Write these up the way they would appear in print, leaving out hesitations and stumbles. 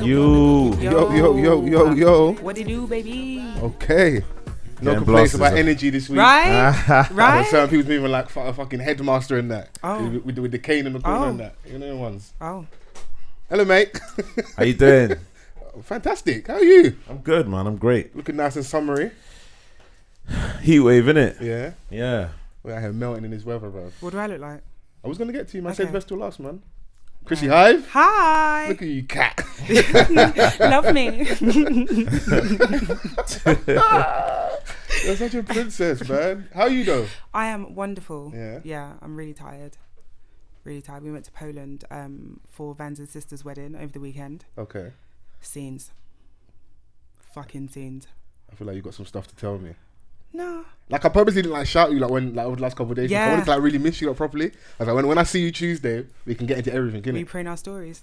Yo. What do you do, baby? Okay. No complaints about energy this week. Right? Right? Certain people's moving like a fucking headmaster in that. Oh. With the cane in the corner and that. You know the ones. Oh. Hello, mate. How you doing? Fantastic. How are you? I'm good, man. I'm great. Looking nice and summery. Heat wave, innit? Yeah. Yeah. We're out here melting in this weather, bro. What do I look like? I was going to get to you, man. Okay. Said best till last, man. Chrissy Hive. Hi. Look at you, cat. Love me. You're such a princess, man. How are you, though? I am wonderful. Yeah? Yeah, I'm really tired. Really tired. We went to Poland for Vans' sister's wedding over the weekend. Okay. Scenes. Fucking scenes. I feel like you got some stuff to tell me. No. Like, I purposely didn't shout you over the last couple of days. Yeah. I wanted to really miss you properly. I was like, when I see you Tuesday, we can get into everything, Were innit? you praying our stories?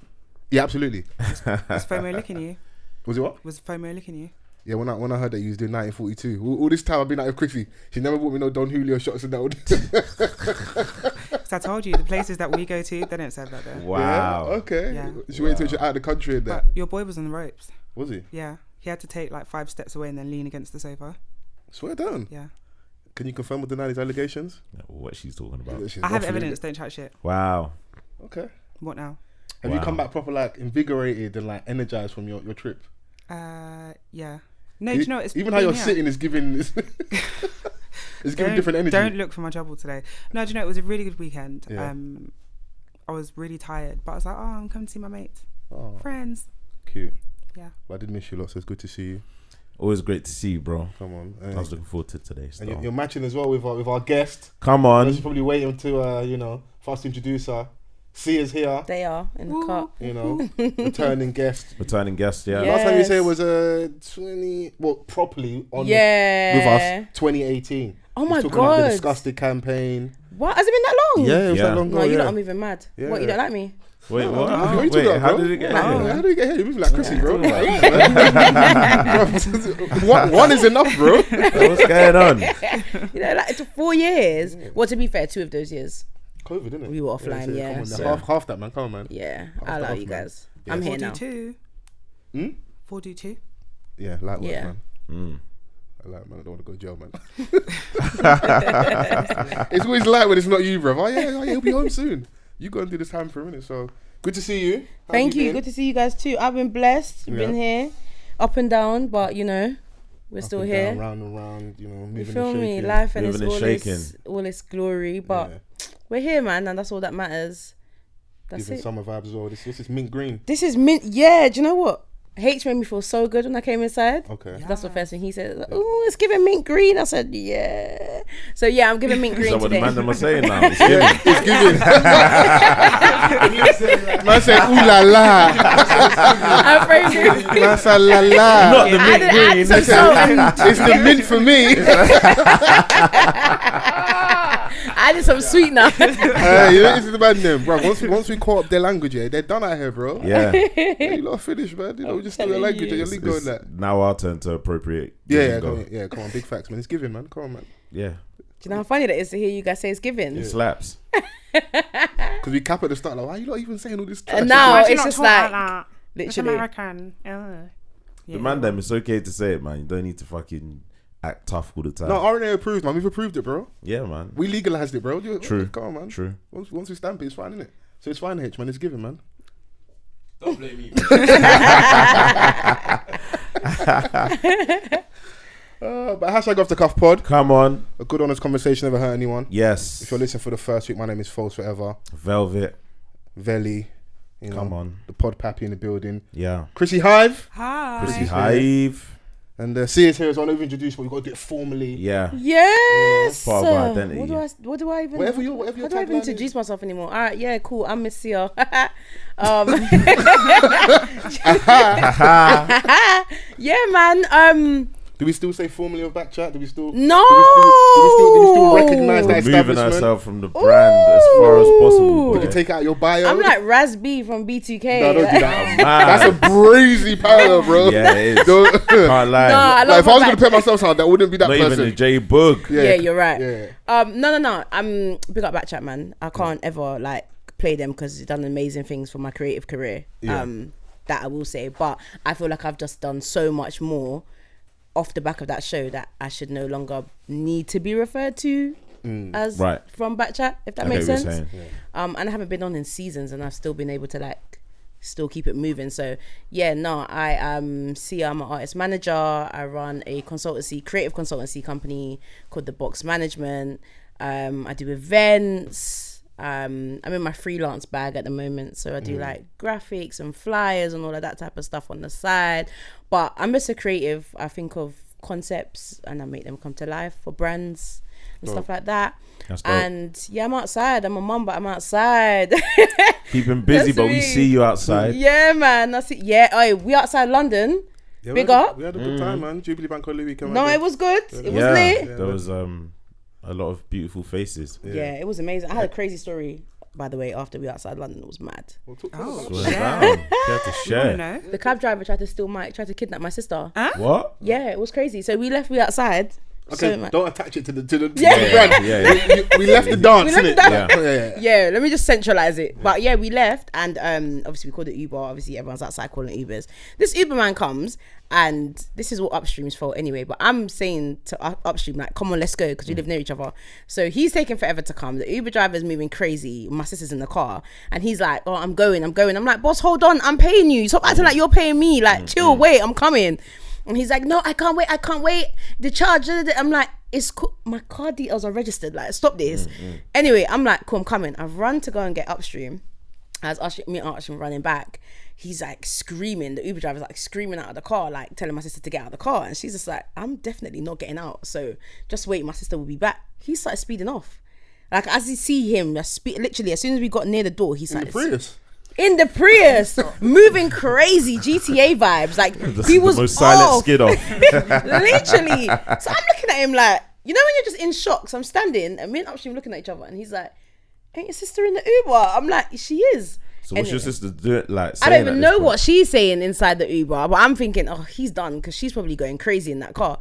Yeah, absolutely. Was FOMO licking you? Was it what? Was FOMO licking you? Yeah, when I heard that you was doing 1942, all this time I've been out with Chrissy. She never bought me no Don Julio shots and that. Because I told you, the places that we go to, they don't serve that there. Wow. Yeah, okay. Yeah. She waited till you're out of the country and that. But your boy was on the ropes. Was he? Yeah. He had to take like 5 steps away and then lean against the sofa. Swear down. Yeah. Can you confirm or deny these allegations? What she's talking about. I have evidence, don't chat shit. Wow. Okay. What now? Have you come back proper like invigorated and like energized from your trip? Yeah. No, do you know it's even how you're sitting is giving it's giving different energy. Don't look for my trouble today. No, do you know it was a really good weekend. Yeah. I was really tired, but I was like, I'm coming to see my mates, friends. Cute. Yeah. Well, I did miss you a lot, so it's good to see you. Always great to see you, bro. Come on. I was looking forward to today. And you're matching as well with our guest. Come on. She's probably waiting to for us to introduce her. Sia's here. They are in the car. Returning guest. Returning guest, yeah. Last time you was here was properly on with us, 2018. Oh my God. God. About the Disgusted campaign. What? Has it been that long? Yeah, it was that long ago. No, you know I'm even mad. Yeah. What, you don't like me? Wait, what? What you talking Wait, about, how bro? did it get How here? did you get here? You're moving like Chrissy, bro. One is enough, bro. What's going on? You know, like, it took 4 years. Well, to be fair, 2 of those years. COVID, didn't it? We were offline, yeah. Come on, So. half that, man. Come on, man. Yeah, Half I that allow off, you man. guys. Yeah. I'm here now. 4do2. 4do2. Yeah, likewise, Yeah. man. I like, man. I don't want to go to jail, man. It's always like when it's not you, bro. Oh, yeah, he'll be home soon. You go and do this time for a minute. So good to see you. Thank you. Good to see you guys too. I've been blessed. You've been here, up and down, but we're still here. Down, round and round, moving You feel and me? shaking. Life and Moving it's all its glory, but we're here, man, and that's all that matters. That's Giving it. summer vibes as well. This is mint green. This is mint. Yeah, do you know what? H made me feel so good when I came inside. Okay. That's the first thing he said. Like, oh, it's giving mint green. I said, yeah. So yeah, I'm giving mint green That's what today. the man them are saying now. It's giving. It's giving. Man said, ooh la la. I'm fragrant. Man said, la la. Not the mint green. It's the mint for me. I did some sweetener. This is the man name, bro. Once we caught up their language, they're done out here, bro. Yeah. You lot finished, man. We just do your language and your lingo and that. Now our turn to appropriate. Come on, big facts, man. It's giving, man. Come on, man. Yeah. Do you know how funny that is to hear you guys say it's giving? It slaps. Because we cap at the start, like, why are you not even saying all this trash? And now Why do you it's not just talk like, that? It's literally. American. The man them, it's okay to say it, man. You don't need to fucking act tough all the time. No, RNA approved, man. We've approved it, bro. Yeah, man. We legalized it, bro. True. Come on, man. True. Once we stamp it, it's fine, innit? So it's fine, H, man. It's giving, man. Don't blame me. But hashtag Offthecuffpod. Come on. A good honest conversation never hurt anyone. Yes. If you're listening for the first week, my name is Fols Forever. Velvet. Veli. Come on. The pod pappy in the building. Yeah. Chrissy Hive. Hi. Chrissy Hive. And Sia's here as well. I've introduced, but we've got to do it formally. Yeah. Yes. Part of our identity. What do I even? Whatever your how do I even tagline is. introduce myself anymore? All right, yeah, cool. I'm Miss Sia. Yeah, man. Do we still say formally of Backchat? Do we still? No. Do we still recognise that Moving establishment? ourselves from the brand as far as possible. Did you take out your bio? I'm like Raz B from B2K. No, don't do that. Man. That's a brazy parallel, bro. Yeah, it is. Don't- Can't lie. No, I Like, love if I was like, going to put myself out, that wouldn't be that Not person. even the J Boog. yeah, you're right. Yeah. No. I'm big up Backchat, man. I can't ever like play them because it's done amazing things for my creative career. Yeah. That I will say. But I feel like I've just done so much more off the back of that show that I should no longer need to be referred to as from Backchat, if that makes sense. And I haven't been on in seasons, and I've still been able to like still keep it moving. So yeah, no, I am I'm an artist manager. I run a creative consultancy company called The Box Management. I do events. I'm in my freelance bag at the moment, so I do like graphics and flyers and all of that type of stuff on the side. But I'm just a creative. I think of concepts and I make them come to life for brands and stuff like that. And yeah, I'm outside. I'm a mum, but I'm outside. Keeping busy, but we see you outside. Yeah, man. That's it. Yeah, oh, we outside London. Yeah, Big up. We had a good time, man. Jubilee Bank Holiday weekend. No, it was good. It was lit. There was a lot of beautiful faces. Yeah, it was amazing. I had a crazy story, by the way, after we outside London. It was mad. Share. The cab driver tried to kidnap my sister. What? Yeah, it was crazy. So we outside. Okay, So don't attach it to the brand. We left the dance, innit? Yeah, let me just centralize it. But yeah, we left, and obviously we called it Uber. Obviously everyone's outside calling it Ubers. This Uber man comes, and this is what Upstream's fault anyway, but I'm saying to Upstream, like, come on, let's go, because we live near each other. So he's taking forever to come. The Uber driver's moving crazy. My sister's in the car, and he's like, oh, I'm going. I'm like, boss, hold on, I'm paying you. Stop acting like you're paying me. Like, chill, wait, I'm coming. And he's like, no, I can't wait. The charge. I'm like, it's cool. My car details are registered. Like, stop this. Anyway, I'm like, cool, I'm coming. I've run to go and get Upstream. As me and Upstream running back, he's like screaming. The Uber driver's like screaming out of the car, like telling my sister to get out of the car. And she's just like, I'm definitely not getting out. So just wait, my sister will be back. He started speeding off. Like, as you see him, literally, as soon as we got near the door, he started... In the Prius, moving crazy GTA vibes. Like, he was the most silent skid off. Literally. So I'm looking at him like, you know when you're just in shock? So I'm standing and me and Upstream looking at each other, and he's like, ain't your sister in the Uber? I'm like, she is. So what's your sister doing? Like, I don't even know what she's saying inside the Uber, but I'm thinking, oh, he's done, because she's probably going crazy in that car.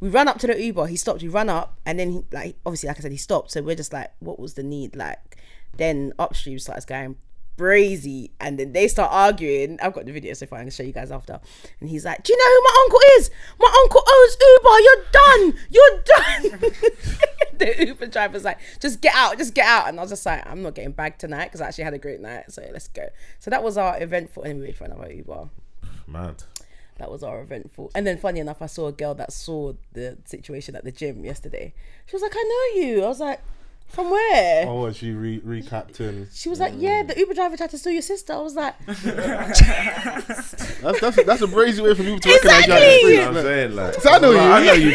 We run up to the Uber, he stopped, we run up, and then he, like, obviously, like I said, he stopped. So we're just like, what was the need? Like, then Upstream starts going crazy, and then they start arguing. I've got the video so far, I can show you guys after. And he's like, do you know who my uncle is? My uncle owns Uber. You're done. The Uber driver's like, just get out. And I was just like, I'm not getting bagged tonight, because I actually had a great night, so let's go. So that was our event for anyway for another Uber. Mad. That was our event for. And then funny enough, I saw a girl that saw the situation at the gym yesterday. She was like, I know you. I was like, from where? Oh, she recapped and she was like, yeah, the Uber driver tried to steal your sister. I was like, that's a brazy way for people to exactly. recognize you. You know what I'm saying? Like, so I know you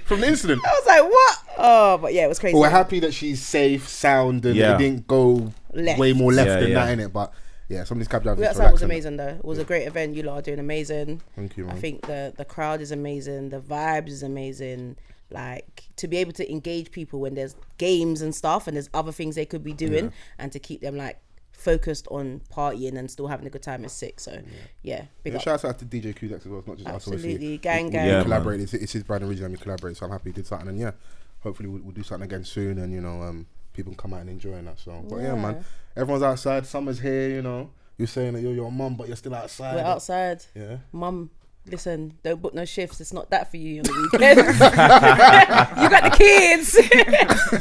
from the incident. I was like, what? Oh, but yeah, it was crazy. But we're happy that she's safe, sound, and it didn't go way more left than that, innit? But yeah, some of these cab drivers. That was amazing though. It was a great event. You lot are doing amazing. Thank you, man. I think the crowd is amazing. The vibes is amazing. Like, to be able to engage people when there's games and stuff and there's other things they could be doing, and to keep them like focused on partying and still having a good time is sick. So big up. Shout out to DJ Kudex as well. It's not just us. Absolutely, gang. We collaborate. It's his brand originally. We collaborate, so I'm happy he did something. And hopefully we'll do something again soon. And people can come out and enjoy that. So, but yeah, man, everyone's outside. Summer's here. You're saying that you're your mum, but you're still outside. We're outside. Yeah, mum. Listen, don't book no shifts. It's not that for you on the weekend. You got the kids.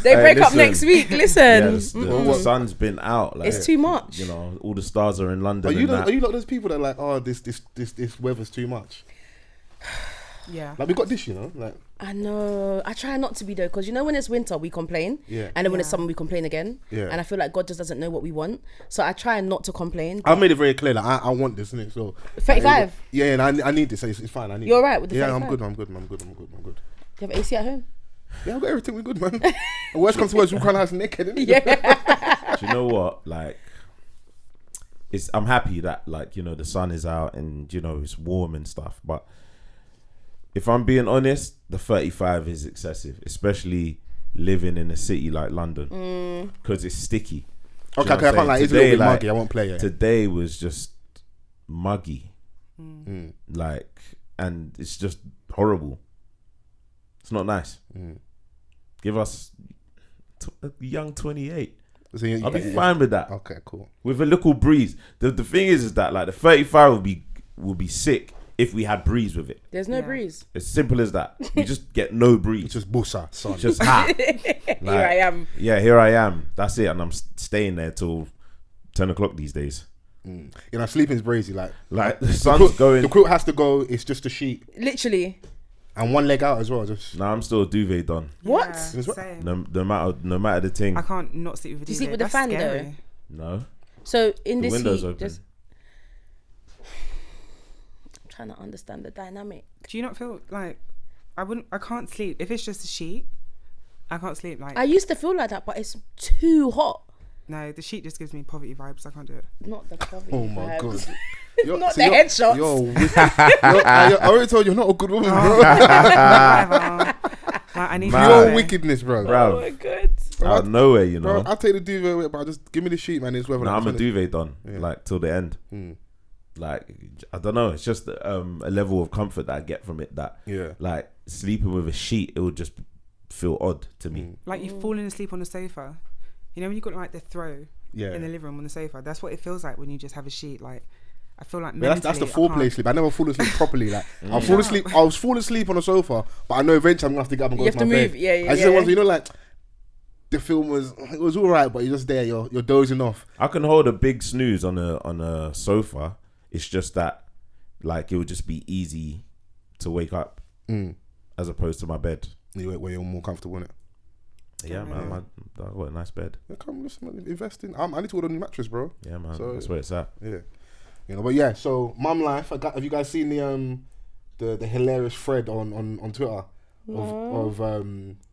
They break up next week. Listen, the sun's been out. Like, it's too much. All the stars are in London. Are you like those people that are like, oh, this weather's too much? Yeah. Like, we got this, like. I know. I try not to be though, because when it's winter we complain, and then when it's summer we complain again, and I feel like God just doesn't know what we want, so I try not to complain. I've made it very clear, like I want this, innit? So 35. Yeah, and I need this. So it's fine. I need. You're right with the 35? I'm good. Do you have AC at home? Yeah, I've got everything. We're good, man. And worst comes to worst, we'll run house naked, innit? Yeah. Do you know what? Like, I'm happy that the sun is out and it's warm and stuff, but if I'm being honest, the 35 is excessive, especially living in a city like London, because it's sticky. Okay, I can't lie. It's a little bit muggy. I won't play it. Today was just muggy, and it's just horrible. It's not nice. Give us a young 28. So I'll be fine with that. Okay, cool. With a little breeze. The thing is that like the 35 will be sick if we had breeze with it. There's no breeze. It's simple as that. You just get no breeze. It's just bussa, son. It's just hot. Here I am. Yeah, here I am. That's it. And I'm staying there till 10 o'clock these days. You know, sleeping's crazy. Like the sun's going. The quilt has to go. It's just a sheet Literally. and one leg out as well. Just Nah, I'm still a duvet done. What? Yeah, same. No matter the thing. I can't not sleep with a Do you duvet. sleep with the That's fan, scary. No. So in The this window's heat, open. I'm trying to understand the dynamic. Do you not feel like I can't sleep if it's just a sheet? I can't sleep. Like I used to feel like that, but it's too hot. no, the sheet just gives me poverty vibes. I can't do it. Not the cover. oh my god. Not the headshots. I already told you, you're not a good woman, bro. Whatever. Like, I need Mad. Pure to wickedness, bro. Oh Bro, my god. out of nowhere, you know. Bro, I'll take the duvet away, but just give me the sheet, man. It's whether I'm a duvet done, Yeah. like till the end. Like I don't know, it's just a level of comfort that I get from it. That like sleeping with a sheet, it would just feel odd to me. like you've fallen asleep on the sofa. You know when you got like the throw in the living room on the sofa. That's what it feels like when you just have a sheet. Like I feel like mentally, that's the I foreplay can't- sleep. I never fall asleep properly. Like I was falling asleep on the sofa, but I know eventually I'm gonna have to get up and go You to have my to bed. move. Yeah. I just want to, you know, like the film was all right, but you're just there. You're dozing off. I can hold a big snooze on a sofa. It's just that like it would just be easy to wake up as opposed to my bed. Where you're more comfortable in it. Yeah, man. I got a nice bed. Yeah, come listen, man, invest in. I need to order a new mattress, bro. Yeah, man. So- That's where it's at. Yeah, you know. But yeah, so mum life. Have you guys seen the hilarious thread on Twitter of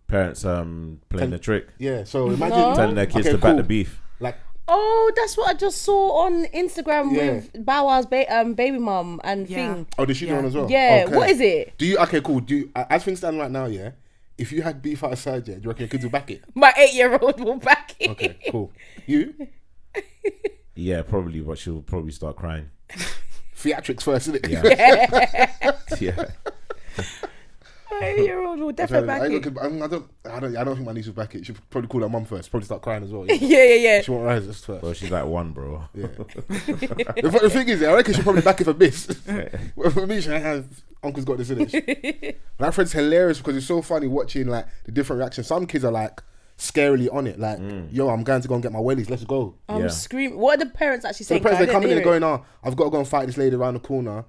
Parents playing the trick, yeah. So imagine No. telling their kids Okay, to back cool. the beef. like Oh, that's what I just saw on Instagram Yeah. with Bow Wow's baby mum and Yeah. thing. did she do one as well? Yeah. Okay. What is it? Do you okay? Cool. Do you, as things stand right now? Yeah. If you had beef outside, yeah, do you reckon your kids will back it? My 8-year-old will back it. Okay, cool. You Yeah, probably, but she'll probably start crying. theatrics first, isn't it? Yeah. Yeah. My 8-year-old will definitely back it. I don't think my niece will back it. She'll probably call her mum first. Probably start crying as well. Yeah. Yeah. She won't rise just first. Well, she's like one, bro. Yeah. The thing is, I reckon she'll probably back it for Miss. For me, she has uncle's got this in it. That friend's hilarious because it's so funny watching like the different reactions. Some kids are like scarily on it, like, yo, I'm going to go and get my wellies. Let's go. I'm Yeah. screaming. What are the parents actually So the saying? parents, I they're coming in didn't and hear going, I've got to go and fight this lady around the corner.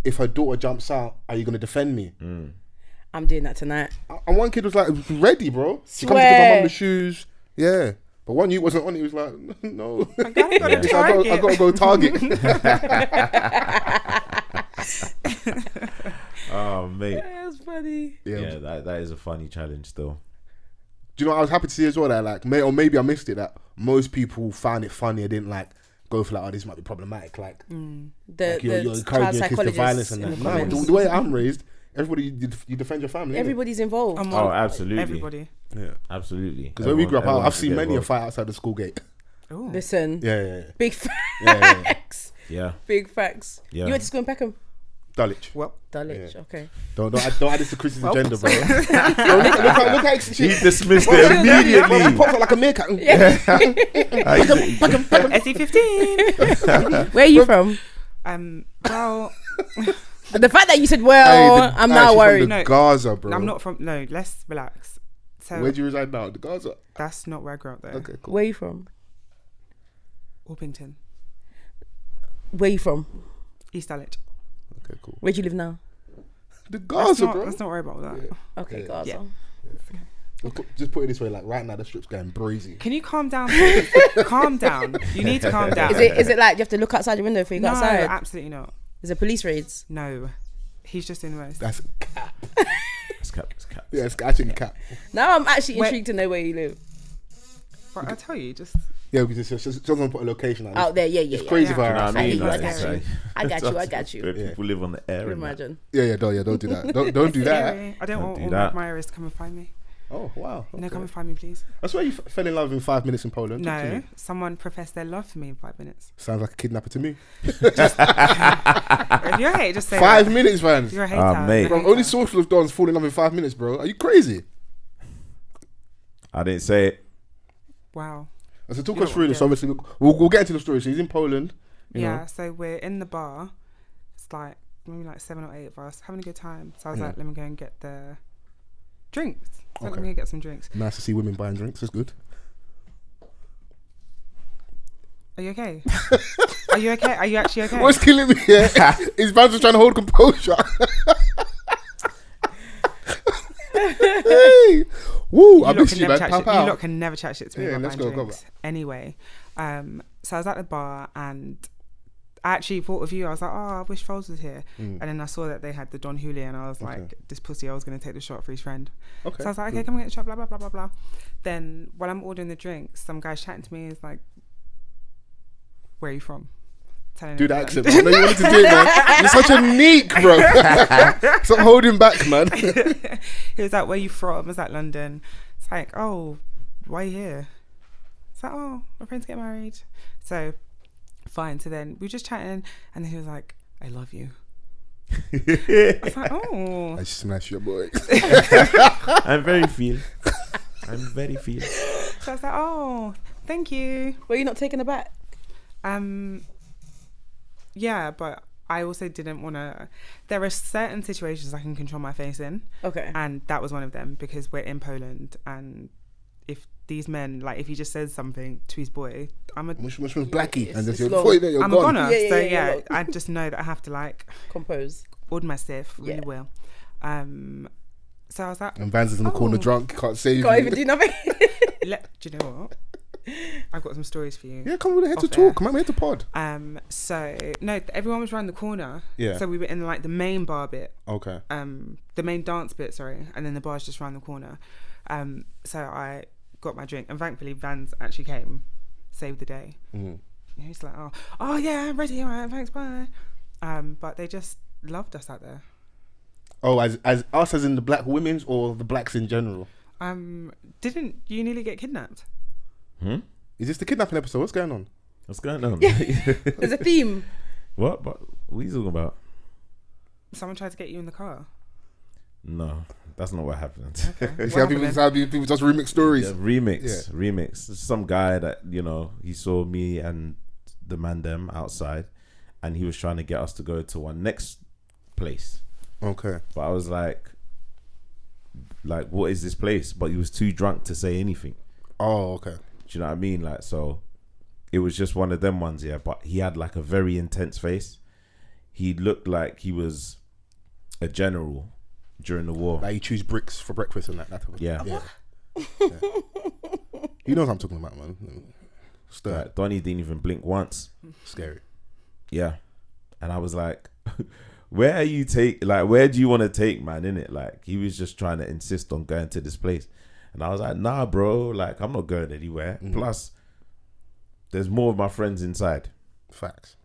If her daughter jumps out, are you going to defend me? it. I'm doing that tonight. And one kid was like, ready, bro. She comes to Swear. give her mum the shoes. Yeah. But one you wasn't on it. He was like, no. I gotta go to He said, I Target. got to go Target. Oh, mate. That's funny. Yeah, that is a funny challenge still. Do you know what I was happy to see as well? That like, or maybe I missed it, that most people found it funny. I didn't like go for like, oh, this might be problematic. Like, The you're child encouraging your kids to violence psychologists and in that. the No, comments. the way I'm raised, everybody, you defend your family. innit? Everybody's involved. I'm Oh, on absolutely. Everybody. Yeah. Absolutely. Because when we grew up, Everyone I've seen should get many a involved. fight outside the school gate. Ooh. Listen, Yeah. big Yeah. facts. Yeah. Big facts. Yeah. You went to school in Peckham? Dulwich. Well, Dulwich, okay. Don't add this to Chrissy's agenda, bro. sorry. look how He dismissed it He immediately. pops out like a meerkat. SE15. Where are you from? Well, The fact that you said, well, I'm now she's worried. From the No, Gaza, bro. I'm not from. No, let's relax. So Where do you reside now? The Gaza. that's not where I grew up. Though. Okay, cool. Where are you from? Orpington, Where are you from? East Dulwich. Okay, cool. Where do you live now? The Let's Gaza, not, bro. let's not worry about that. Okay, Yeah. Gaza. Yeah. Just put it this way, like right now the strip's going breezy. Can you calm down? Please? Calm down. You need to calm down. Is it like you have to look outside your window before you go No, outside? absolutely not. Is it police raids? No, he's just in the most. That's cap. It's cap. Yeah, it's actually cap. Now I'm actually Wait. intrigued to know where you live. But I tell you, just Yeah, because just someone put a location Out there, yeah. It's crazy Yeah. for You know her. what I mean? I Like, got it's you. like- I got you. where people live on the air. Can you and that. imagine? Yeah, don't do that. Don't do that. scary. I don't want do all that. my areas to come and find me. Oh wow. No, okay. come and find me, please. I swear you fell in love in 5 minutes in Poland. No, Continue. someone professed their love for me in 5 minutes. Sounds like a kidnapper to me. If you're a hater, just say 5 that. minutes, man. If you're a hater. mate. you're a Bro, hater. only social of dons fall in love in 5 minutes, bro. Are you crazy? I didn't say it. Wow. So talk us through this. Obviously, we'll get into the story. So he's in Poland. You know. So we're in the bar. It's like maybe like 7 or 8 of us having a good time. So I was like, let me go and get the drinks. So let me go get some drinks. Nice to see women buying drinks. That's good. Are you okay? Are you okay? Are you actually okay? What's killing me here? His Vans was trying to hold composure. Hey. Woo, I miss you, man. You lot can never chat shit to me about buying drinks. Anyway, so I was at the bar and I actually thought of you. I was like, I wish Fols was here. And then I saw that they had the Don Julio and I was like, this pussy, I was going to take the shot for his friend. So I was like, okay, come and get the shot, blah, blah, blah, blah, blah. Then while I'm ordering the drinks, some guy's chatting to me. He's like, where are you from? Do the accent, man. I know you wanted to do it, man. You're such a neek, bro. Stop holding back, man. He was like, where are you from? I was like, London. It's like, oh, why are you here? It's like, oh, my friends get married. So, fine. So then we were just chatting, and then he was like, I love you. I was like, oh. I smash your boy. I'm very feel. So I was like, oh, thank you. Were you not taken aback? Yeah, but I also didn't want to. There are certain situations I can control my face in. Okay. And that was one of them because we're in Poland, and if these men, like, if he just says something to his boy, I'm a mush blackie, and just you're I'm gone. a goner. So I just know that I have to like compose, order my stuff really well. So I was like, and Vans is in the corner drunk, can't save can't you. even do nothing. Do you know what? I've got some stories for you. Yeah, come on, we're here to talk. Come on, we're here to pod. So no, everyone was around the corner. Yeah. So we were in like the main bar bit. Okay. The main dance bit, sorry, and then the bar's just around the corner. So I got my drink, and thankfully Vans actually came, saved the day. He's like, oh yeah, I'm ready. All right, thanks, bye. But they just loved us out there. Oh, as us as in the black women's or the blacks in general? Didn't you nearly get kidnapped? Is this the kidnapping episode? What's going on? There's a theme. What are you talking about? Someone tried to get you in the car. No, that's not what happened. Okay. See how people just remix stories. Yeah, remix. Some guy that, he saw me and the man them outside, and he was trying to get us to go to one next place. Okay. But I was like, what is this place? But he was too drunk to say anything. Oh, okay. Do you know what I mean? Like, so it was just one of them ones, yeah. But he had like a very intense face. He looked like he was a general during the war. Like he chews bricks for breakfast and that. Yeah. He knows what I'm talking about, man. Like, Donnie didn't even blink once. Scary. Yeah. And I was like, where do you want to take, man, innit? Like, he was just trying to insist on going to this place. And I was like, nah, bro, like, I'm not going anywhere. Plus, there's more of my friends inside. Facts.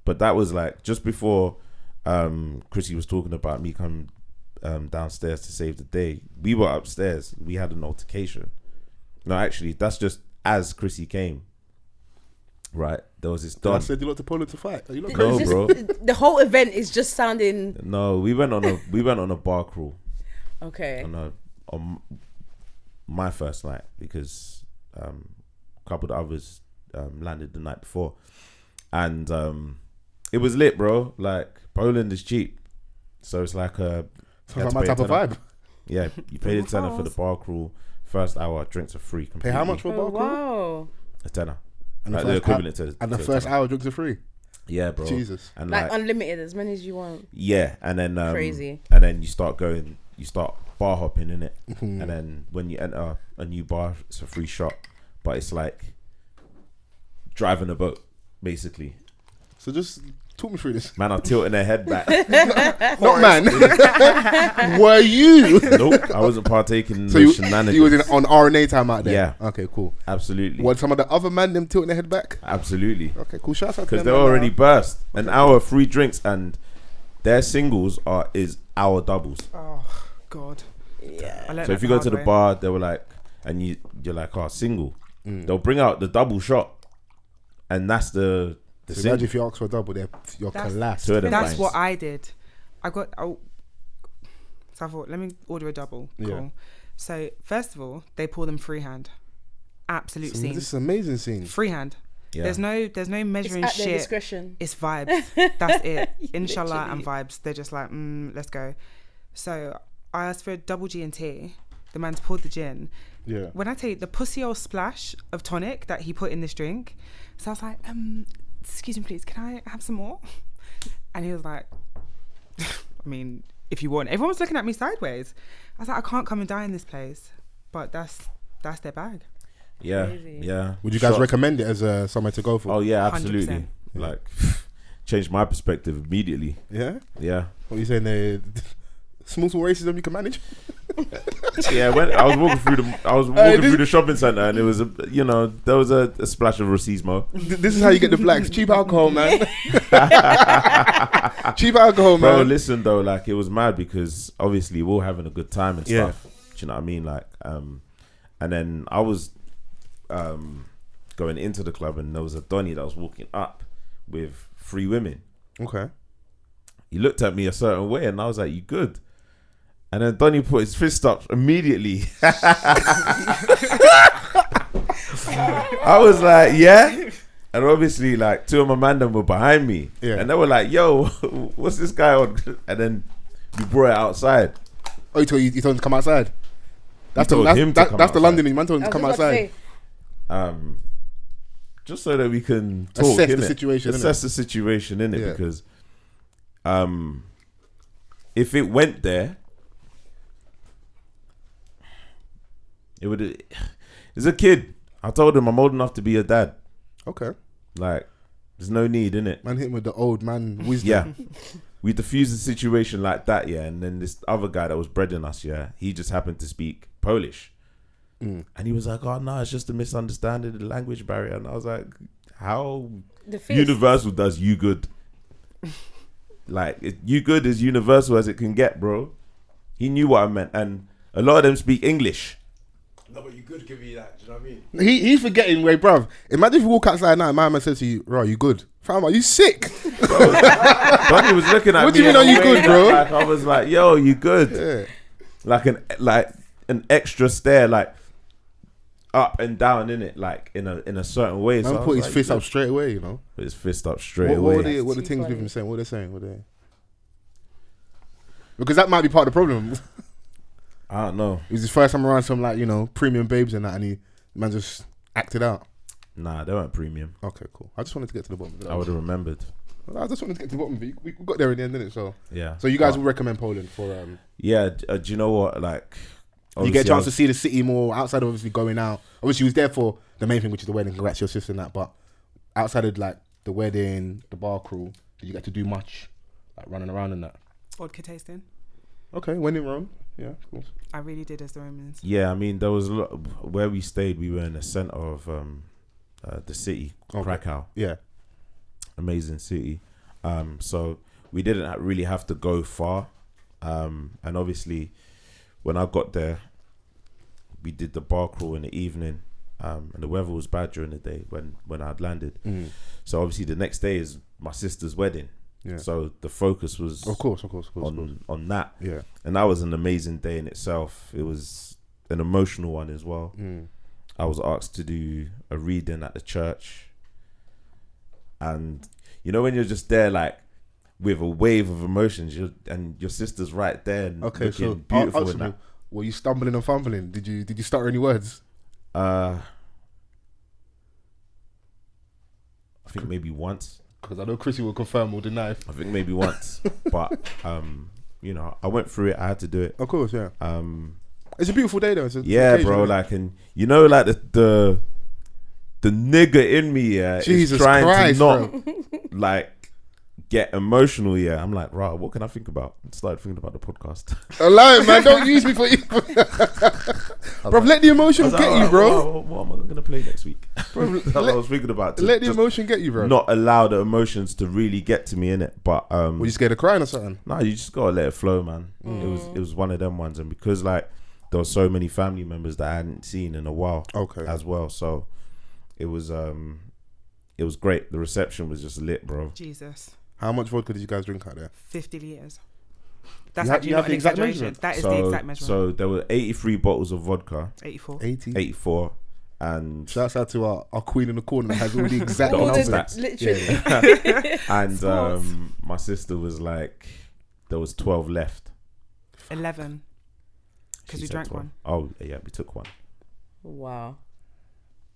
But that was like just before Chrissy was talking about me coming downstairs to save the day. We were upstairs. We had an altercation. No, actually, that's just as Chrissy came. Right, there was this Don. I said you lot to Poland to fight. Are you not crazy? No, bro. The whole event is just sounding. No, we went on a bar crawl. Okay. On my first night because a couple of others landed the night before, and it was lit, bro. Like, Poland is cheap, so it's like my type of vibe. Yeah, you pay the tenner for the bar crawl. First hour drinks are free. Completely. Pay how much for a bar crawl? Wow. A tenner. And like the equivalent to. And the first hour drinks are free. Yeah, bro. Jesus. And like unlimited, as many as you want. Yeah, and then crazy. And then you start bar hopping in it, and then when you enter a new bar, it's a free shot, but it's like driving a boat, basically. So just talk me through this. Man, I'm tilting their head back. Not man. Were you? Nope, I wasn't partaking in those shenanigans. You was on RNA time out there? Yeah. Okay, cool. Absolutely. What, some of the other man them tilting their head back? Absolutely. Okay, cool. Shout out to them. Because they're already burst. An hour free drinks, and their singles is our doubles. Oh, God. Yeah. So if you go to the bar, they were like, and you're like, single. They'll bring out the double shot, and that's the so imagine if you ask for a double, you're collapsed. That's what I did. So I thought, let me order a double. Cool. Yeah. So first of all, they pour them freehand, absolute scene. This is an amazing scene. Freehand. Yeah. There's no measuring it's at shit. their discretion. It's vibes. That's it. Inshallah and vibes. They're just like, let's go. So I asked for a double G&T. The man's poured the gin. Yeah. When I tell you the pussy old splash of tonic that he put in this drink, so I was like, excuse me, please, can I have some more? And he was like, I mean, if you want. Everyone was looking at me sideways. I was like, I can't come and die in this place. But that's their bag. Yeah, Crazy. yeah. Would you guys recommend it as somewhere to go for? Oh yeah, absolutely. 100%. Like, changed my perspective immediately. Yeah? Yeah. What are you saying there? Small racism you can manage? Yeah, when I was walking through the shopping centre, and it was there was a splash of racismo. This is how you get the blacks. Cheap alcohol, man. Cheap alcohol, man. Bro, listen though, like it was mad because obviously we're all having a good time and stuff. Do you know what I mean? Like, and then I was going into the club, and there was a Donny that was walking up with 3 women. Okay. He looked at me a certain way, and I was like, "You good?" And then Donny put his fist up immediately. I was like, "Yeah." And obviously, like 2 of my man them were behind me, and they were like, "Yo, what's this guy on?" And then we brought it outside. Oh, you told him to come outside. That's the London man told him to come outside. Just so that we can talk, assess the situation, innit? Because if it went there, it would. As a kid, I told him I'm old enough to be a dad. Okay. Like, there's no need, innit? Man hit him with the old man wisdom. Yeah. We diffused the situation like that, yeah. And then this other guy that was breading us, yeah, he just happened to speak Polish. And he was like, "Oh no, it's just a misunderstanding, the language barrier." And I was like, "How universal does you good?" Like, you good is universal as it can get, bro. He knew what I meant, and a lot of them speak English. No, but you good give me that. Do you know what I mean? He's forgetting, wait, bruv. Imagine if you walk outside now and my man says to you, "Bro, you good?" Fam, are you sick? Donny was looking at me. What do you mean, are you good, bro? Like, I was like, "Yo, you good?" Yeah. Like an extra stare, like up and down in it, like in a certain way. Man, so put his fist up straight away, you know. Put his fist up straight away. What are the things with him saying? What are they saying? What are they? Because that might be part of the problem. I don't know. It was his first time around some, like, you know, premium babes and that, and man just acted out. Nah, they weren't premium. Okay, cool. I just wanted to get to the bottom of it. I would have remembered. I just wanted to get to the bottom of it. We got there in the end, didn't it? So yeah. So you guys will recommend Poland for yeah. Do you know what? Like, you get a chance to see the city more outside of obviously going out. Obviously, you was there for the main thing, which is the wedding. Congrats to your sister and that. But outside of like the wedding, the bar crawl, did you get to do much, like running around and that? Vodka tasting. Okay, when in Rome. Yeah, of course. I really did as the Romans. Yeah, I mean, there was a lot where we stayed. We were in the center of the city, Krakow. Yeah, amazing city. So we didn't really have to go far. And obviously, when I got there, we did the bar crawl in the evening. And the weather was bad during the day when I'd landed. So obviously, the next day is my sister's wedding. Yeah. So the focus was of course on that. Yeah. And that was an amazing day in itself. It was an emotional one as well. I was asked to do a reading at the church. And you know when you're just there like with a wave of emotions, and your sister's right there and looking so beautiful and that. Were you stumbling and fumbling? Did you stutter any words? I think maybe once. Because I know Chrissy will confirm or deny. I think maybe once, but you know, I went through it. I had to do it. Of course, yeah. It's a beautiful day though. Yeah, bro. Like, and you know, like the nigga in me, yeah, Jesus is trying Christ, to not bro. like get emotional. Yeah, I'm like, right, what can I think about? I started thinking about the podcast. Allow it, man. Don't use me for you, bro. Let the emotion get you, bro. What am I gonna play next week? Bro, that's what I was thinking about. Let the emotion get you, bro. Not allow the emotions to really get to me in it. But were you scared of crying or something? No, you just gotta let it flow, man. It was one of them ones, and because like there were so many family members that I hadn't seen in a while, as well. So it was great. The reception was just lit, bro. Jesus. How much vodka did you guys drink out there? 50 litres. That's actually not an exaggeration. That is the exact measurement. So there were 83 bottles of vodka. 84. 84. And shouts out to our queen in the corner that has all the exact All the numbers. Literally. And my sister was like, there was 12 left. 11. Because She we said drank 12. one. Oh yeah, we took one. Wow.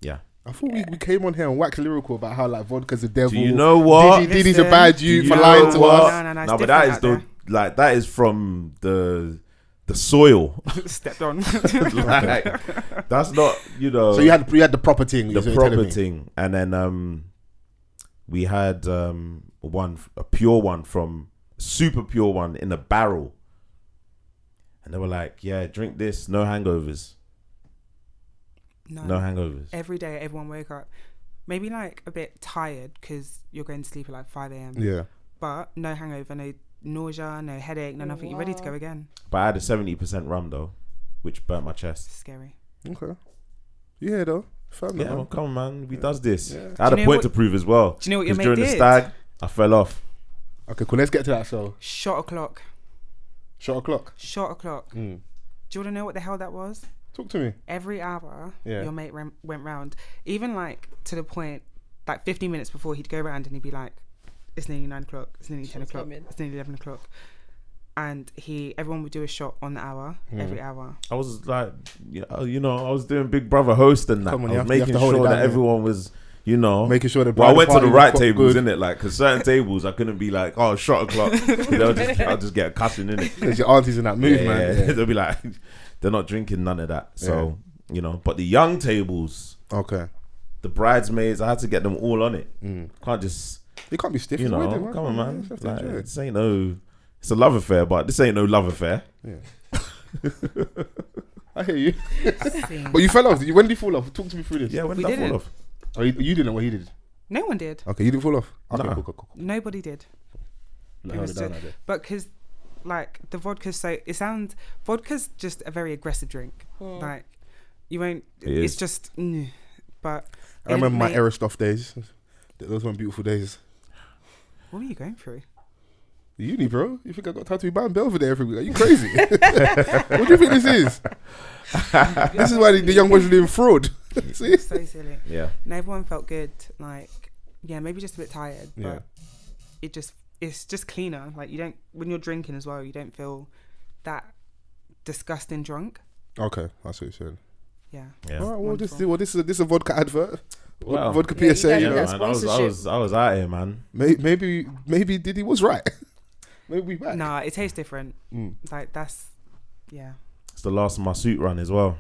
Yeah. I thought we came on here and waxed lyrical about how like vodka's the devil. Do you know what? Diddy's a bad youth for you lying know to what? us. No, it's No, but different that is out there. like that is from the soil. Stepped on. Like, that's not, you know. So you had the proper thing. The proper thing, and then we had a pure one from super pure one in a barrel, and they were like, "Yeah, drink this, no hangovers, no hangovers." Every day, everyone wake up, maybe like a bit tired because you're going to sleep at like 5 a.m. Yeah. But no hangover, no nausea, no headache, no nothing. You're ready to go again. But I had a 70% rum though, which burnt my chest. Scary. Okay. Yeah, though. Fun, Yeah, well, come on, man. We does this. Yeah. I had Do you a know point what- to prove as well. Do you know what your 'Cause mate during the did? stag, I fell off. Okay, cool. Let's get to that. So, Shot o'clock. shot o'clock. Shot o'clock. Do you want to know what the hell that was? Talk to me. Every hour, Yeah. your mate went round. Even like to the point, like 15 minutes before, he'd go round and he'd be like, "It's nearly 9 o'clock. It's nearly 10 o'clock. coming. It's nearly 11 o'clock." And everyone would do a shot on the hour, every hour. I was like, you know, I was doing Big Brother host and that. Come on, I you was have to making hold it sure down, that yeah. everyone was, you know, Making sure the Well, I went to the bridal right party was tables, innit? Like, because certain tables I couldn't be like, oh, shot o'clock. I'll just get a cussing in it. Because your auntie's in that mood, man. Yeah. They'll be like, they're not drinking none of that. So, you know, but the young tables, Okay. the bridesmaids, I had to get them all on it. Can't just, You can't be stiff. you It's a know, wedding, come on, man. You have to Like, enjoy it. this ain't no, it's a love affair, but this ain't no love affair. Yeah. I hear you. Same. But you fell off. When did you fall off? Talk to me through this. Yeah, when We did I didn't. fall off? Oh, you didn't. What he did. No one did. Okay, you didn't fall off. Okay, Nah. cool. Nobody did. Hold was it down just- like that. But because, like, the vodka's vodka's just a very aggressive drink. Like, you won't. It It's is. just. But I remember my mate, Aerostuff days. Those were beautiful days. What were you going through? Uni, bro. You think I got time to be buying Belvedere every week? Are you crazy? What do you think this is? This is why the young boys are doing fraud. See? So silly. Yeah. And everyone felt good. Like, yeah, maybe just a bit tired, but Yeah. it's just cleaner. Like, you don't, when you're drinking as well, you don't feel that disgusting drunk. Okay, that's what you're saying. Yeah. Yeah. All right, well, this Wonderful. is a vodka advert. Well, Vodka yeah, you PSA. guys You need know? that man, I was out here, man. Maybe Diddy was right. Maybe we back. Nah, it tastes different. Like, that's, yeah. It's the last of my suit run as well.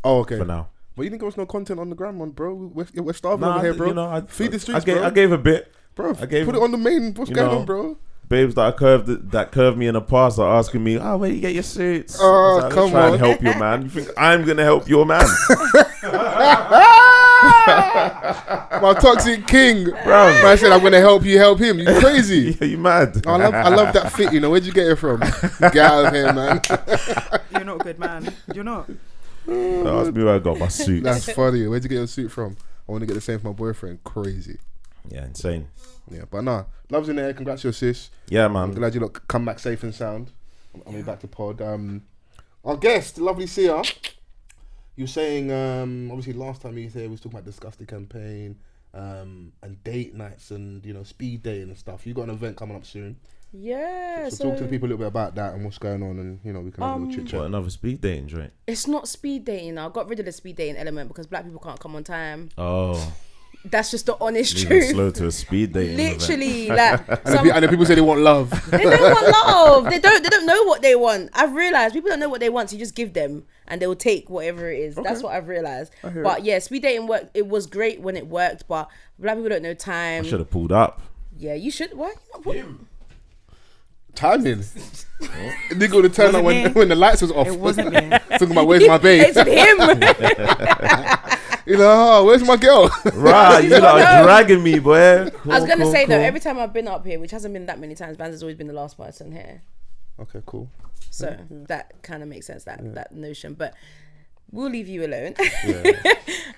Oh, okay. For now. But you didn't give us no content on the gram one, bro. We're starving over here, bro. You know, Feed the streets, I bro. gave a bit. Bro, I gave- put it on the main. What's you going know, on, bro? Babes that curved me in the past are asking me, "Oh, where you get your suits?" Oh, I was like, come "Let's try on. and help your man." You think I'm gonna help your man, My toxic king, bro? I said I'm gonna help you, help him. You crazy? Yeah, you mad? I love that fit. You know, where'd you get it from? Get out of here, man. You're not a good man. You're not. Ask me where I got my suit. That's funny. Where'd you get your suit from? I want to get the same for my boyfriend. Crazy. Yeah, insane. Yeah, but nah, love's in there. Congrats to your sis. Yeah, I'm man. glad you lot come back safe and sound. I'm back to pod. Our guest, lovely Sia. You were saying, obviously last time you was here, we was talking about Disgusting campaign, and date nights and, you know, speed dating and stuff. You got an event coming up soon. Yeah. So talk to the people a little bit about that and what's going on, and, you know, we can have a little chit What, chat. another speed dating joint? It's not speed dating now. I got rid of the speed dating element because black people can't come on time. Oh, That's just the honest moving truth. slow to a speed dating event. Literally, like And the people say they want love. they don't want love. They don't know what they want. I've realized people don't know what they want, so you just give them and they will take whatever it is. That's what I've realized. But yeah, speed dating worked. It was great when it worked, but black people don't know I time. should have pulled up. Yeah, you should. Why? What? Timing. Nigga would have turned up Wasn't me. when the lights was off. It wasn't me. Talking about where's my babe. It's him. You know, oh, where's my girl? Right, you lot are dragging me, boy. I was gonna say though, cool. every time I've been up here, which hasn't been that many times, Vans has always been the last person here. Okay, cool. So that kind of makes sense. That notion, but we'll leave you alone.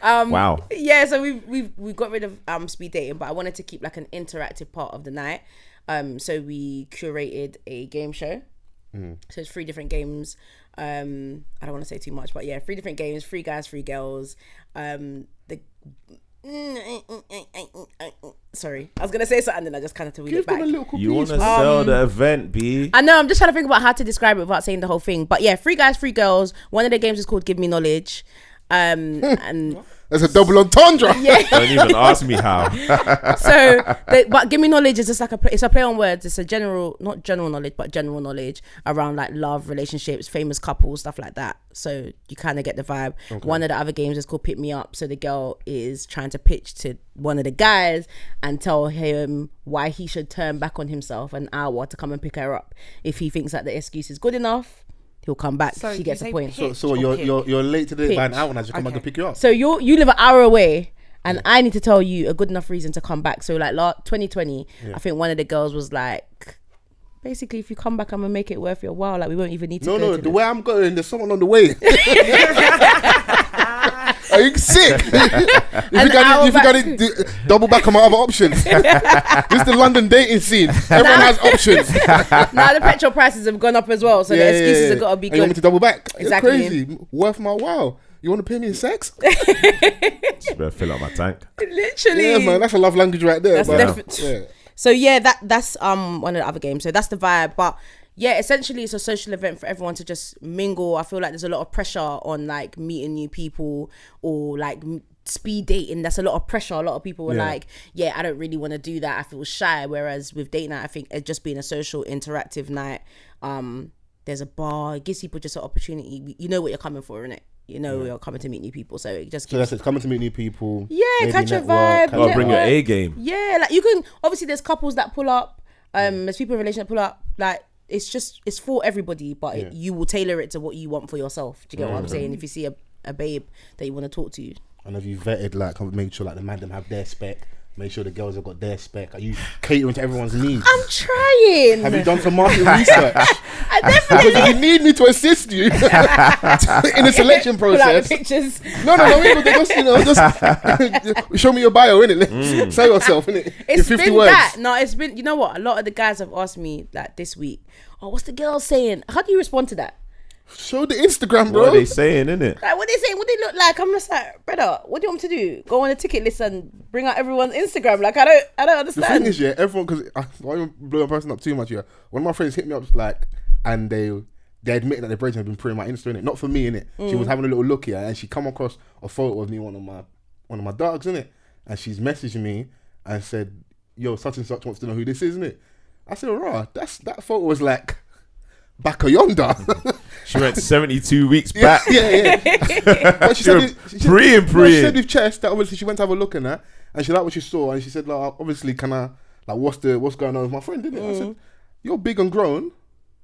Wow. Yeah, so we've got rid of speed dating, but I wanted to keep like an interactive part of the night. So we curated a game show. So it's 3 different games. I don't want to say too much, but yeah, 3 different games, 3 guys, 3 girls. Sorry, I was gonna say something, and I just kind of to read it back. You want to sell the event, B? I know. I'm just trying to think about how to describe it without saying the whole thing. But yeah, 3 guys, 3 girls. One of the games is called Give Me Knowledge, and there's a double entendre. Yeah. Don't even ask me how. But Give Me Knowledge is just like it's a play on words. It's a not general knowledge, but general knowledge around like love, relationships, famous couples, stuff like that. So you kind of get the vibe. Okay. One of the other games is called Pick Me Up. So the girl is trying to pitch to one of the guys and tell him why he should turn back on himself an hour to come and pick her up. If he thinks that the excuse is good enough, he'll come back. So she gets a point. So you're late to the by an hour and I just come back to pick you up. So you live an hour away, and I need to tell you a good enough reason to come back. So like 2020, I think one of the girls was like, basically, if you come back, I'm gonna make it worth your while. Like we won't even need to. No, the way I'm going, there's someone on the way. Are you sick? if you got to double back on my other options. This is the London dating scene. Everyone has options. Now the petrol prices have gone up as well, so the excuses have got to be good. You want me to double back? Exactly. You're crazy. Worth my while. You want to pay me in sex? Just better fill up my tank. Literally. Yeah, man. That's a love language right there. That's So yeah, that's one of the other games. So that's the vibe. But yeah, essentially it's a social event for everyone to just mingle. I feel like there's a lot of pressure on like meeting new people or like speed dating. That's a lot of pressure. A lot of people were like, yeah, I don't really want to do that. I feel shy. Whereas with date night, I think it just being a social interactive night, there's a bar, it gives people just an opportunity. You know what you're coming for, innit? You know you're coming to meet new people, so it just that's it, coming to meet new people. Yeah, catch a vibe. I'll bring your A game. Yeah, like you can obviously there's couples that pull up, there's people in relationship pull up. Like it's for everybody, but you will tailor it to what you want for yourself. Do you get what I'm saying? If you see a babe that you want to talk to, and have you vetted like make sure like the man them have their spec? Make sure the girls have got their spec. Are you catering to everyone's needs? I'm trying. Have you done some market research? I definitely. Because if you need me to assist you in the selection process. Pull out the pictures. No, just show me your bio, innit? Sell yourself, innit? It's in 50 been words. that. No, it's been. You know what? A lot of the guys have asked me like this week. Oh, what's the girl saying? How do you respond to that? Show the Instagram, bro. What are they saying, innit? Like, what they saying? What they look like? I'm just like, brother, what do you want me to do? Go on a ticket list and bring out everyone's Instagram? Like, I don't understand. The thing is, everyone, because I don't even blow a person up too much. One of my friends hit me up like, and they admitted that their braids have been putting my Insta in it. Not for me, innit? She was having a little look here, and she come across a photo of me, one of my dogs, innit? And she's messaging me and said, "Yo, such and such wants to know who this is, innit?" I said, "Rah, that photo was like back a yonder." She went 72 weeks back. Yeah. But she said pre. She said with chest that obviously she went to have a look in that, and she liked what she saw, and she said, like, obviously, can I, like, what's going on with my friend, innit? I said, you're big and grown,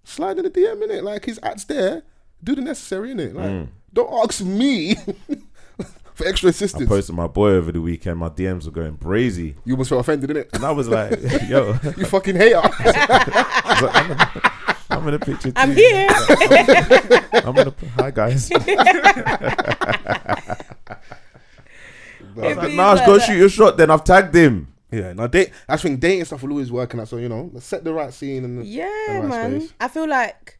slide in the DM, innit? Like, his at's there, do the necessary, innit? Like, don't ask me for extra assistance. I posted my boy over the weekend, my DMs were going brazy. You almost felt offended, innit? And I was like, yo. You fucking hater. I'm in a picture too. I'm here. Hi guys. I was like, nah, go shoot your shot. Then I've tagged him. Yeah, now I think dating stuff will always work, and so let's set the right scene and the right man. space. I feel like,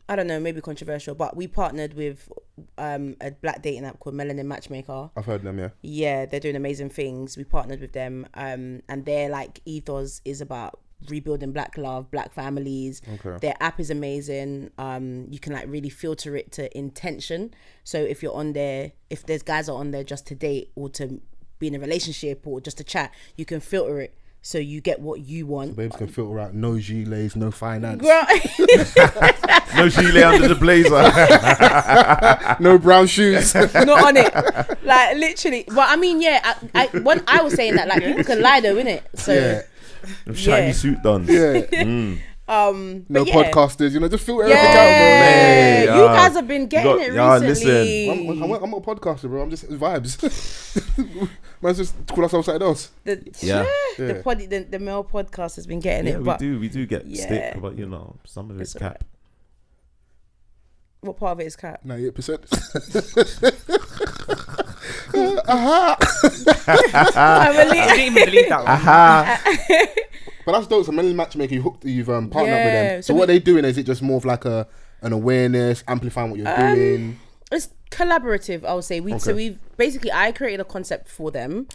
I don't know, maybe controversial, but we partnered with a black dating app called Melanin Matchmaker. I've heard them, yeah. Yeah, they're doing amazing things. We partnered with them, and their like ethos is about rebuilding black love, black families. Okay. Their app is amazing. You can like really filter it to intention. So if you're on there, if there's guys are on there just to date or to be in a relationship or just to chat, you can filter it so you get what you want. So babes can filter out no gilets, no finance. No gilet under the blazer. No brown shoes. Not on it. Like literally. But I mean, yeah, I was saying that like people can lie though, innit? So yeah. Shiny suit done. Yeah. No podcasters, just filter everything out, bro. Hey, you guys have been getting it recently. Listen, I'm not a podcaster, bro. I'm just vibes. Man's just call ourselves something else. The male podcast has been getting it. We but do get stick, but some of it's cap. Right. What part of it is cap? 98%. I didn't even believe that one. But that's dope. So many matchmaker, you've partnered up with them. So what are they doing? Is it just more of like an awareness, amplifying what you're doing? It's collaborative, I would say. So we've basically, I created a concept for them,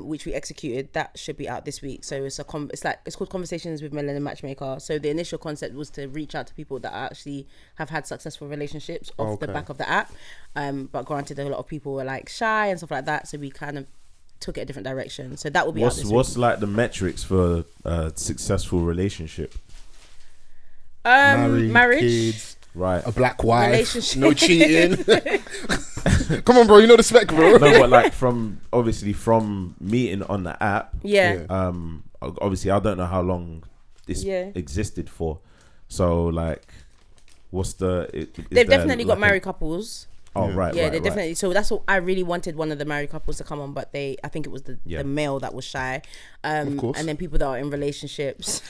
which we executed. That should be out this week. So it's called Conversations with Millennium Matchmaker. So the initial concept was to reach out to people that actually have had successful relationships off the back of the app. But granted, a lot of people were like shy and stuff like that. So we kind of took it a different direction. So that will be out this week. What's like the metrics for a successful relationship? Marriage, kids. Right, a black wife, no cheating. Come on, bro, you know the spec, bro. No, but like from meeting on the app. Yeah. Obviously, I don't know how long this existed for. So like, what's they've definitely got married couples. Oh right, yeah, they definitely. So that's what I really wanted one of the married couples to come on, but I think it was the male that was shy. Of course. And then people that are in relationships.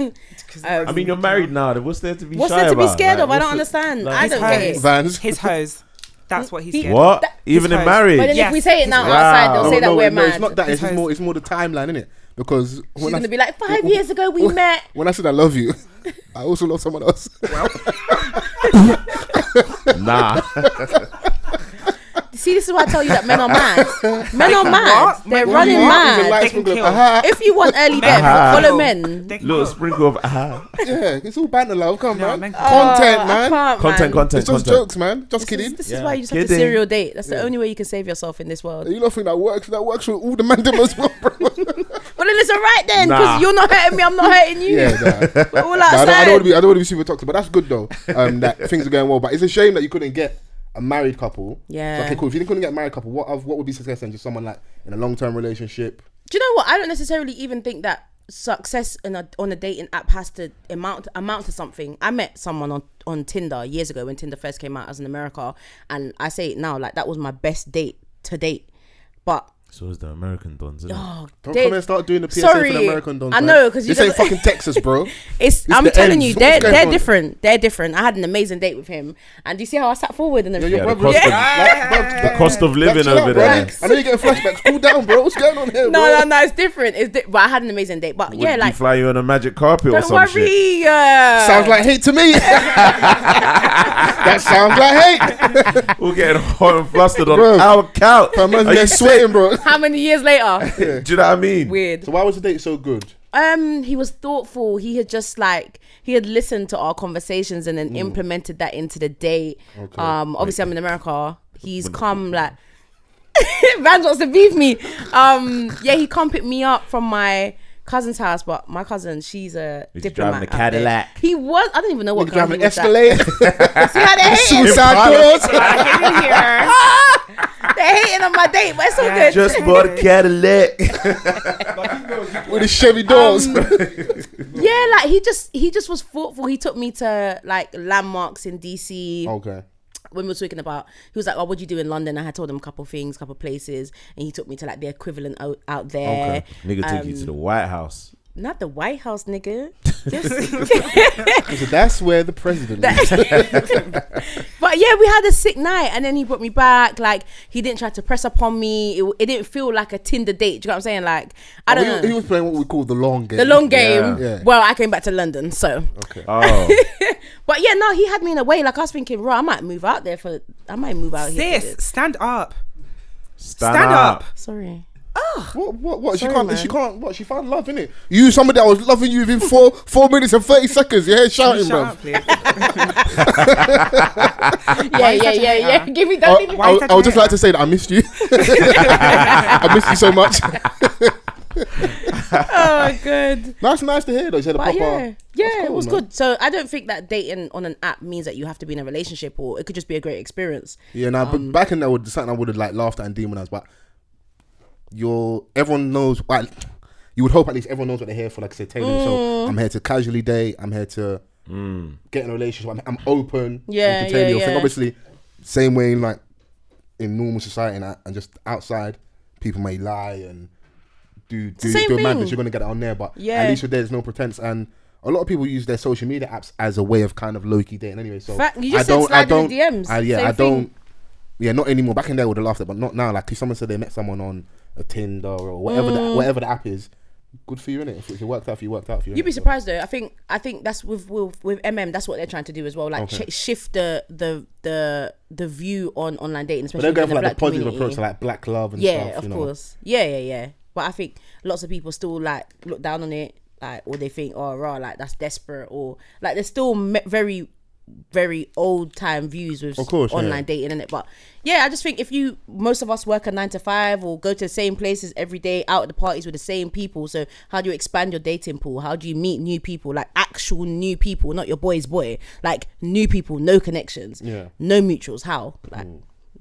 I mean, you're married now. What's there to be shy about? What's there to be scared of? I don't understand. I don't get it. Vans. His hose. That's what he's scared. What? Even in marriage? But then if we say it now outside, they'll say that we're mad. It's not that. It's more the timeline, innit? Because she's gonna be like, 5 years ago we met. When I said I love you, I also love someone else. Well. Nah. See, this is why I tell you that men are mad. Men are mad. They're running mad. If you want early death, follow men. Little sprinkle of Yeah, it's all banter love. Come on, man. Content, man. Content. It's just jokes, man. Just kidding. This is why you just have to serial date. That's the only way you can save yourself in this world. You don't think that works? That works for all the men as well, bro. Well, then it's alright then, because you're not hurting me, I'm not hurting you. Yeah, we're all outside. I don't want to be super toxic, but that's good though. That things are going well. But it's a shame that you couldn't get a married couple. Yeah. So, okay, cool. If you couldn't get a married couple, what would be success then? Just someone like in a long-term relationship? Do you know what? I don't necessarily even think that success on a dating app has to amount to something. I met someone on Tinder years ago when Tinder first came out. I was in America, and I say it now, like that was my best date to date. But so is the American dons, isn't it? Don't come and start doing the PSA for the American dons. I know, because this ain't fucking Texas, bro. I'm telling you, they're different. They're different. I had an amazing date with him, and do you see how I sat forward and everything? The cost of living over there. I know you're getting flashbacks. Cool down, bro. What's going on here, bro? No, it's different. But I had an amazing date. But Would he fly you on a magic carpet or some shit? Don't worry. Sounds like hate to me. That sounds like hate. We're getting hot and flustered on our couch. Are you sweating, bro? How many years later? Do you know what I mean? Weird. So why was the date so good? He was thoughtful. He had listened to our conversations and then implemented that into the date. Okay. Obviously I'm in America. He's come like Vans wants to beef me. He come pick me up from my cousin's house, but my cousin, she's a diplomat. Driving a Cadillac. He was. I don't even know what kind driving an Escalade. See how they hating? Suicide doors. They're hating on my date, but it's all good. Just bought a Cadillac with the Chevy doors. Yeah, like he just was thoughtful. He took me to like landmarks in DC. Okay. When we were talking about, he was like, "Oh, what'd you do in London?" I had told him a couple things, couple places, and he took me to like the equivalent out there. Okay. Nigga took you to the White House. Not the White House, nigga. So that's where the president is. But yeah, we had a sick night, and then he brought me back. Like, he didn't try to press upon me. It didn't feel like a Tinder date. Do you know what I'm saying? Like, I don't know. He was playing what we call the long game. The long game. Yeah. Well, I came back to London, so. Okay. Oh. But yeah, no, he had me in a way. Like, I was thinking, I might move out here. Here. Sis, stand up. Stand up. Sorry. Oh, what? Sorry, she can't. What? She found love, innit? You, somebody that was loving you within 4 minutes and 30 seconds. Yeah, shouting, bro. Yeah. Give me that. I would just like to say that I missed you. I missed you so much. Oh, good. That's nice to hear, though. She had a proper. Yeah, it was good. So I don't think that dating on an app means that you have to be in a relationship, or it could just be a great experience. Yeah, but back in there, something I would have like laughed at and demonized, but. Everyone knows. Well, you would hope at least everyone knows what they're here for. Like I said, Taylor. So I'm here to casually date. I'm here to get in a relationship. I'm open. Yeah. Obviously, same way in normal society and just outside, people may lie and do madness. You're gonna get it on there, but at least with there's no pretense. And a lot of people use their social media apps as a way of kind of low key dating anyway. So you just slide in the DMs. I don't Yeah, not anymore. Back in there, I would have laughed at, but not now. Like if someone said they met someone on a Tinder or whatever the app is, good for you, innit? If it worked out for you, worked out for you. You'd be surprised though. I think that's with that's what they're trying to do as well. Like shift the view on online dating, especially but they're going in for the like black the positive community. approach to like black love and yeah, stuff. of course. Yeah. But I think lots of people still like look down on it, like, or they think, oh, raw, like that's desperate, or like there's still very, very old time views with online dating, innit? But yeah, I just think most of us work a 9 to 5 or go to the same places every day, out at the parties with the same people. So how do you expand your dating pool? How do you meet new people, like actual new people, not your boy's boy, like new people, no connections, no mutuals? How? Like,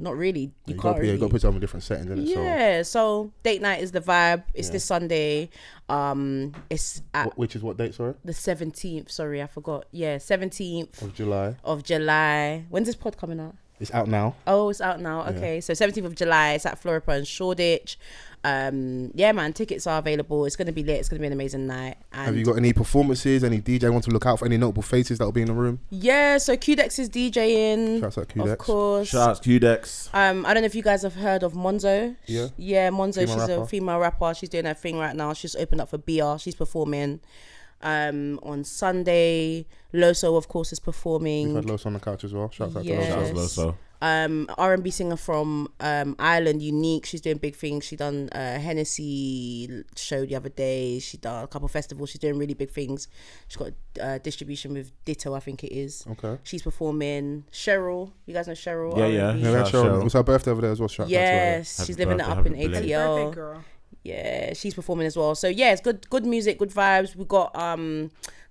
not really. You can't really. You got to put yourself in different settings, innit? Yeah. So date night is the vibe. It's this Sunday. It's at which is what date? Sorry. The 17th. Sorry, I forgot. Yeah, 17th of July. When's this pod coming out? It's out now. Oh, it's out now. Okay, so 17th of July. It's at Floripa and Shoreditch. Yeah, man, tickets are available. It's going to be lit. It's going to be an amazing night. And have you got any performances, any DJ want to look out for, any notable faces that will be in the room? Yeah, so QDex is DJing. Shouts out QDex. Of course. Shouts QDex. I don't know if you guys have heard of Monzo. Yeah, Monzo. She's rapper. A female rapper. She's doing her thing right now. She's opened up for BR. She's performing on Sunday. Loso, of course, is performing. We've had Loso on the couch as well. Shouts out to Loso. R&B singer from Ireland, Unique. She's doing big things. She done Hennessy show the other day. She done a couple festivals. She's doing really big things. She's got distribution with Ditto, I think it is. Okay. She's performing. Cheryl, you guys know Cheryl? Yeah. Cheryl. It was her birthday over there as well. Yes, she's living it up in ATL. Girl. Yeah, she's performing as well. So yeah, it's good music, good vibes. We got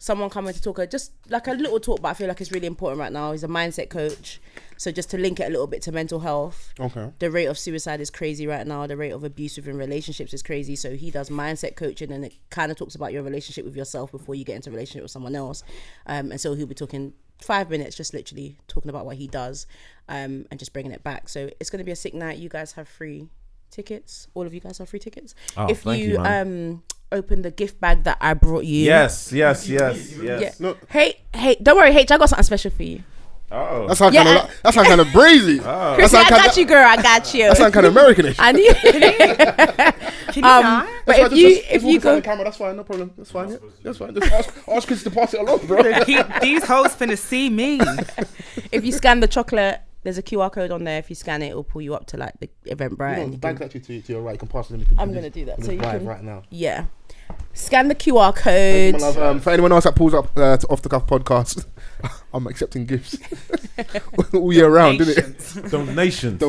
someone coming to talk, just like a little talk, but I feel like it's really important right now. He's a mindset coach. So just to link it a little bit to mental health. Okay. The rate of suicide is crazy right now. The rate of abuse within relationships is crazy. So he does mindset coaching, and it kind of talks about your relationship with yourself before you get into a relationship with someone else. And so he'll be talking 5 minutes, just literally talking about what he does, and just bringing it back. So it's going to be a sick night. You guys have free tickets. All of you guys have free tickets. If you open the gift bag that I brought you. Yes. Yeah. No. Hey, don't worry, H, I got something special for you. Oh. That sounds kind of brazy. Oh. Chrissy, I got you, girl. I got you. That sounds kind of Americanish. I need. Can you not? But if you go, the camera, that's fine. No problem. That's fine. Yeah. That's fine. Just ask Chris to pass it along, bro. These hoes finna see me. if you scan the chocolate, there's a QR code on there. If you scan it, it'll pull you up to like the Eventbrite. The bag's actually to your right. You can pass it. I'm gonna do that. So you can right now. Yeah. Scan the QR code. For anyone else that pulls up to Off the Cuff podcast, I'm accepting gifts all year round, isn't it? Donations.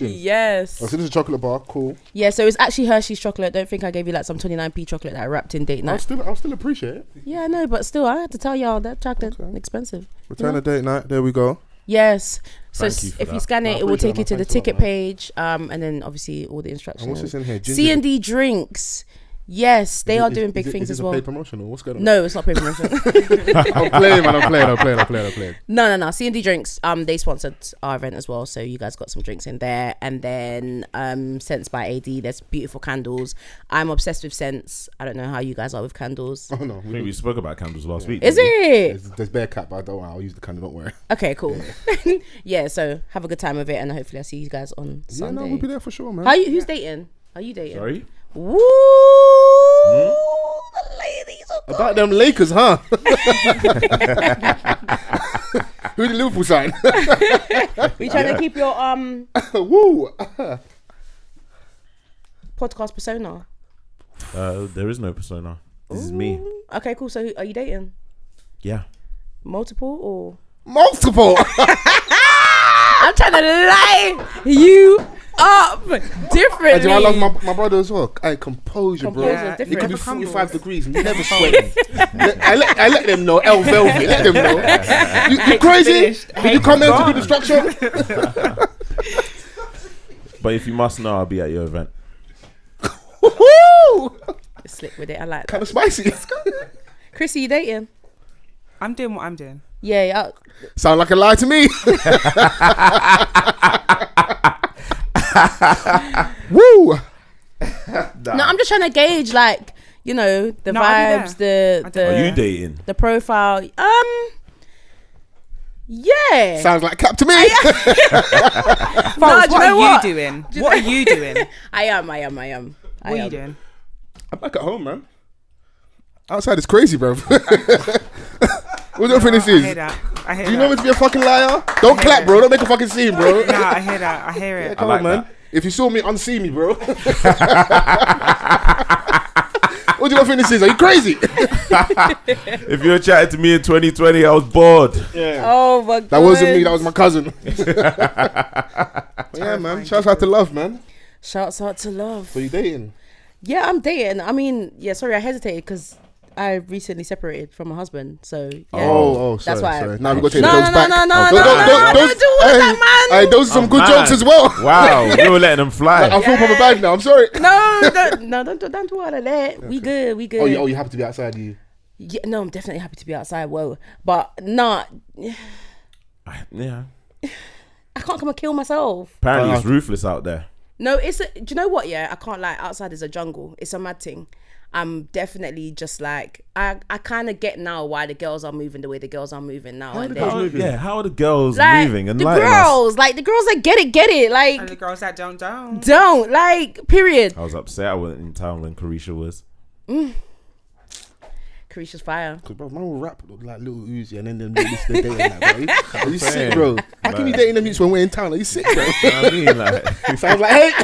Yes. Oh, so this is a chocolate bar. Cool. Yeah, so it's actually Hershey's chocolate. Don't think I gave you like some 29p chocolate that I wrapped in date night. I'll still appreciate it. Yeah, no, but still, I had to tell y'all that chocolate expensive. Return of date night. There we go. Yes. So Thank you if for you that. scan it, it will take you to the ticket man. page, and then obviously all the instructions. And what's this in here? C&D drinks. Yes, they are doing big things as well. Is it paid promotion or what's going on? No, it's not paid promotion. I'm playing, man. I'm playing. No. C&D drinks. They sponsored our event as well, so you guys got some drinks in there. And then Scents by AD. There's beautiful candles. I'm obsessed with scents. I don't know how you guys are with candles. Oh no, I think we spoke about candles last week. Is it? There's bare cap, but I'll use the candle. Don't worry. Okay, cool. Yeah, so have a good time with it, and hopefully I'll see you guys on Sunday. Yeah, no, we'll be there for sure, man. Who's dating? Are you dating? Sorry? Woo! The ladies are About them Lakers, huh? Who's the Liverpool side? you trying to keep your Woo! podcast persona? There is no persona. This is me. Okay, cool. So are you dating? Yeah. Multiple or? Multiple! I'm trying to lie you up differently. And I love my brother as well. Composure, bro. Yeah, It could be different. 45 degrees, never sweating. I let them know, L Velvet, let them know. You crazy? Did you come here to do the structure? But if you must know, I'll be at your event. Woohoo! Slick with it. I like that. Kind of spicy. Chrissy, you dating? I'm doing what I'm doing. Yeah. Sound like a lie to me. Woo! No, I'm just trying to gauge, like, the No, I'll be vibes, Are you dating? the profile. Yeah. Sounds like cap to me. Fols, what are you doing? What are you doing? I am. What are you doing? I'm back at home, man. Outside is crazy, bro. What do you think this is? I hear that. Do you know me to be a fucking liar? Don't clap, bro. Don't make a fucking scene, bro. Nah, I hear that. I hear it. Yeah, come on, man. If you saw me, unsee me, bro. What do you think this is? Are you crazy? If you were chatting to me in 2020, I was bored. Yeah. Oh my god. That wasn't me. That was my cousin. Yeah, man. Shouts out to Love, man. Shouts out to Love. So you dating? Yeah, I'm dating. I mean, yeah. Sorry, I hesitated because I recently separated from my husband. So yeah. Oh, that's why. Sorry. Now we've got to take No, the jokes back. don't do all Hey, that, man. hey, those are some good jokes as well. Wow, you were letting them fly. I feel proper bad now. I'm sorry. Don't do all of that. We good. Oh, you happy to be outside? You? Yeah, no, I'm definitely happy to be outside. Whoa, but not. Yeah. I can't come and kill myself. Apparently, it's ruthless out there. No, do you know what? Yeah, I can't lie. Outside is a jungle. It's a mad thing. I'm definitely just like I kind of get now why the girls are moving the way the girls are moving now. How are the girls like, moving? And the girls that get it. Like and the girls that don't. Like period. I was upset. I wasn't in town when Carisha was. Carisha's fire. Because bro, man will rap like Little Uzi and then they're dating that, bro. Are you sick, bro? How can you dating them youths when we're in town? Are you sick, bro? I mean, like, sounds like hate.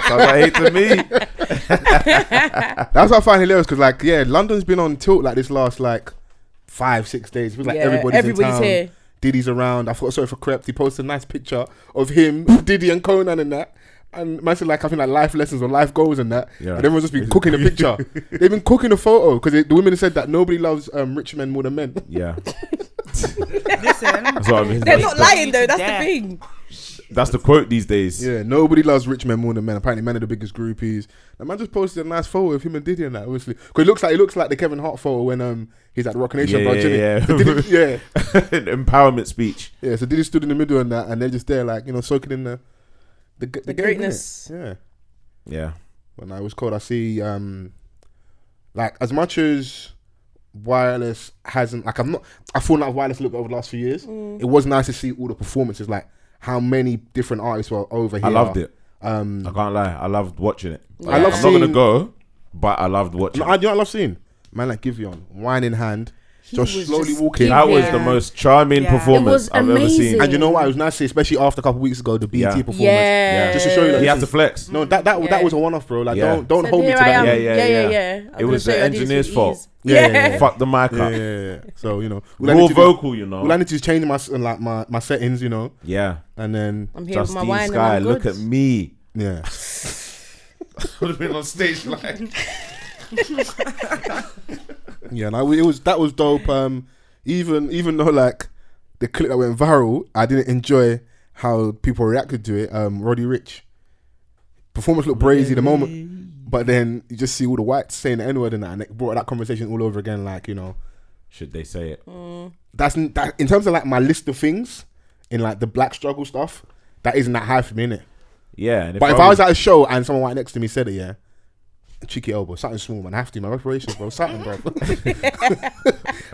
Sounds like hate to me. That's what I find hilarious because, like, yeah, London's been on tilt like this last like 5-6 days. It feels like everybody's in town. Here. Diddy's around. I thought sorry for Crept. He posted a nice picture of him, Diddy, and Conan and that. And man said like I think like life lessons or life goals and that. Yeah. And everyone's just been cooking a picture. They've been cooking a photo because the women said that nobody loves rich men more than men. Yeah. Listen, that's what I mean. They're not lying though. That's the thing. That's the quote these days. Yeah, nobody loves rich men more than men. Apparently, men are the biggest groupies. The man just posted a nice photo of him and Diddy and that. Obviously, because it looks like the Kevin Hart photo when he's at the Rock Nation. Yeah. So Empowerment speech. Yeah, so Diddy stood in the middle and that, and they're just there like soaking in the greatness. Yeah. Yeah. When I was cold, I see like as much as Wireless hasn't like I fallen out of Wireless a little bit over the last few years. It was nice to see all the performances, like how many different artists were over here. I loved it. I can't lie. I loved watching it. Yeah. I'm not gonna go, but I loved watching. I love seeing man like Giveon, wine in hand. Just slowly walking. That was the most charming performance I've ever seen. And you know what? It was nice to see, especially after a couple of weeks ago, the BET performance. Yeah. Just to show you that he had to flex. No, that was a one-off, bro. Like, don't hold me to that. Yeah. It was the engineer's fault. Yeah. Fuck the mic up. Yeah. So, raw vocal, all I need to is change my settings, Yeah. And then I'm here Justine with my wine Sky, and look at me. Yeah. Would have been on stage like. Yeah, that was dope. Even though like the clip that went viral, I didn't enjoy how people reacted to it. Roddy Ricch performance looked brazy the moment, but then you just see all the whites saying the N-word and that, and it brought that conversation all over again. Like should they say it? That in terms of like my list of things in like the black struggle stuff, that isn't that high for me, innit? Yeah. And if I was at a show and someone right next to me said it, yeah. Cheeky elbow, something small, man. I have to, my reparations, bro. Something, bro.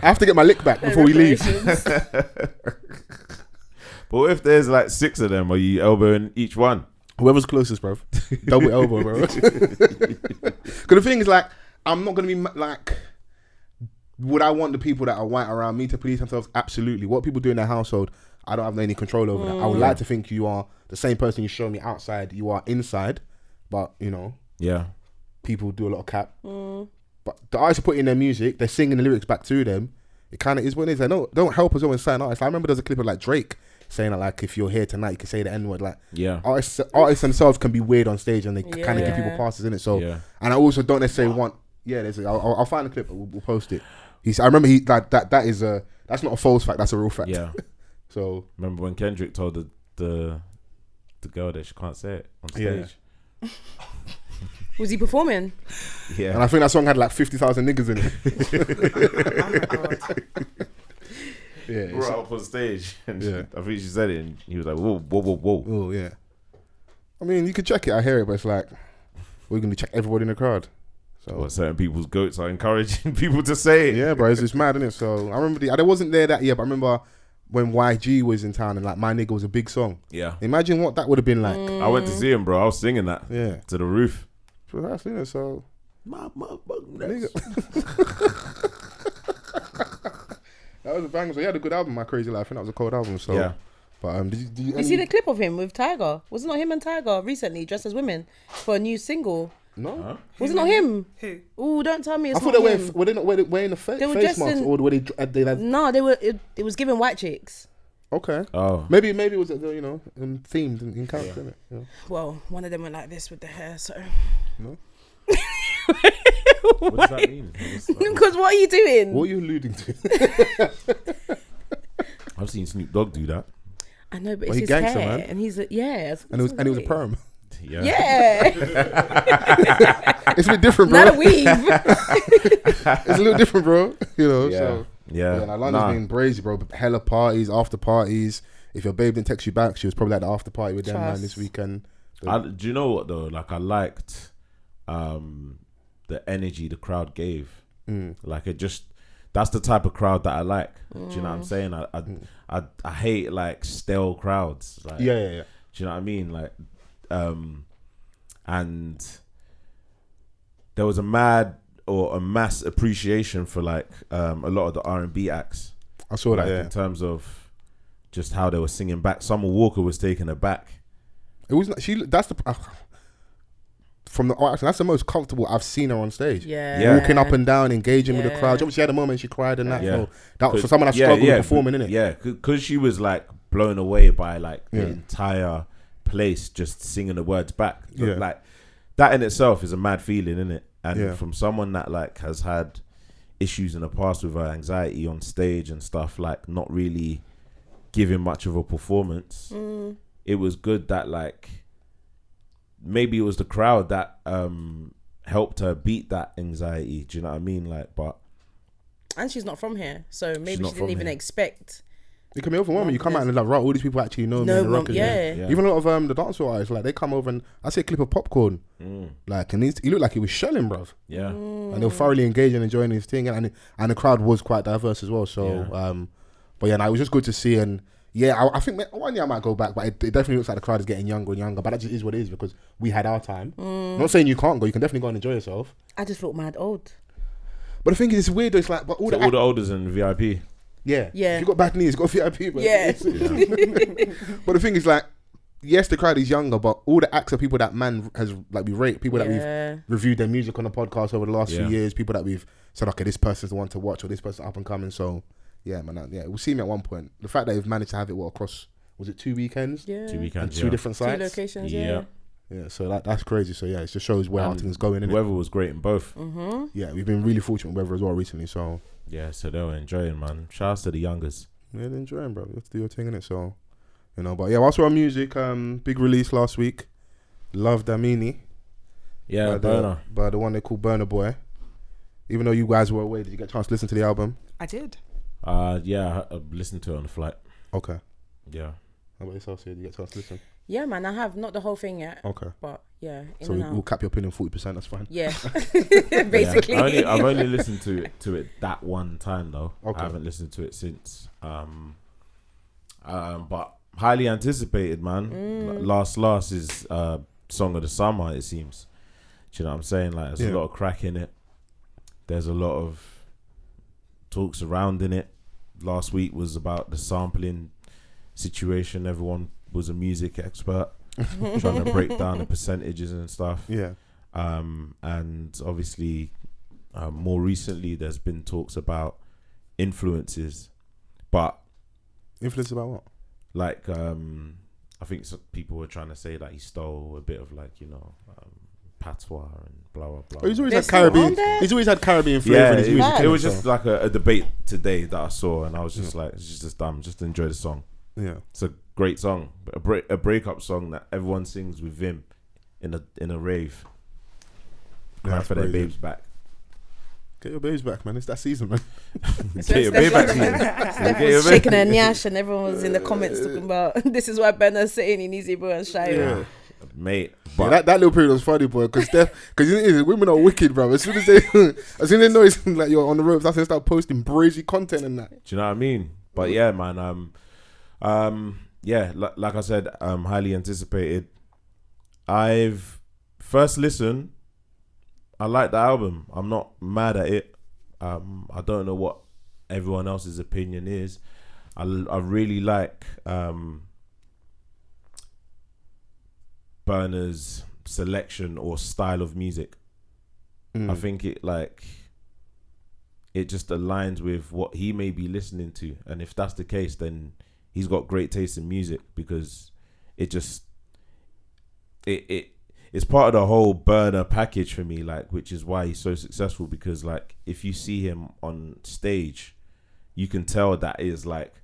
I have to get my lick back before we leave. But what if there's like 6 of them? Are you elbowing each one? Whoever's closest, bro. Double elbow, bro. Because the thing is, like, I'm not going to be like, would I want the people that are white around me to police themselves? Absolutely. What people do in their household, I don't have any control over that. I would like to think you are the same person you show me outside, you are inside, but, Yeah. People do a lot of cap, but the artists are putting their music, they're singing the lyrics back to them. It kind of is what it is. Like, no, don't help us all and sign artists. I remember there's a clip of like Drake saying that like if you're here tonight, you can say the N-word. Like artists themselves can be weird on stage and they kind of give people passes in it. So and I also don't necessarily want. Yeah, I'll find the clip. We'll post it. I remember that's not a false fact. That's a real fact. Yeah. So remember when Kendrick told the girl that she can't say it on stage. Yeah. Was he performing? Yeah. And I think that song had like 50,000 niggas in it. Oh my God. Yeah. Brought up on stage. And I think she said it and he was like, whoa. Oh, yeah. I mean, you could check it. I hear it, but it's like, we're going to check everybody in the crowd. So certain people's goats are encouraging people to say it. Yeah, bro. It's just mad, isn't it? So I remember I wasn't there that year, but I remember when YG was in town and like My Nigga was a big song. Yeah. Imagine what that would have been like. I went to see him, bro. I was singing that. Yeah. To the roof. So that's it. So. My Nigga. That was a banger. So he had a good album, My Crazy Life. I think that was a cold album. So. Yeah. But did you see the clip of him with Tiger? Was it not him and Tiger recently dressed as women for a new single? No. Huh? Was it not him? Who? Oh, don't tell me it's I thought not they him. were they not wearing the face masks or were they like? No, they were. It was giving white chicks. Okay. Oh. Maybe it was themed in character. Yeah. Innit? Yeah. Well, one of them went like this with the hair. So. No. What does that mean? Because what are you doing? What are you alluding to? I've seen Snoop Dogg do that. I know, but Well, it's his gangster, hair, man. and he's yeah. And it was a perm. Yeah. Yeah. It's a bit different, bro. Not a weave. It's a little different, bro. You know. Yeah. So Yeah. like London's been brazy, bro. Hella parties, after parties. If your babe didn't text you back, she was probably at the after party with them man this weekend. Do you know what though? Like I liked the energy the crowd gave. Like it just that's the type of crowd that I like. Do you know what I'm saying? I hate like stale crowds. Like, Yeah. do you know what I mean? Like and there was a mass appreciation for like a lot of the R&B acts. I saw like, that, yeah. in terms of just how they were singing back. Summer Walker was taken aback. It was that's the from the art. That's the most comfortable I've seen her on stage. Yeah. Walking up and down, engaging with the crowd. Obviously, she had a moment she cried and that. Yeah. So that was for someone that struggled with performing, innit? Yeah, because she was like blown away by like the entire place just singing the words back. Yeah. Like that in itself is a mad feeling, isn't it? And Yeah. from someone that like has had issues in the past with her anxiety on stage and stuff, like not really giving much of a performance, it was good that like maybe it was the crowd that helped her beat that anxiety. Do you know what I mean? Like, but And she's not from here, so maybe not she didn't from even here. expect. It can be overwhelming. You come out and like, right, all these people actually know me. No and the one- rockers, yeah. Even a lot of the dancehall artists, like they come over and I see a clip of Popcorn, like, and he looked like he was shelling, bruv. yeah. And they were thoroughly engaged and enjoying his thing, and the crowd was quite diverse as well. So, but it was just good to see. And I think one year I might go back, but it definitely looks like the crowd is getting younger and younger. But that just is what it is because we had our time. Not saying you can't go, you can definitely go and enjoy yourself. I just felt mad old. But the thing is, it's weird. It's like, but all So the all the olders in VIP. yeah. Yeah. If you got bad knees, got VIP. But Yeah. But the thing is, like, yes, the crowd is younger, but all the acts are people that man has like we rate, people that we've reviewed their music on the podcast over the last few years, people that we've said, okay, this person's the one to watch or this person up and coming. So yeah, man, we'll see me at one point. The fact that they've managed to have it across, was it 2 weekends? Yeah. 2 weekends. And two different Two sites. locations. Yeah. Yeah, so that's crazy. So yeah, it just shows where our things going. The Innit? weather was great in both. Yeah, we've been really fortunate with weather as well recently. So Yeah, so they were enjoying, man. Shout out to the youngers. yeah, they're enjoying, bro. You have to do your thing in it. So but yeah, whilst we're on music, big release last week, Love Damini. Yeah, by the one they call BurnaBoy. Even though you guys were away, did you get a chance to listen to the album? I did. Yeah, I listened to it on the flight. Okay. Yeah. How about yourself, Sid? Did you get a chance to listen? Yeah, man, I have not the whole thing yet. Okay. But yeah, So we'll cap your opinion 40%. That's fine. Yeah, basically. Yeah. I've only listened to it that one time though. Okay. I haven't listened to it since. But highly anticipated, man. Last is song of the summer. It seems. Do you know what I'm saying? Like, there's a lot of crack in it. There's a lot of talks surrounding it. Last week was about the sampling situation. Everyone was a music expert trying to break down the percentages and stuff. Yeah. And obviously, more recently, there's been talks about influences, but Influence about what? like, I think some people were trying to say that he stole a bit of like, patois and blah blah blah. Oh, he's always They're had still Caribbean. on there? He's always had Caribbean flavor Yeah, in his music. it was so- just like a debate today that I saw, and I was just like, it's just dumb. Just enjoy the song. yeah. It's a great song, a breakup song that everyone sings with Vim in a rave. Yeah, Cry that's for their crazy. babes back. Get your babes back, man. It's that season, man. Get your babe back. Steph was shaking her nyash and everyone was in the comments talking about this is why Bernard's saying he needs to go and shy. Yeah. Mate, Yeah, but that little period was funny, boy. Because women are wicked, bro. As soon as they know it's like you're on the ropes, that's when they start posting brazy content and that. do you know what I mean? But yeah, man. Like I said, highly anticipated. I've first listened. I like the album. I'm not mad at it. I don't know what everyone else's opinion is. I really like Burna's selection or style of music. I think it just aligns with what he may be listening to, and if that's the case, then he's got great taste in music, because it's part of the whole Burna package for me, like, which is why he's so successful, because like if you see him on stage, you can tell that is like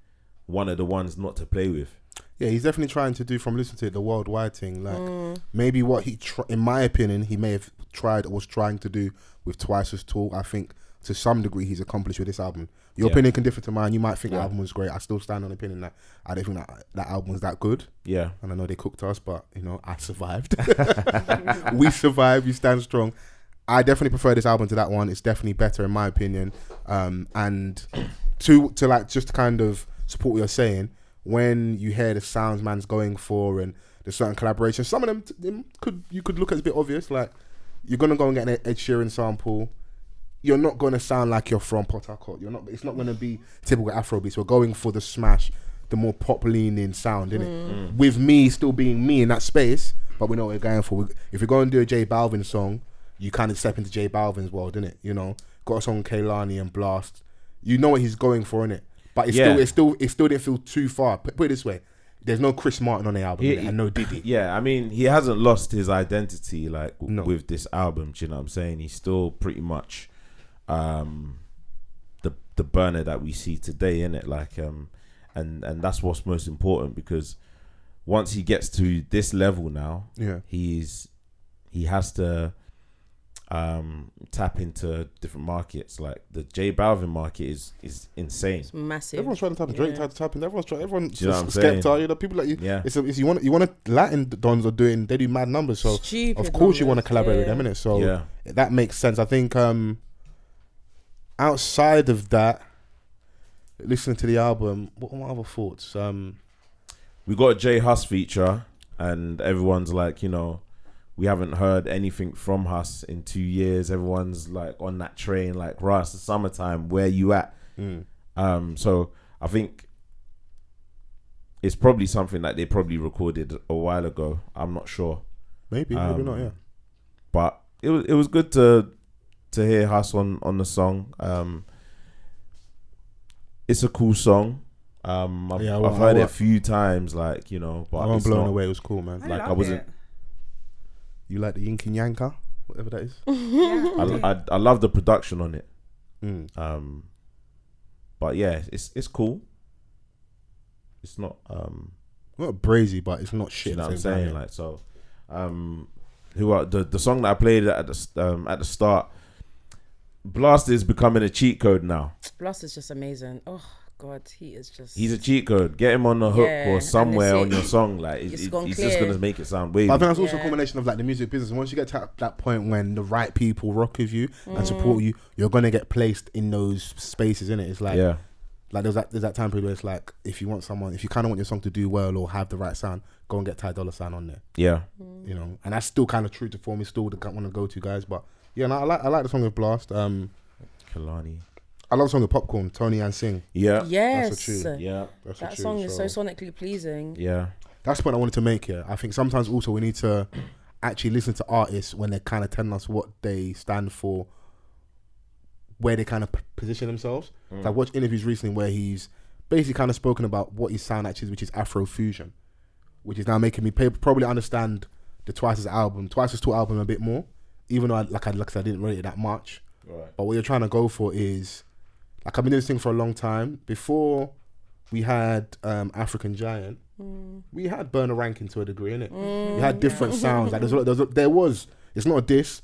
one of the ones not to play with. Yeah, he's definitely trying to do, from listening to it, the worldwide thing. Like maybe what he, in my opinion, he may have tried or was trying to do with Twice as Tall. I think to some degree he's accomplished with this album. Your opinion can differ to mine. You might think the album was great. I still stand on the opinion that I don't think that album was that good. Yeah. And I know they cooked us, but you know, I survived. We survived. We stand strong. I definitely prefer this album to that one. It's definitely better in my opinion. And to like just to kind of support what you're saying, when you hear the sounds man's going for and the certain collaborations, some of them you could look at as a bit obvious. Like you're gonna go and get an Ed Sheeran sample. You're not gonna sound like you're from Port Harcourt. It's not gonna be typical Afrobeats. We're going for the smash, the more pop leaning sound, innit? With me still being me in that space, but we know what we're going for. If you're going to do a J Balvin song, you kind of step into J Balvin's world, innit? You know, got a song with Kehlani and Blast. You know what he's going for, innit? But it still didn't feel too far. Put it this way, there's no Chris Martin on the album and no Diddy. Yeah, I mean, he hasn't lost his identity with this album. Do you know what I'm saying? He's still pretty much the Burna that we see today, innit? Like and that's what's most important, because once he gets to this level now, he has to tap into different markets. Like the J Balvin market is insane. It's massive. Everyone's trying to tap. Drake tried to tap in. Everyone's you know what I'm Skepta, saying? you know, people like you. Yeah. It's you want Latin dons they do mad numbers. So of course you want to collaborate with them, innit? So that makes sense. I think outside of that, listening to the album, what are my other thoughts? We got a J Hus feature, and everyone's like, you know, we haven't heard anything from Hus in 2 years. Everyone's like on that train, like, right, it's the summertime, where you at? So I think it's probably something that they probably recorded a while ago. I'm not sure. Maybe not, yeah. But it was good to hear Hus on the song. It's a cool song. I've heard it a few times, like, you know, but I wasn't blown away. It was cool, man. I wasn't. You like the Yinky Yanka, whatever that is? I love the production on it. But yeah, it's cool. It's not not brazy, but it's not shit. You know what I'm saying? Like, so the song that I played at the start, Blast is becoming a cheat code now. Blast is just amazing. Oh God, he's a cheat code. Get him on the hook or somewhere on your song. Like he's just gonna make it sound wavy. I think that's also a combination of like the music business. Once you get to that point when the right people rock with you and support you, you're gonna get placed in those spaces, innit? It's like like there's that time period where it's like, if you kind of want your song to do well or have the right sound, go and get Ty Dolla $ign on there. Yeah. You know, and that's still kind of true to form. It's still the one to go to guys, but yeah, no, I like the song with Blast. Kehlani. I love the song with Popcorn, Tony and Sing. Yeah. Yes. That's a tune. Yeah. That song is so sonically pleasing. Yeah. That's the point I wanted to make here. I think sometimes also we need to actually listen to artists when they're kind of telling us what they stand for, where they kind of position themselves. I watched interviews recently where he's basically kind of spoken about what his sound actually is, which is Afro fusion, which is now making me probably understand the Twice as Tall album a bit more, even though like I said, I didn't rate it that much. Right. But what you're trying to go for is, like, I've been doing this thing for a long time. Before we had African Giant, we had Burna ranking to a degree, innit? We had different sounds. Like there was. It's not a diss.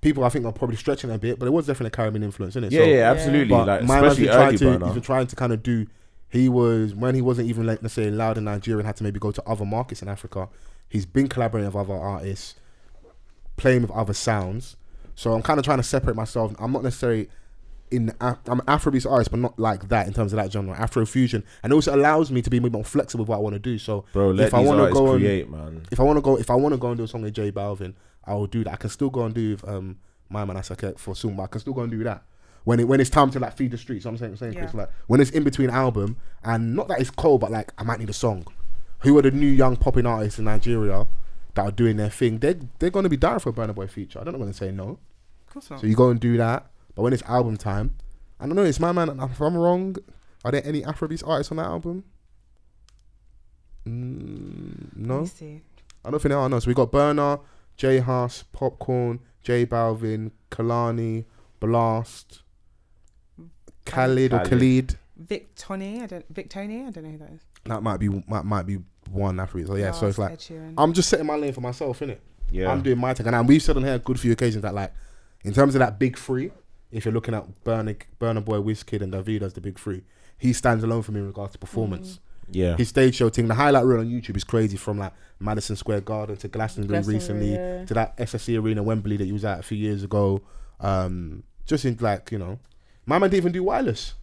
People I think are probably stretching it a bit, but it was definitely a Caribbean influence, innit? Yeah, absolutely. But like, my especially early Burna. He's been trying to kind of do. He was, when he wasn't even, like, let's say, loud in Nigeria and had to maybe go to other markets in Africa. He's been collaborating with other artists, playing with other sounds. So I'm kind of trying to separate myself. I'm not necessarily I'm an Afrobeats artist, but not like that in terms of that genre, Afrofusion, and it also allows me to be more flexible with what I want to do. So, bro, let if I these want to artists go create, man. If I want to go and do a song with J Balvin, I will do that. I can still go and do My Man Asake for soon, but I can still go and do that when it's time to like feed the streets. I'm saying, Chris, like when it's in between album, and not that it's cold, but like I might need a song. Who are the new young popping artists in Nigeria that are doing their thing? They're going to be down for a BurnaBoy feature. I don't know when to say no. Of course not. So you go and do that, but when it's album time, I don't know. It's My Man. If I'm wrong, are there any Afrobeats artists on that album? No. Let me see. I don't think there are. No. So we got Burna, J Hus, Popcorn, J Balvin, Kalani, Blast, Khalid. Victoni. I don't know who that is. That might be one Afrobeats. So yeah. Blast, So it's like Ed Sheeran. I'm just setting my lane for myself, innit? Yeah. I'm doing my thing, and we've said on here a good few occasions that like in terms of that big three, if you're looking at Burna Boy, Wizkid, and Davido as the big three, he stands alone for me in regards to performance. Yeah. His stage show thing, the highlight reel on YouTube is crazy, from like Madison Square Garden to Glastonbury recently, to that SSE Arena, Wembley that he was at a few years ago. Just in like, you know, my man didn't even do wireless.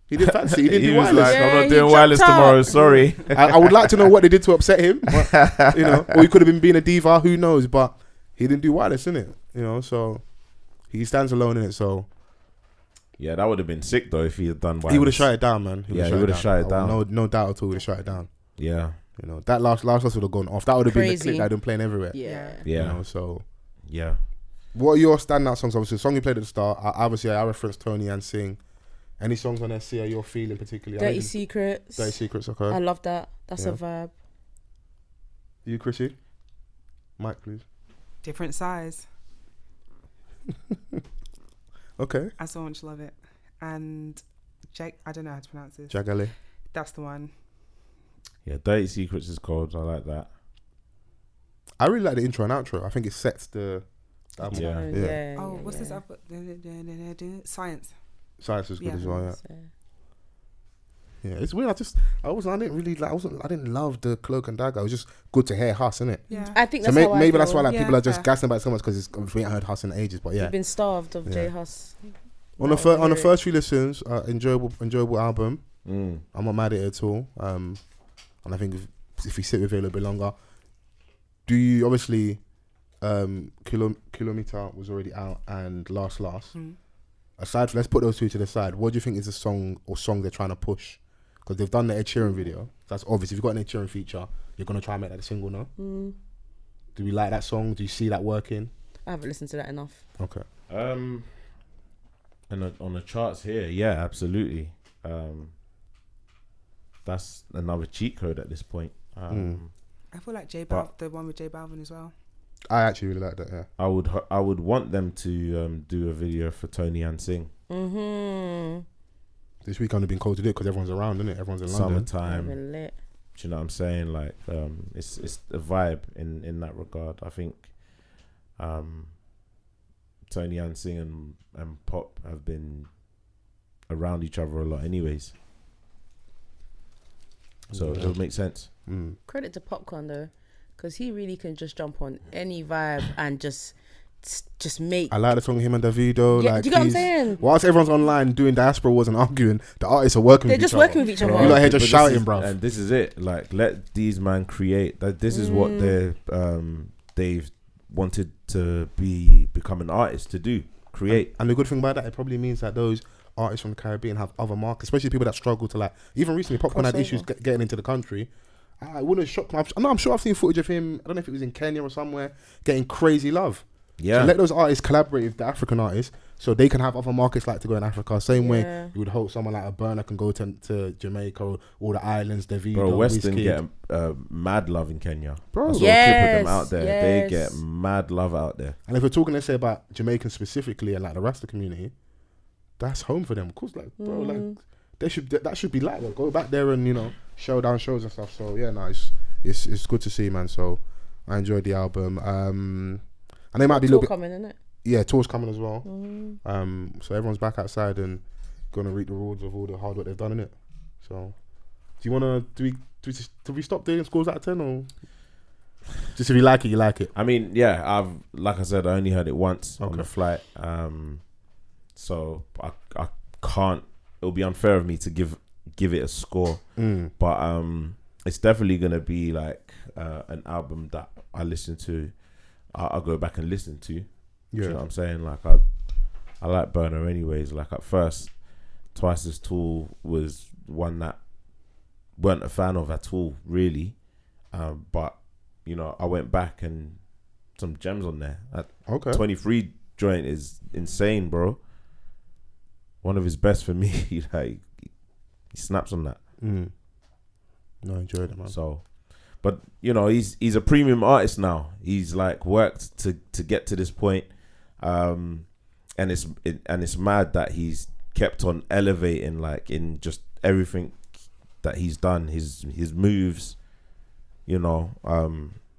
He didn't fancy. He didn't do wireless. Like, I'm not doing wireless tomorrow. Sorry. I would like to know what they did to upset him. But, you know, or he could have been being a diva. Who knows? But he didn't do wireless, innit? You know, so he stands alone in it. So yeah, that would have been sick though if he had done wireless. he would have shut it down, man. He would have shut it down. No doubt at all. He would have shut it down. Yeah. You know, that last would have gone off. That would have been the Crazy. clip that had been playing everywhere. Yeah. Yeah. You know, so Yeah. what are your standout songs? Obviously, the song you played at the start. Obviously, I referenced Tony and Sing. Any songs on there, Sia, you're feeling particularly? Dirty Secrets. Dirty Secrets, okay. I love that. That's Yeah. a vibe. You, Chrissy? Mic, please. Different size. Okay. I so much love it. And Jake, I don't know how to pronounce this. Jagale. That's the one. Yeah, Dirty Secrets is cold. I like that. I really like the intro and outro. I think it sets the... Yeah. Oh, what's this? I've got Science. Science is good as well, yeah. So. Yeah, it's weird. I didn't love the Cloak and Dagger. It was just good to hear Huss, innit? Yeah. I think So that's how I maybe feel. that's why like Yeah, people are just fair. gassing about it so much, because we ain't heard Huss in ages. But yeah, You've been starved of Yeah. J Hus. on the first few listens, enjoyable album. Mm. I'm not mad at it at all. And I think if you sit with it a little bit longer, do you obviously Kilometer was already out and Last. Aside from, let's put those two to the side. What do you think is the song they're trying to push? Because they've done the Ed Sheeran video. That's obvious. If you've got an Ed Sheeran feature, you're gonna try and make that a single, no? Do we like that song? Do you see that working? I haven't listened to that enough. Okay. And on the charts here, yeah, absolutely. That's another cheat code at this point. I feel like the one with J Balvin as well. I actually really like that. Yeah. I would want them to do a video for Tony and Sing. This week only been cold to do it because everyone's around, isn't it? Everyone's in London. Summertime. Lit. Do you know what I'm saying? Like, it's a vibe in that regard. I think Tony and Sing and Pop have been around each other a lot anyways. So it'll make sense. Credit to Popcorn though, because he really can just jump on any vibe and just make. I like the song him and Davido. Yeah, like, do you get what I'm saying? Whilst everyone's online doing diaspora wars and arguing, the artists are working. They're with just each working other. with each other. You lot here just But shouting, bro. And this is it. Like, let these man create. That this is what they've wanted to become an artist to do. Create. And the good thing about that, it probably means that those artists from the Caribbean have other markets, especially people that struggle to, like, even recently Popcorn had issues getting into the country. I wouldn't shock me. I'm sure I've seen footage of him. I don't know if it was in Kenya or somewhere, getting crazy love. Yeah. So let those artists collaborate with the African artists so they can have other markets like to go in Africa. Same way you would hope someone like a Burna can go to Jamaica or all the islands, Davido, Bro, Western Wizkid. get mad love in Kenya. Bro. That's Yes, what a clip of them out there. yes. They get mad love out there. And if we're talking, let's say, about Jamaicans specifically and like the Rasta community, that's home for them. Of course, like, bro, like that should be like that. Go back there and, you know, show down shows and stuff. So yeah, nice. It's good to see, man. So I enjoyed the album. And they might be a little bit coming, isn't it? Yeah, tour's coming as well. So everyone's back outside and gonna reap the rewards of all the hard work they've done in it. So, do you wanna do we stop doing scores out of 10 or just if you like it, you like it? I mean, yeah, like I said, I only heard it once on the flight. So I can't. It'll be unfair of me to give it a score, but it's definitely gonna be like an album that I listen to. I'll go back and listen to. You know what I'm saying? Like I like Burna anyways. Like at first, Twice as Tall was one that weren't a fan of at all, really. But you know, I went back and some gems on there. 23 joint is insane, bro. One of his best for me. Like he snaps on that. No, I enjoyed it, man. So, but you know, he's a premium artist now. He's like worked to get to this point, and it's mad that he's kept on elevating, like in just everything that he's done, his moves. You know,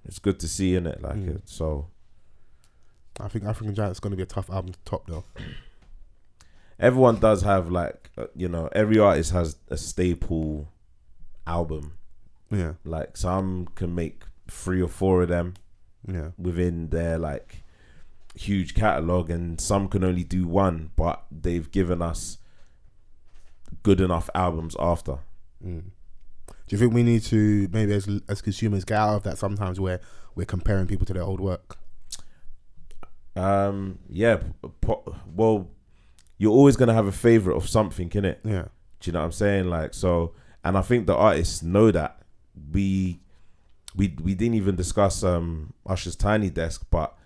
it's good to see in it. Like it. So, I think African Giant's going to be a tough album to top, though. Everyone does have like, you know, every artist has a staple album. Yeah. Like some can make 3 or 4 of them. Yeah. Within their like huge catalog, and some can only do one, but they've given us good enough albums after. Do you think we need to maybe as consumers get out of that sometimes where we're comparing people to their old work? Yeah. Well, you're always gonna have a favorite of something, innit? Yeah. Do you know what I'm saying? Like, so, and I think the artists know that. We didn't even discuss Usher's Tiny Desk, but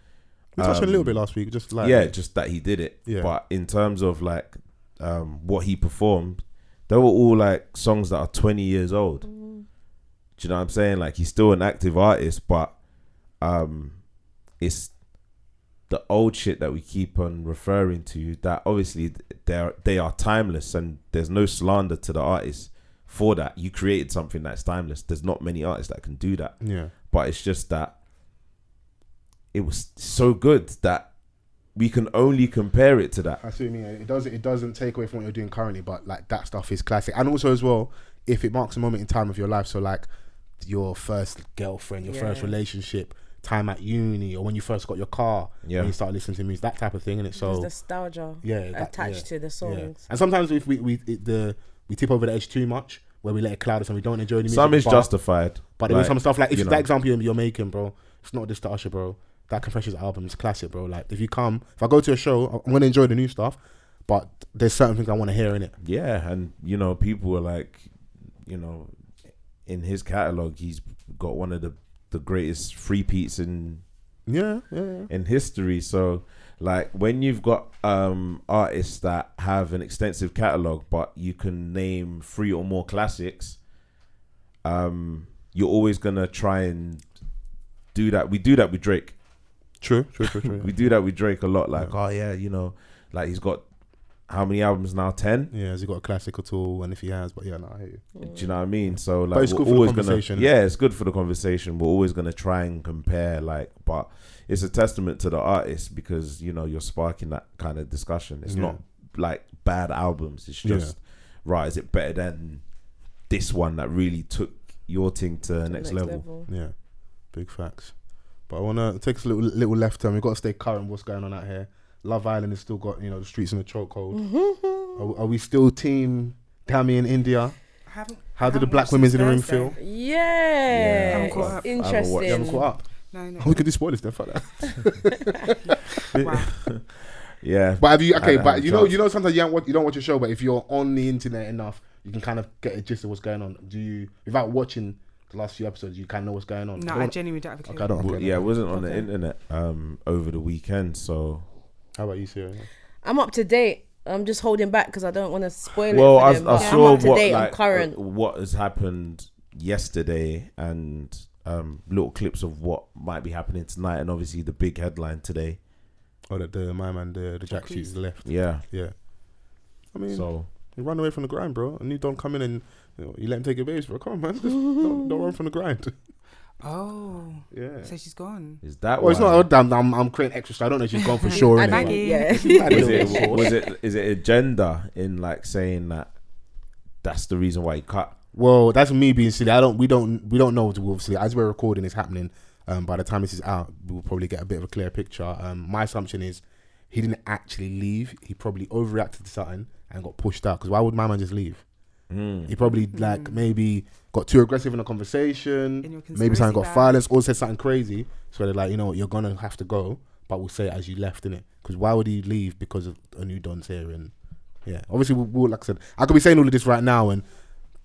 we touched on a little bit last week, just like just that he did it. Yeah. But in terms of like what he performed, they were all like songs that are 20 years old. Do you know what I'm saying? Like he's still an active artist, but it's the old shit that we keep on referring to that obviously they are timeless, and there's no slander to the artist for that. You created something that's timeless. There's not many artists that can do that. Yeah. But it's just that it was so good that we can only compare it to that. I see what you mean. It doesn't take away from what you're doing currently, but like that stuff is classic. And also as well, if it marks a moment in time of your life, so like your first girlfriend, your first relationship, time at uni, or when you first got your car, when you start listening to music, that type of thing, innit? So there's nostalgia attached to the songs. Yeah. And sometimes if we tip over the edge too much, where we let it cloud us and we don't enjoy the music. Some is justified. But there was some stuff like, if that example you're making, bro, it's not just the Usher, bro. That Confessions album is classic, bro. Like if I go to a show, I'm going to enjoy the new stuff, but there's certain things I want to hear in it. Yeah, and you know, people were like, you know, in his catalog, he's got one of the greatest three-peats in history. So like when you've got artists that have an extensive catalog, but you can name 3 or more classics, you're always gonna try and do that. We do that with Drake. True. We do that with Drake a lot. Like, you know, like he's got how many albums now? 10. Yeah, has he got a classic at all? And if he has, but I hear you. Do you know what I mean? So like, but it's good for the conversation. It's good for the conversation. We're always gonna try and compare, like, but it's a testament to the artist because you know you're sparking that kind of discussion. It's not like bad albums. It's just right. Is it better than this one that really took your thing to the next level? Yeah, big facts. But I wanna take us a little left turn. We've got to stay current. What's going on out here? Love Island has still got, you know, the streets in the chokehold. Are we still team Damini in India? How do the black women's in the ring feel? Yeah. It's interesting. You haven't caught up? No. We could do spoilers then, fuck that. Wow. Yeah. But have you, but you know sometimes you don't watch a show, but if you're on the internet enough, you can kind of get a gist of what's going on. Do you, without watching the last few episodes, you kind of know what's going on? No, I genuinely don't have a clue. Okay, I don't. I wasn't on the internet over the weekend, so. How about you, Sarah? I'm up to date. I'm just holding back because I don't want to spoil it. Well, for them, I saw I'm up to date, I'm current. What has happened yesterday and little clips of what might be happening tonight, and obviously the big headline today. Oh, that my man, the Jack Shoes left. Yeah. I mean, so you run away from the grind, bro, and you don't come in and you let him take your babes, bro. Come on, man, just don't run from the grind. Oh, yeah. So she's gone. Is that? Well, it's not. Damn, I'm creating extra. So I don't know if she's gone for sure. Is it agenda in like saying that's the reason why he cut? Well, that's me being silly. We don't know. Obviously, as we're recording, it's happening. By the time this is out, we'll probably get a bit of a clear picture. My assumption is he didn't actually leave. He probably overreacted to something and got pushed out. Because why would my man just leave? He probably maybe got too aggressive in a conversation. Maybe something got violence or said something crazy. So they're like, you know what, you're gonna have to go, but we'll say it as you left, innit? Because why would he leave because of a new Don's here? And yeah, obviously, we'll, like I said, I could be saying all of this right now, and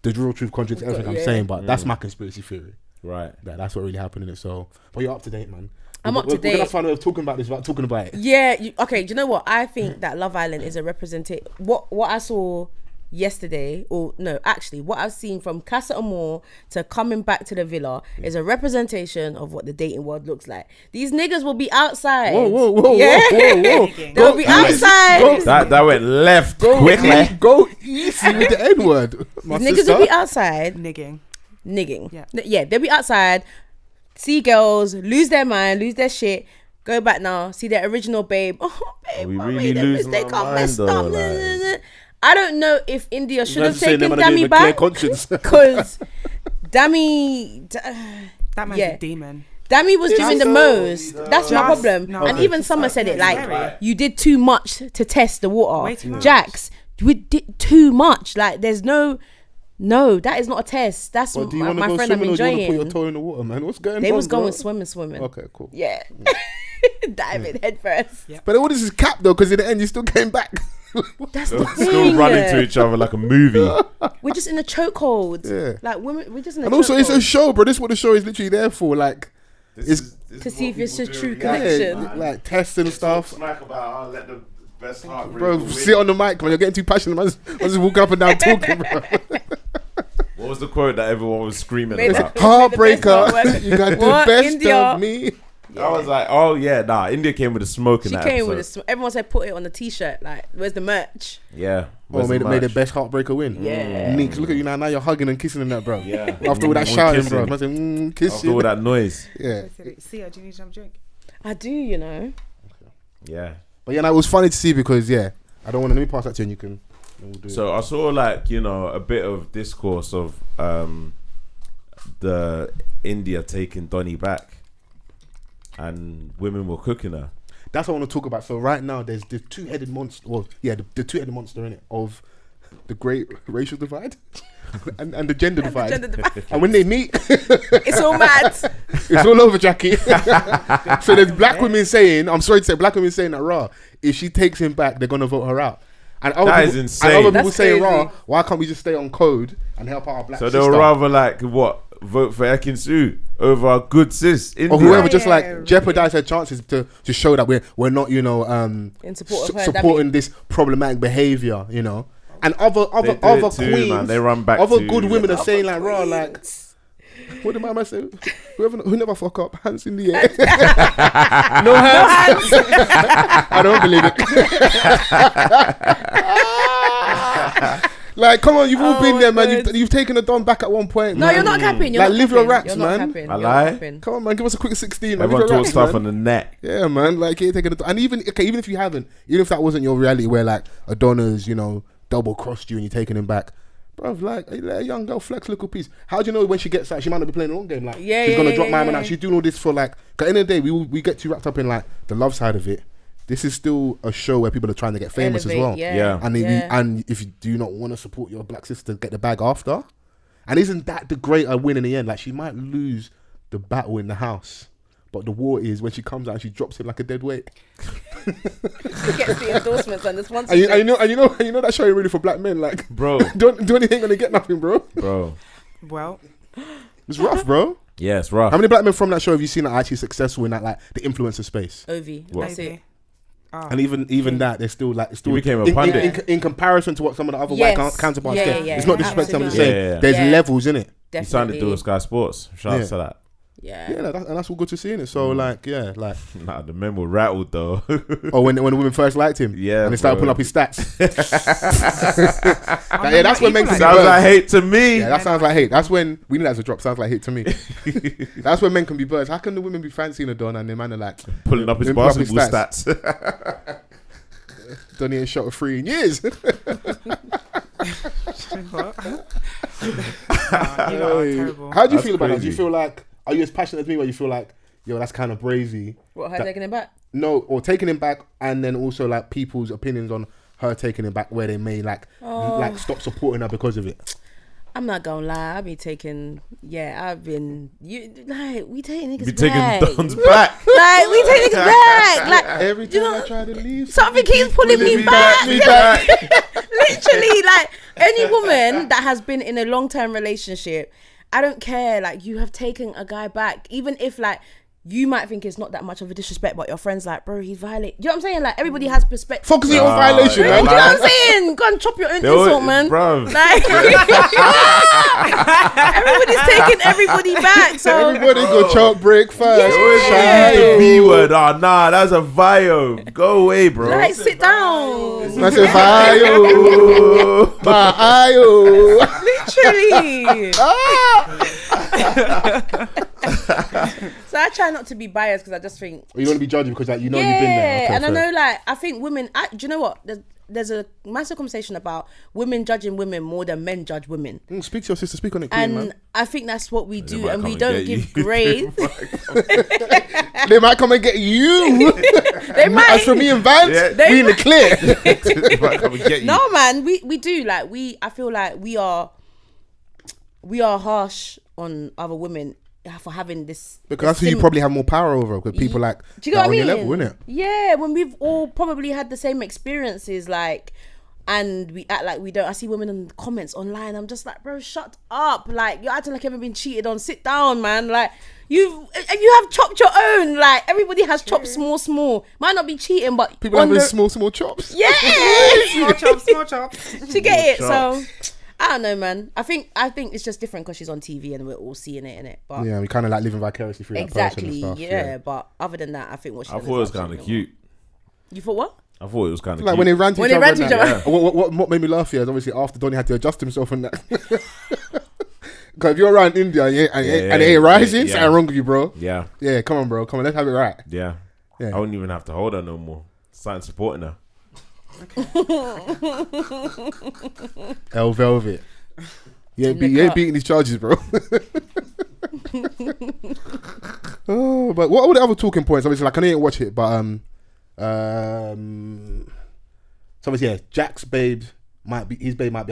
the real truth contradicts everything I'm saying, but that's my conspiracy theory. Right. That's what really happened in it. So, but you're up to date, man. I'm up to date. We're gonna find a way of talking about this without talking about it. Yeah. Okay. Do you know what? I think that Love Island is a representation. What I saw yesterday, or no, actually, what I've seen from Casa Amor to coming back to the villa is a representation of what the dating world looks like. These niggas will be outside. Whoa. They'll be outside. That went left quickly. Go easy with the N word. These niggas will be outside. Nigging. Yeah, they'll be outside. See girls, lose their mind, lose their shit. Go back now, see their original babe. Oh, babe, we really losing our mind though. Like. I don't know if India should have taken Dami back because Dami, that man's a demon. Dami was doing the most. That's my problem. And even Summer said it, like, you did too much to test the water. Jax, we did too much. Like, there's no, that is not a test. That's my friend I'm enjoying. Do you want to put your toe in the water, man? What's going on? They was going swimming. Okay, cool. Yeah. Diving head first. Yep. But all this is cap though, because in the end you still came back. That's the thing. Still running to each other like a movie. We're just in a chokehold. Yeah. Like women, we're just in a chokehold. And also it's a show, bro. This is what the show is literally there for. Like, this to see if it's a true connection. Yeah, like testing stuff. Smack about, let the best heart bro, sit on the mic, man. You're getting too passionate. I'm just walking up and down talking, bro. What was the quote that everyone was screaming about? Heartbreaker. You got the best India? of me. Yeah. I was like, oh yeah, India came with a smoke in that episode. She came with a smoke. Everyone said put it on the t-shirt. Like, where's the merch? Yeah. Made the best heartbreaker win. Yeah. Neeks, look at you now. Now you're hugging and kissing in that, bro. Yeah. After all that shouting, bro. I said, kiss After you. all that noise. Yeah. Sia, do you need some drink? I do, you know. Yeah. But yeah, it was funny to see because let me pass that to you and you can. So I saw a bit of discourse of the India taking Donnie back. And women were cooking her. That's what I want to talk about. So right now, there's the two-headed monster. Well, yeah, the two-headed monster in it of the great racial divide and the gender divide. And when they meet, it's all mad. It's all over, Jackie. So there's black women saying, that if she takes him back, they're gonna vote her out. And that is insane. And other people saying, why can't we just stay on code and help out our black sister? So they'll rather vote for Ekin Su over our good sis India. Or whoever jeopardize her chances to show that we're not in support of her, supporting this problematic behavior, and other queens, man. They run back other good women are saying what did my man say? Who never fuck up, hands in the air. No hands. I don't believe it. Like, come on, you've all been there, man. You've taken a Don back at one point. No, man. you're not capping. Live your raps, man. I lie. Come on, man. Give us a quick 16. Man. Everyone talks stuff on the net. Yeah, man. Like, you're taking and even if you haven't, even if that wasn't your reality, where Adona's, double crossed you and you're taking him back. Bro, let a young girl flex a little piece. How do you know when she gets she might not be playing a long game? She's gonna drop my man out. She's doing all this for cause at the end of the day, we get too wrapped up in the love side of it. This is still a show where people are trying to get famous as well. Yeah. And if you do not want to support your black sister, get the bag after. And isn't that the greater win in the end? She might lose the battle in the house, but the war is when she comes out and she drops him like a dead weight. She gets the endorsements and this one. And you know that show ain't really for black men. Bro, don't do anything and they get nothing, bro. Well, it's rough, bro. Yeah, it's rough. How many black men from that show have you seen that are actually successful in that the influencer space? Ovi, that's it. Oh. And even that, they're still he became a pundit in comparison to what some of the other white counterparts get. It's not disrespect. I'm just saying there's levels in it. Definitely. He signed to do with Sky Sports. Shout out to that. Yeah, and that's all good to see in it. So nah, the men were rattled though. when the women first liked him, and they started pulling up his stats. That's when men can be sounds like hate to me. Yeah, that sounds like hate. That's when we need that as a drop. Sounds like hate to me. That's when men can be birds. How can the women be fancying a Don and the man are pulling up his basketball stats? Donnie ain't shot a 3 in years. Terrible. How do you feel about that? Do you feel are you as passionate as me, or you feel yo, that's kind of brazy. What, her taking him back? No, or taking him back, and then also like people's opinions on her taking him back, where they may like stop supporting her because of it. I'm not gonna lie, we taking niggas taking back. Don's back. Like, we take niggas back. Like, Every time I try to leave, something keeps pulling me back. Literally, like, any woman that has been in a long-term relationship, I don't care, like, you have taken a guy back, even if, like, you might think it's not that much of a disrespect, but your friend's like, bro, he's violent. You know what I'm saying? Like, everybody has perspective. Focusing on violation, man. You know what I'm saying? Go and chop your own insult, man. Bro. Like, everybody's taking everybody back. So everybody go chop break first. Yeah. The B word. Oh, nah, that's a bio. Go away, bro. like, sit down. That's a bio. Bio. Literally. So I try not to be biased because I just think you don't want to be judging because like you've been there. Okay, and I know, like, I think women. Do you know what? There's a massive conversation about women judging women more than men judge women. Speak to your sister. Speak on it, and man. I think that's what we do, and we don't give grace. They might come and get you. They might. As for me and Vans, we in the clear. They might come and get you. No, man, we do. Like, I feel like we are harsh on other women for having this, because that's who you probably have more power over, because people like do you know what I mean? On your level, innit? Yeah, when we've all probably had the same experiences, like, and we act like we don't. I see women in the comments online, I'm just like, bro, shut up. Like, you're acting like you haven't been cheated on. Sit down, man. Like, you have chopped your own. Like, everybody has chopped small. Might not be cheating, but people have small chops. Yeah. Small chops. To get it, so I don't know, man. I think it's just different because she's on TV and we're all seeing it, innit? But yeah, we kind of like living vicariously through that person and stuff. Yeah, but other than that, I think what she I thought it was kind of cute. You thought what? I thought it was kind of like cute. when they ran to each other. Yeah. What made me laugh here is obviously after Donnie had to adjust himself and that. Because if you're around India and it ain't rising, something wrong with you, bro. Yeah. Yeah, come on, bro. Come on, let's have it right. Yeah. I wouldn't even have to hold her no more. Starting supporting her. L Velvet. You ain't beating these charges, bro. Oh, but what were the other talking points? Obviously, like, I didn't watch it, but so obviously, yeah, Jack's babe might be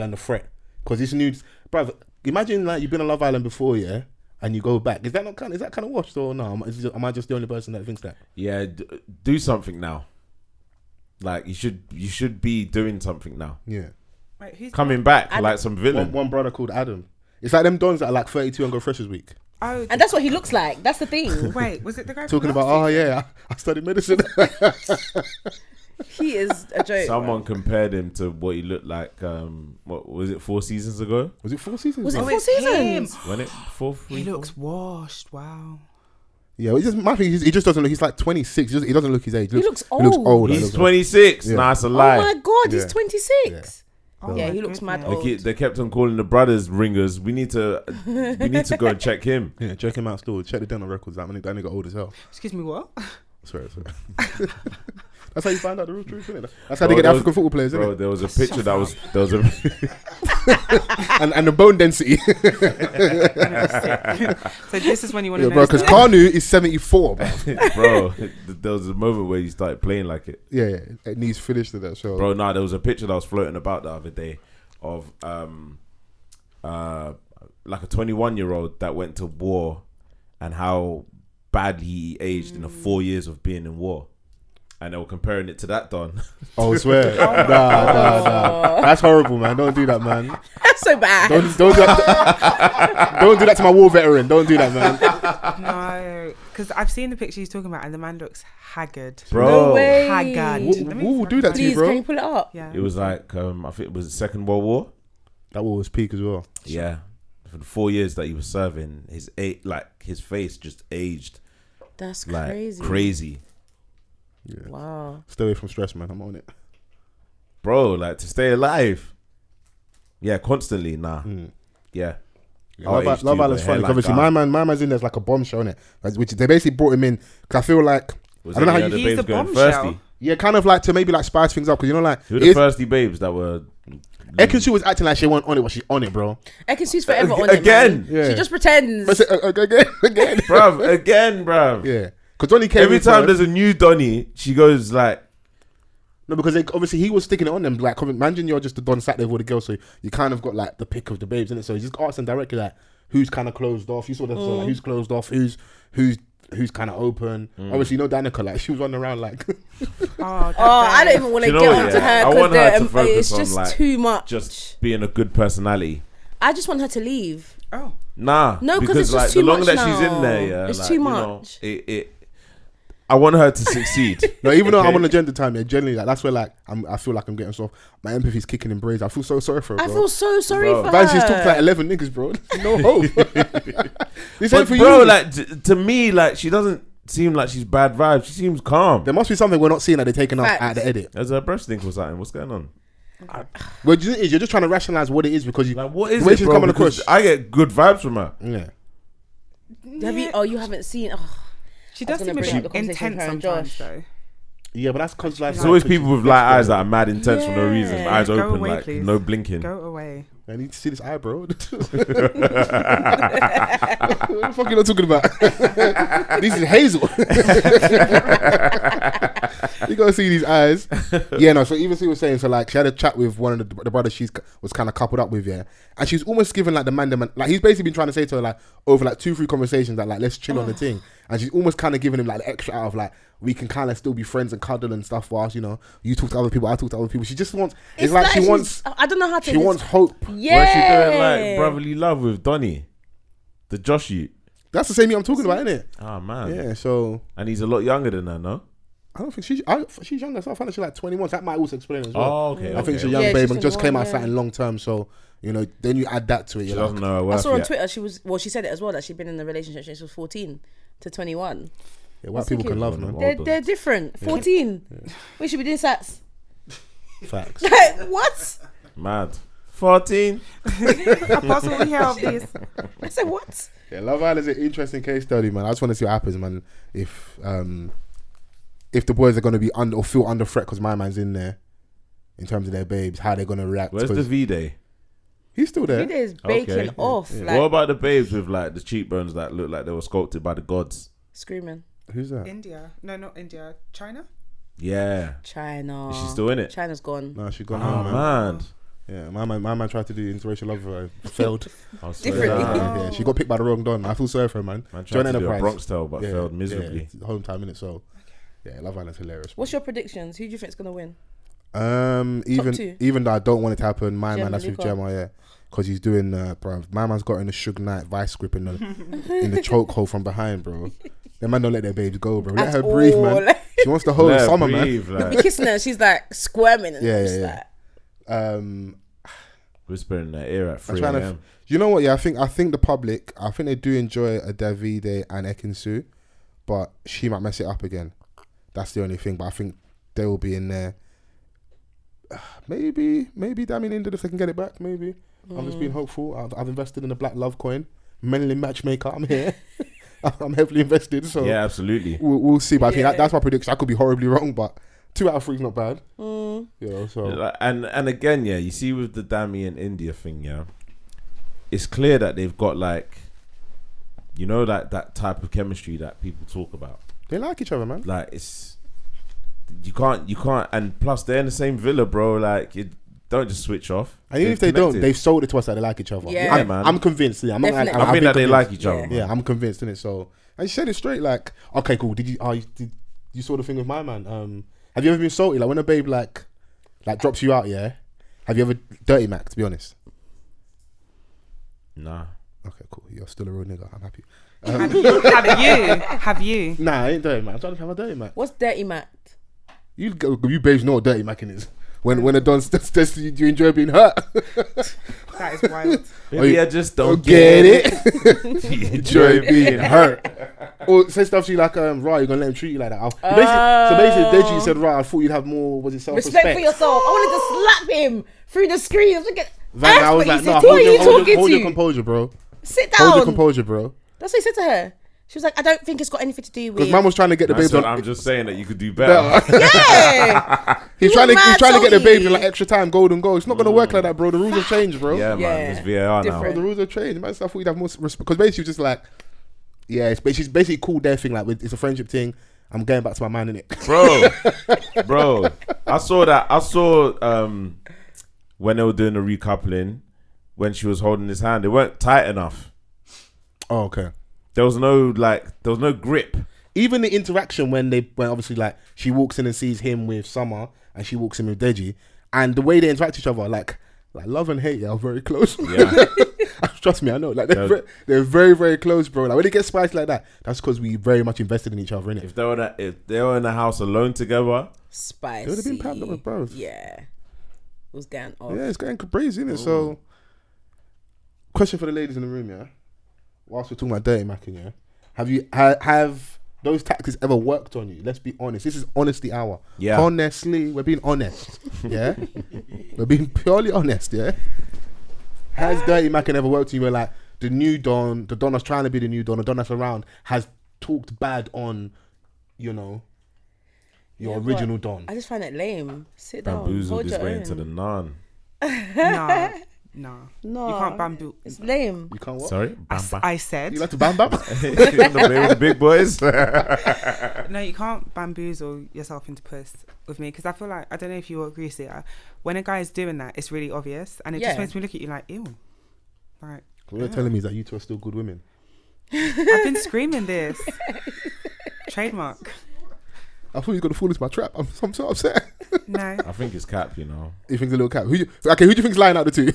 under threat because this news, brother. Imagine like you've been on Love Island before, yeah, and you go back. Is that kind of washed or no? Am I just the only person that thinks that? Yeah, do something now. Like, you should be doing something now. Yeah. Wait, who's coming back like some villain? One brother called Adam. It's like them dons that are like 32 and go Freshers Week. Oh, and that's what he looks like. That's the thing. Wait, was it the guy talking about? Oh yeah, I studied medicine. He is a joke. Someone compared him to what he looked like. What was it? 4 seasons ago? Was it 4 seasons? Was it ago? 4 seasons? When it 4? He looks washed. Wow. Yeah, my thing. He just doesn't look. He's like 26. He doesn't look his age. He looks old. He looks old. He's 26. Nah, it's a lie. Oh my god, he's Yeah. 26. Oh Yeah, my he looks mad goodness. old. They kept on calling the brothers ringers. We need to go and check him. Yeah, check him out still. Check the dental records. That nigga old as hell. Excuse me, what? Sorry. That's how you find out the real truth, isn't it? That's how they get the African football players, isn't Bro, it? there was a picture there was a and the bone density. So this is when you want to know. Bro, because Kanu is 74, bro. There was a moment where he started playing like it. Yeah, it needs finished to that show. Bro, nah, there was a picture that was floating about the other day of like a 21-year-old that went to war and how badly he aged in the 4 years of being in war. And they were comparing it to that, Don. Oh, I swear. Nah. That's horrible, man. Don't do that, man. That's so bad. Don't do that. Don't do that to my war veteran. Don't do that, man. No, because I've seen the picture he's talking about, and the man looks haggard. Bro. No way. Haggard. Who will do that to you, Please, bro? can you pull it up? Yeah. It was like, I think it was the Second World War. That war was peak as well. Yeah. For the 4 years that he was serving, his face just aged That's like crazy. crazy. Yeah. Wow. Stay away from stress, man. I'm on it. Bro, like, to stay alive. Yeah, constantly, nah. Yeah. Love Island's funny. Obviously, my man's in there's like a bombshell in it, which they basically brought him in because I feel like I don't know how the He's babes the going bombshell. thirsty. yeah, kind of like to maybe like spice things up because you know like Who were the thirsty babes that were Ekin-Su was acting like she wasn't on it, but she's on it, bro. Ekin-Su's forever on it, again. Yeah. She just pretends. Again, bruv. Yeah, because Donnie came every time there's a new Donnie, she goes like. No, because obviously he was sticking it on them. Like, imagine you're just the Don sat there with all the girls, so you kind of got like the pick of the babes, innit? So you just asked them directly like, who's kind of closed off? You saw them, so, like, who's closed off? Who's kind of open? Obviously, no Danica, like she was running around like. I don't even want to get onto her because it's just like, too much. Just being a good personality. I just want her to leave. Oh. Nah. No, because it's just like, too much. The longer that she's in there, yeah, it's like, too much. I want her to succeed. No, even though I'm on agenda time, yeah, generally, like that's where like I feel like I'm getting soft. My empathy's kicking in braids. I feel so sorry for her, bro. I feel so sorry for her. Vans, she's talked to like 11 niggas, bro. No hope. This ain't for bro, you. like to me, like she doesn't seem like she's bad vibes. She seems calm. There must be something we're not seeing that they're taking out at the edit. There's a breast thing or something. What's going on? Well, you're just trying to rationalize what it is because you. Like, what is the way it, she's bro? coming across. I get good vibes from her. Yeah. Have you? Oh, you haven't seen. Oh. She does seem a bit intense sometimes, though. Yeah, but that's because like there's always people with light eyes that are mad intense for no reason. Eyes open, away, like please. no blinking. Go away. I need to see this eye, bro. What the fuck you not talking about? This is Hazel. You gotta see these eyes. Yeah, no. So even she was saying, so like she had a chat with one of the brothers she was kind of coupled up with, yeah, and she's almost given like the man, like he's basically been trying to say to her like over like 2-3 conversations that like let's chill on the thing, and she's almost kind of giving him like the extra out of like we can kind of still be friends and cuddle and stuff whilst you know you talk to other people, I talk to other people. She just wants it's like she wants. I don't know how to. She wants hope. Yeah. Where's she doing like brotherly love with Donnie, the Josh you? That's the same I'm talking about, isn't it? Oh man. Yeah. So. And he's a lot younger than her, no? I don't think she's younger. So I find that she's like 21. That might also explain as well. Oh, okay. I think she's a young babe and just came out starting long term. So you know, then you add that to it. She doesn't know her worth I saw on yet. Twitter she said it as well that she'd been in a relationship since she was 14 to 21. Yeah, white people can love, man. They're different. 14. Yeah. We should be doing sats. Facts. What? Mad. 14. Apostle, we help this. I said what? Yeah, Love Island is an interesting case study, man. I just want to see what happens, man. If the boys are going to be under or feel under threat because my man's in there, in terms of their babes, how they're going to react. Where's the V-Day? He's still there. V-Day is baking off. Yeah. Like, what about the babes with like the cheekbones that look like they were sculpted by the gods? Screaming. Who's that? India. No, not India. China? Yeah. China. Is she still in it? China's gone. No, she's gone. Oh, man. Yeah, my man tried to do interracial love, failed. Differently. Yeah, she got picked by the wrong don. I feel sorry for her, man. Man tried to do a Bronx tale, but failed miserably. Yeah, home time in it, so yeah, Love Island's hilarious. What's your predictions? Who do you think's gonna win? Even though I don't want it to happen, my man that's with Luca. Gemma, yeah, because he's doing, bro. My man's got in the Suge Knight vice grip in the chokehold from behind, bro. The man don't let their babes go, bro. Let her breathe, man. She wants the whole summer, man. Like. Be kissing her, she's like squirming. And yeah. Whispering in their ear at 3 a.m. You know what? Yeah, I think the public, I think they do enjoy a Davide and Ekin-Su, but she might mess it up again. That's the only thing. But I think they will be in there. Maybe Damini India if they can get it back. Maybe I'm just being hopeful. I've invested in a Black Love coin. Mainly matchmaker. I'm here. I'm heavily invested. So yeah, absolutely. We'll see. But I think that's my prediction. I could be horribly wrong, but 2 out of 3 is not bad. You know, so and again, yeah, you see with the Dami and India thing, yeah, it's clear that they've got like, you know, that type of chemistry that people talk about. They like each other, man. Like it's you can't, and plus they're in the same villa, bro. Like you don't just switch off. And even if they don't, they've sold it to us that they like each other. Yeah, man. I'm convinced. Yeah, I think that they like each other. Yeah, I'm convinced in it. So and she said it straight. Like, okay, cool. Did you saw the thing with my man? Have you ever been salty? Like when a babe like drops you out, yeah? Have you ever dirty Mac, to be honest? Nah. Okay, cool. You're still a real nigga. I'm happy. Have you? Nah, I ain't dirty Mac. I'm trying to have a dirty Mac. What's dirty Mac? You babes know what dirty Macing is. When a don says you enjoy being hurt. That is wild. Maybe I just don't get it. You enjoy being hurt. Or say stuff to you like, right, you're gonna let him treat you like that. So basically, Deji said, right, I thought you'd have more, was it self-respect? Respect for yourself. I wanted to slap him through the screens. Look at Van, I was like, no, hold your composure, bro. Sit down. Hold your composure, bro. That's what he said to her. She was like, I don't think it's got anything to do with. Because man was trying to get the babes on. I'm just saying that you could do better. Yeah. he's trying to get the babes in like extra time, golden goal. It's not gonna work like that, bro. The rules have changed, bro. Yeah, man. It's VAR now. Bro, the rules have changed. Man, I thought you'd have more respect. Because basically, just like, yeah, she's basically called their thing like it's a friendship thing. I'm going back to my man, innit? Bro. I saw when they were doing the recoupling, when she was holding his hand, they weren't tight enough. Oh, okay. There was no grip. Even the interaction when obviously like she walks in and sees him with Summer and she walks in with Deji, and the way they interact with each other, like love and hate, are very close. Yeah. Trust me, I know. Like they're very, very close, bro. Like when it gets spicy like that, that's because we very much invested in each other, innit? If they were in the house alone together, spicy. They would have been packed up with both. Yeah. It was going off. Yeah, it's getting crazy, isn't it? So, question for the ladies in the room, yeah. Whilst we're talking about dirty macking, yeah, have those tactics ever worked on you? Let's be honest. This is honesty hour. Yeah. Honestly, we're being honest. Yeah. We're being purely honest. Yeah. Has dirty macking ever worked on you? Where like the new Don, the Don that's trying to be the new Don, the Don that's around, has talked bad on, your original Don. I just find it lame. Sit down. Bamboozled his way into the naan. No. No. You can't bamboo. It's lame. You can't what? Sorry? I said. You like to bam bam? You want to play with the big boys? No, you can't bamboozle yourself into puss with me, because I feel like, I don't know if you agree, Sia, when a guy is doing that, it's really obvious, and it just makes me look at you like, ew. Like, what you're telling me is that you two are still good women. I've been screaming this. Trademark. I thought you were going to fall into my trap. I'm so upset. No. I think it's cap, You think it's a little cap? Who do you think's lying out the two?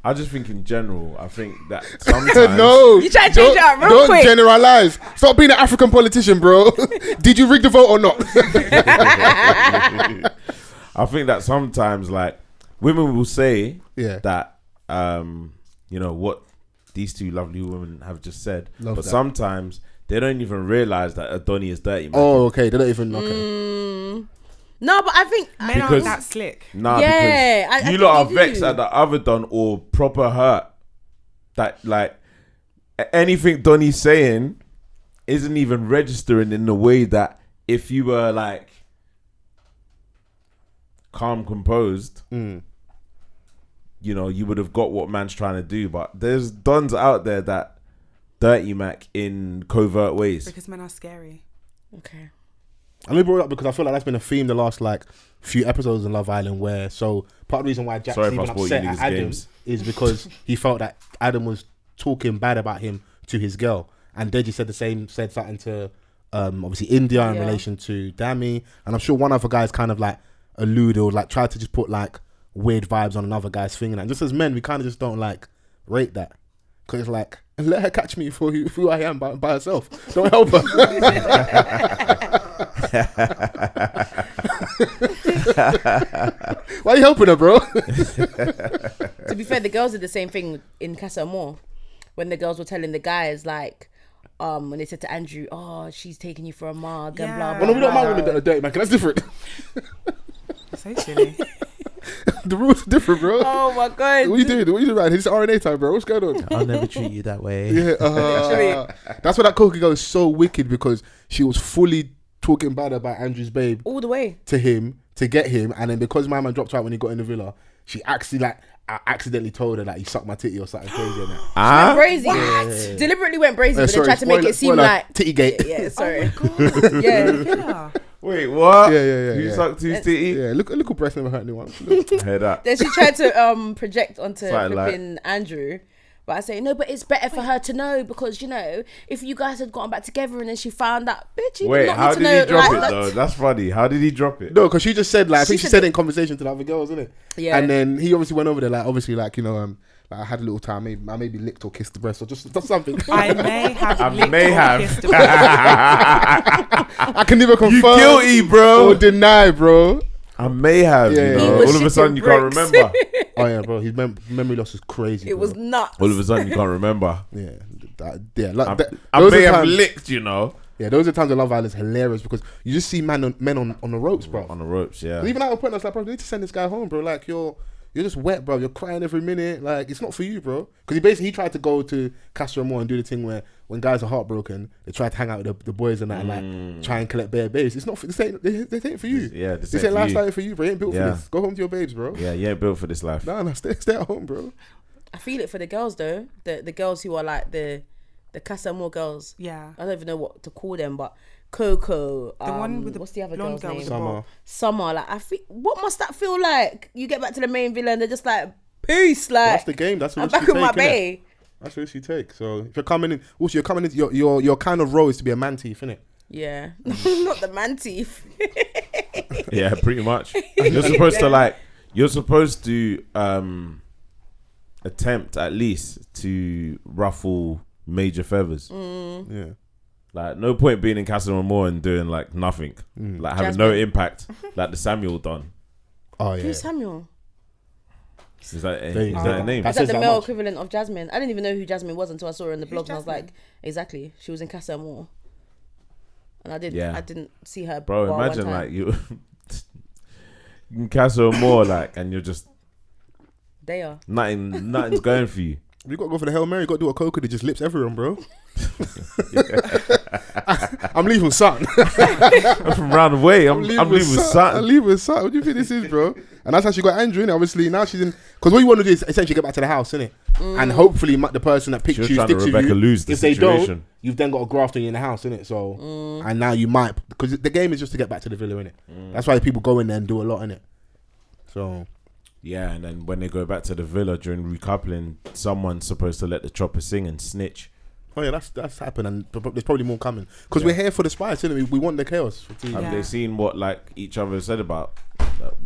I just think in general, I think that sometimes... No. You try to change it up real don't quick. Don't generalize. Stop being an African politician, bro. Did you rig the vote or not? I think that sometimes, like, women will say that, what these two lovely women have just said. But sometimes they don't even realize that Adoni is dirty, man. Oh, okay. They don't even... Okay. No, but I think men aren't that slick. Nah, because you lot are vexed at the other Don or proper hurt. That like anything Donnie's saying isn't even registering in the way that if you were like calm, composed, you would have got what man's trying to do. But there's Dons out there that dirty Mac in covert ways. Because men are scary. Okay. I only brought it up because I feel like that's been a theme the last few episodes in Love Island where part of the reason why Jack's even upset at Adam is because he felt that Adam was talking bad about him to his girl, and Deji said something to obviously India in relation to Dami, and I'm sure one other guy's kind of like alluded or like tried to just put like weird vibes on another guy's thing, and just as men we kind of just don't like rate that. Because it's like, let her catch me for who I am by herself. Don't help her. Why are you helping her, bro? To be fair, the girls did the same thing in Casa Amor. When the girls were telling the guys, like, when they said to Andrew, oh, she's taking you for a mug and blah, blah, well, no, we don't mind women that are dirty, man. That's different. So silly. The rules are different, bro. Oh my god. What you doing, man? It's RNA time, bro. What's going on? I'll never treat you that way. Yeah, that's why that Cokie girl is so wicked, because she was fully talking bad about Andrew's babe all the way to him to get him, and then because my man dropped out when he got in the villa, she actually accidentally told her that he sucked my titty or something crazy. She went brazy. Yeah. Deliberately went brazy, but they tried to make it seem like titty gate. Yeah, sorry. Oh my God. Yeah. Wait, what? Yeah. You sucked his titty? Yeah, look breast never hurt anyone. Hear that. Then she tried to project onto flipping Andrew. But I say, no, but it's better for her to know, because, if you guys had gotten back together and then she found out, bitch, you wait, not how need to did know, he drop like, it, though? That's funny. How did he drop it? No, because she just said, I think she said it in conversation to the other girls, isn't it? Yeah. And then he obviously went over there, I had a little time, I maybe licked or kissed the breast or just something. I may have. Kissed the I can neither confirm. You guilty, bro. Or deny, bro. I may have. Yeah. All of a sudden, you can't remember. Oh yeah, bro. His memory loss is crazy. It was nuts. All of a sudden, you can't remember. Yeah. I may have licked, Yeah, those are times that Love Island is hilarious, because you just see men on the ropes, bro. On the ropes, yeah. Even at a point, I was like, bro, you need to send this guy home, bro. Like, you're you're just wet, bro. You're crying every minute. Like, it's not for you, bro. Because he tried to go to Castro Moore and do the thing where when guys are heartbroken, they try to hang out with the boys and that and like try and collect bare babes. It's not for, this ain't for you. This ain't lifestyle for you, bro. You ain't built for this. Go home to your babes, bro. Yeah, you ain't built for this life. No, stay at home, bro. I feel it for the girls though. The girls who are like the Casa Moore girls. Yeah. I don't even know what to call them, but Coco. The one with the what's the other blonde girl's girl name? with Summer. Like, I feel, what must that feel like? You get back to the main villa and they're just like, peace. Like, that's the game. That's what I'm back on my bay. That's what you take. So if you're coming in, also you're coming in. Your kind of role is to be a man thief, innit? Yeah, not the man thief. Yeah, pretty much. You're supposed to like. You're supposed to attempt at least to ruffle major feathers. Yeah. Like, no point being in Casa Moore and doing like nothing, like having no impact, like the Samuel done. Oh yeah. Who's Samuel? Is that a name? Is that the male equivalent of Jasmine? I didn't even know who Jasmine was until I saw her in the blogs, and I was like, exactly, she was in Casa Moore, and I didn't see her. Bro, imagine like you in Casa Moore, like, and you're just there. Nothing's going for you. You got to go for the Hail Mary. You got to do what Coco did, just lips everyone, bro. I'm leaving something. I'm from round the way. I'm leaving something. I'm leaving something. What do you think this is, bro? And that's how she got Andrew, innit? Obviously, now she's in. Because what you want to do is essentially get back to the house, innit? And hopefully the person that picked you sticks with you. If they don't, you've then got a graft on you in the house, innit? So, and now you might, because the game is just to get back to the villa, innit? That's why people go in there and do a lot, innit? So. Yeah, and then when they go back to the villa during recoupling, someone's supposed to let the chopper sing and snitch. Oh yeah, that's happened, and there's probably more coming. Because we're here for the spice, innit? We want the chaos. Have they seen what like each other said about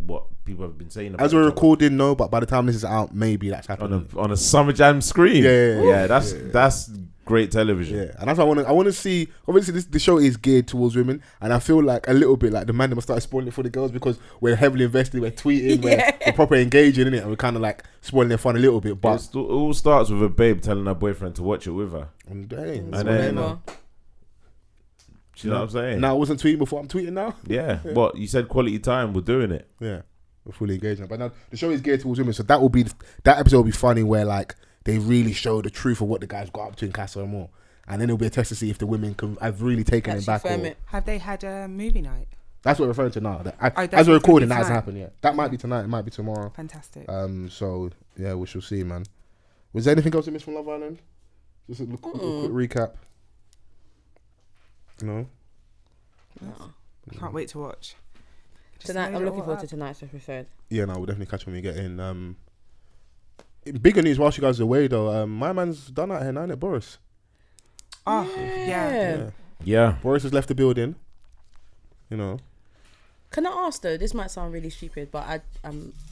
what people have been saying about as we're recording? No, but by the time this is out, maybe that's happening on a Summer Jam screen. Yeah. That's great television. Yeah, and that's what I want to see. Obviously, the show is geared towards women, and I feel like a little bit like the man must start spoiling it for the girls because we're heavily invested, we're tweeting, we're proper engaging in it, and we're kind of like spoiling their fun a little bit. But it all starts with a babe telling her boyfriend to watch it with her. And then, you know what I'm saying? Now I wasn't tweeting before. I'm tweeting now. Yeah. What you said, quality time. We're doing it. Yeah, we're fully engaged now. But now the show is geared towards women, so that episode will be funny where like they really show the truth of what the guys got up to in Casa Amor. And then it'll be a test to see if the women have really taken it back. Have they had a movie night? That's what we're referring to now. As we're recording, that hasn't happened yet. That might be tonight. It might be tomorrow. Fantastic. So yeah, we shall see, man. Was there anything else you missed from Love Island? Just a quick recap. No. Can't wait to watch. Tonight, I'm looking forward to tonight's episode. Yeah, no, we'll definitely catch when we get in. Bigger news whilst you guys are away though. My man's done out here now, isn't it, Boris? Oh, yeah. Boris has left the building. You know. Can I ask though? This might sound really stupid, but I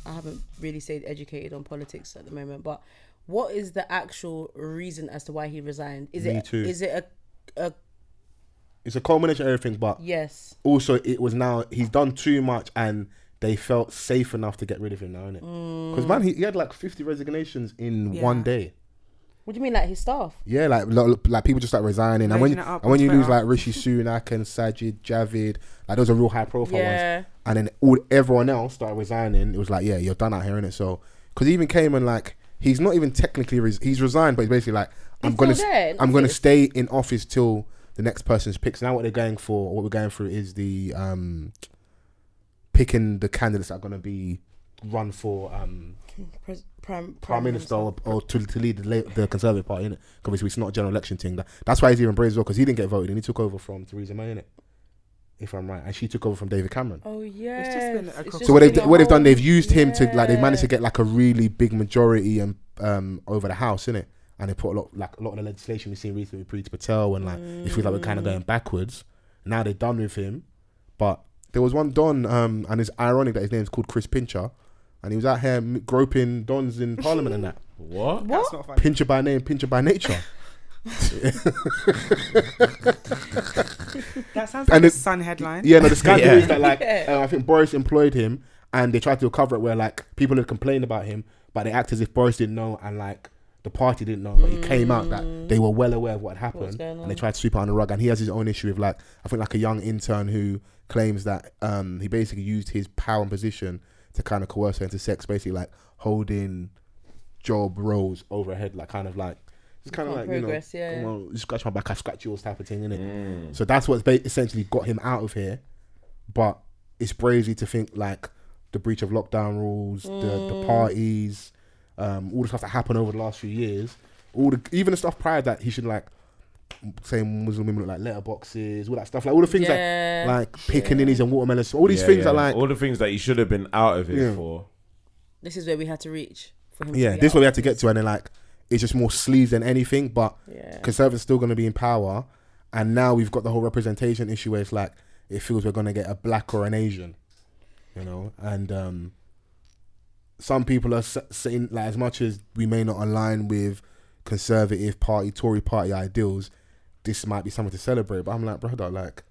haven't really stayed educated on politics at the moment. But what is the actual reason as to why he resigned? Is it a It's a culmination of everything, but yes. Also, it was now he's done too much, and they felt safe enough to get rid of him now, innit? Because man, he had like 50 resignations in one day. What do you mean, like his staff? Yeah, like people just start resigning, and when you lose like Rishi Sunak and Sajid Javid, like those are real high profile ones, and then everyone else started resigning. It was like, yeah, you're done out here, innit? So, because he even came and like he's not even technically he's resigned, but he's basically like I'm gonna stay in office till the next person's picked. So now what we're going through is the picking the candidates that are gonna be run for Prime Minister or to lead the Conservative Party, innit? Because it's not a general election thing. That's why he's even brave as well, because he didn't get voted and he took over from Theresa May, innit? If I'm right, and she took over from David Cameron. Oh yeah. So what they've done, they've used him to like they've managed to get like a really big majority and over the House, innit? And they put a lot of the legislation we've seen recently with Priti Patel and like it feels like we're kind of going backwards. Now they're done with him, but there was one Don and it's ironic that his name's called Chris Pincher. And he was out here groping dons in Parliament and that. What? That's not funny. Pincher by name, pincher by nature. That sounds like a Sun headline. Yeah, no, the scandal is that like I think Boris employed him, and they tried to cover it where like people had complained about him, but they act as if Boris didn't know and like the party didn't know. But it came out that they were well aware of what had happened, and they tried to sweep it under the rug. And he has his own issue with like I think like a young intern who claims that he basically used his power and position to kind of coerce her into sex, basically like holding job roles over her head, like kind of like it's kind of like progress, come on, you scratch my back, I scratch yours type of thing, innit? So that's what's essentially got him out of here. But it's brazy to think like the breach of lockdown rules, the parties, all the stuff that happened over the last few years, even the stuff prior that he should like say Muslim women look like letterboxes, all that stuff, like all the things like pickaninnies and watermelons, all these things are like all the things that he should have been out of it for. This is where we had to reach for him. This is where we had to get to, and then like it's just more sleaze than anything. But Conservatives still going to be in power, and now we've got the whole representation issue where it's like it feels we're going to get a black or an Asian, and some people are saying like as much as we may not align with Conservative Party, Tory Party ideals, this might be something to celebrate. But I'm like, brother, like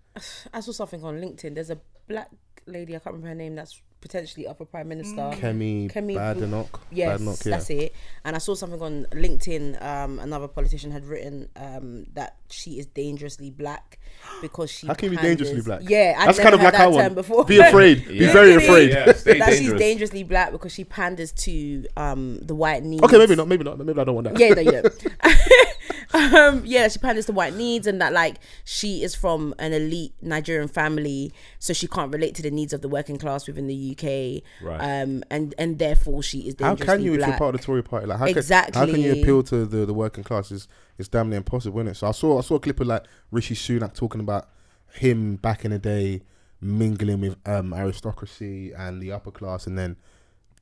I saw something on LinkedIn. There's a black lady, I can't remember her name, that's potentially up for Prime Minister. Kemi Badenoch. Yes, Badenoch, that's it. And I saw something on LinkedIn. Another politician had written that she is dangerously black because she. How can you be dangerously black? Yeah, that's kind of like I want. Before. Be afraid. Be very afraid. That she's dangerously black because she panders to the white needs. Okay, maybe not. Maybe I don't want that. Yeah, no, you don't. She panders to white needs, and that like she is from an elite Nigerian family, so she can't relate to the needs of the working class within the UK. Right. And therefore she is dangerously black. How can you if you're part of the Tory Party? Like how can you appeal to the working class? It's damn near impossible, isn't it? So I saw a clip of like Rishi Sunak talking about him back in the day mingling with aristocracy and the upper class, and then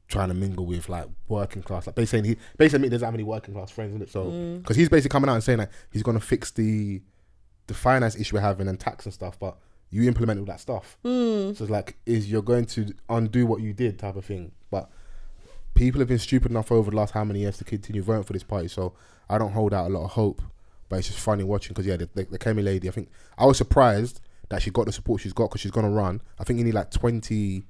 trying to mingle with like working class. Like basically he doesn't have any working class friends, isn't it? So because he's basically coming out and saying like he's gonna fix the finance issue we're having and tax and stuff, but you implemented all that stuff. So it's like you're going to undo what you did type of thing. But people have been stupid enough over the last how many years to continue voting for this party. So I don't hold out a lot of hope. But it's just funny watching because the Kemi lady, I think I was surprised that she got the support she's got because she's gonna run. I think you need like 20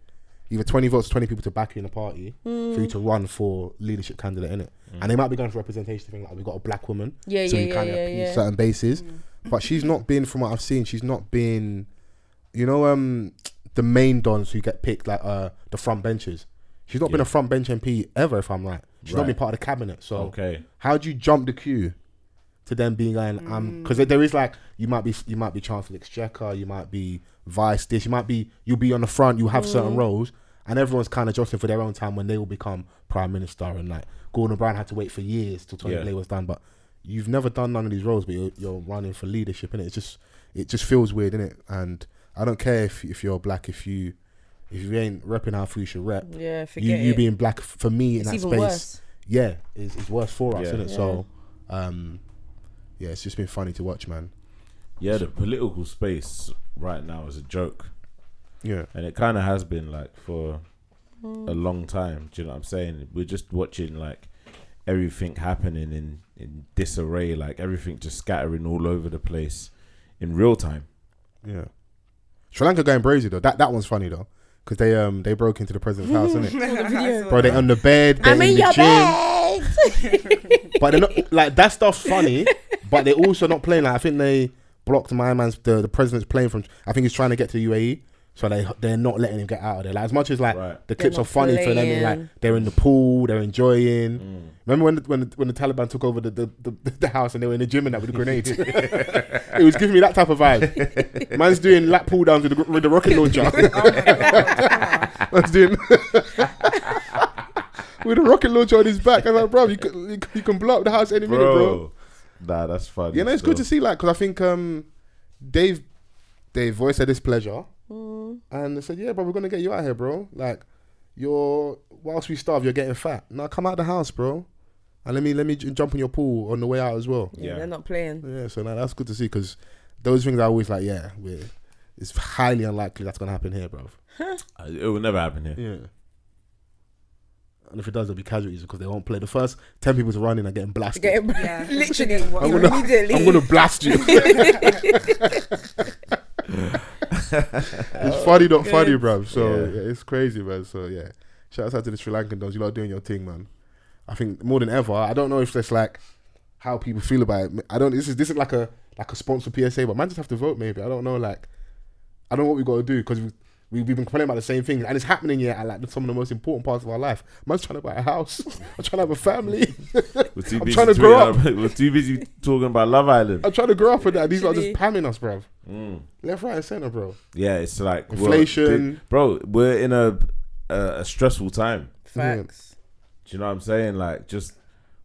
votes, 20 people to back you in the party for you to run for leadership candidate, innit? And they might be going for representation thing like we've got a black woman, so we kind of appease certain bases. But she's not been, from what I've seen, she's not been, the main dons who get picked, like the front benches. She's not been a front bench MP ever, if I'm right. She's not been part of the cabinet. So how do you jump the queue to then being going, because there is like you might be Chancellor of the Exchequer, you might be Vice this, you'll be on the front, you have certain roles, and everyone's kind of jostling for their own time when they will become Prime Minister. And like Gordon Brown had to wait for years till Tony Blair was done, but you've never done none of these roles, but you're running for leadership, and it just feels weird, innit? And I don't care if you're black, if you ain't repping how you should rep. Yeah, forget you being black for me in that space. Worse. Yeah, it's worse for us, isn't it? So, it's just been funny to watch, man. Yeah, the political space right now is a joke. Yeah, and it kind of has been like for a long time. Do you know what I'm saying? We're just watching like everything happening in disarray, like everything just scattering all over the place in real time. Yeah, Sri Lanka going brazy though. That one's funny though. Because they broke into the president's house, innit? Bro, they on the bed, they're in the gym. But they're not, like, that stuff's funny, but they're also not playing. Like, I think they blocked my man's, the president's plane from, I think he's trying to get to the UAE. So they're not letting him get out of there. Like, as much as like the clips are funny for them, and, like they're in the pool, they're enjoying. Remember when the Taliban took over the house and they were in the gym and that with the grenades? It was giving me that type of vibe. Man's doing lap pull downs with the rocket launcher. Man's doing with a rocket launcher on his back. I'm like, bro, you can blow up the house any minute, bro. Nah, that's funny. Yeah, no, it's good to see, like, because I think Dave voiced their displeasure. And they said, yeah, bro, we're going to get you out here, bro. Like, whilst we starve, you're getting fat. Now come out the house, bro. And let me jump in your pool on the way out as well. Yeah, they're not playing. Yeah, so now that's good to see, because those things I always like, it's highly unlikely that's going to happen here, bro. It will never happen here. Yeah. And if it does, there'll be casualties because they won't play. The first 10 people to run in are getting blasted. Literally. I'm going to blast you. It's funny, not funny, bruv. So it's crazy, man. So shout out to the Sri Lankan dons. You lot doing your thing, man. I think more than ever. I don't know if that's like how people feel about it. This is like a sponsored PSA, but man just have to vote. Maybe I don't know. Like I don't know what we got to do because We've been complaining about the same thing, and it's happening here at like some of the most important parts of our life. Man's trying to buy a house. I'm trying to have a family. We're too I'm busy trying to grow up. We're too busy talking about Love Island. I'm trying to grow up with that. These are just pamming us, bruv. Mm. Left, right, and center, bro. Yeah, it's like inflation, bro. We're in a stressful time. Facts. Do you know what I'm saying? Like, just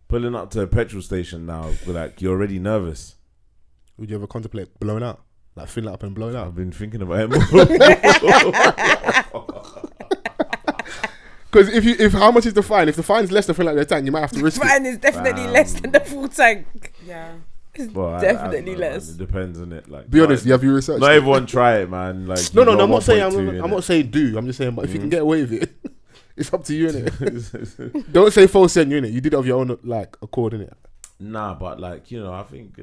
pulling up to a petrol station now, like you're already nervous. Would you ever contemplate blowing out? Like filling up and blowing out? I've been thinking about it more. Because if how much is the fine? If the fine's less than filling out the tank, you might have to risk it. The fine is definitely less than the full tank. Yeah. It's Well, definitely I don't know, less. man. It depends on it. Like, Be honest, you have your research. Not everyone try it, man. Like, no. I'm not saying I'm not saying do. I'm just saying, but if you can get away with it, it's up to you, innit? Don't say Fols sent you, innit? You did it of your own like accord, innit? Nah, but like, you know, I think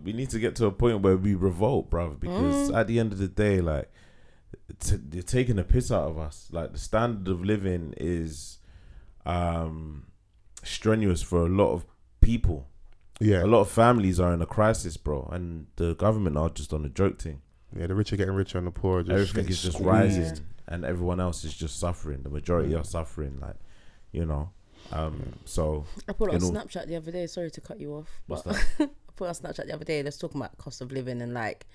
we need to get to a point where we revolt, bruv, because at the end of the day, like, they're taking the piss out of us. Like, the standard of living is strenuous for a lot of people. Yeah, a lot of families are in a crisis, bro, and the government are just on a joke thing. Yeah, the rich are getting richer and the poor are just everything is just rising, and everyone else is just suffering. The majority are suffering, like, you know. So I put on Snapchat the other day. Sorry to cut you off. What's but that? I put on Snapchat the other day. Let's talk about cost of living and like,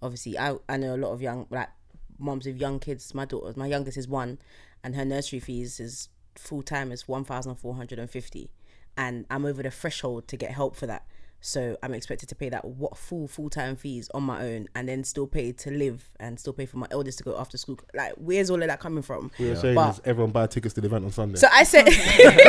obviously, I know a lot of young like moms with young kids. My youngest is 1, and her nursery fees is full time is 1,450, and I'm over the threshold to get help for that. So I'm expected to pay that full-time fees on my own, and then still pay to live and still pay for my eldest to go after school. Like, where's all of that coming from? We were saying is everyone buy tickets to the event on Sunday. So I said,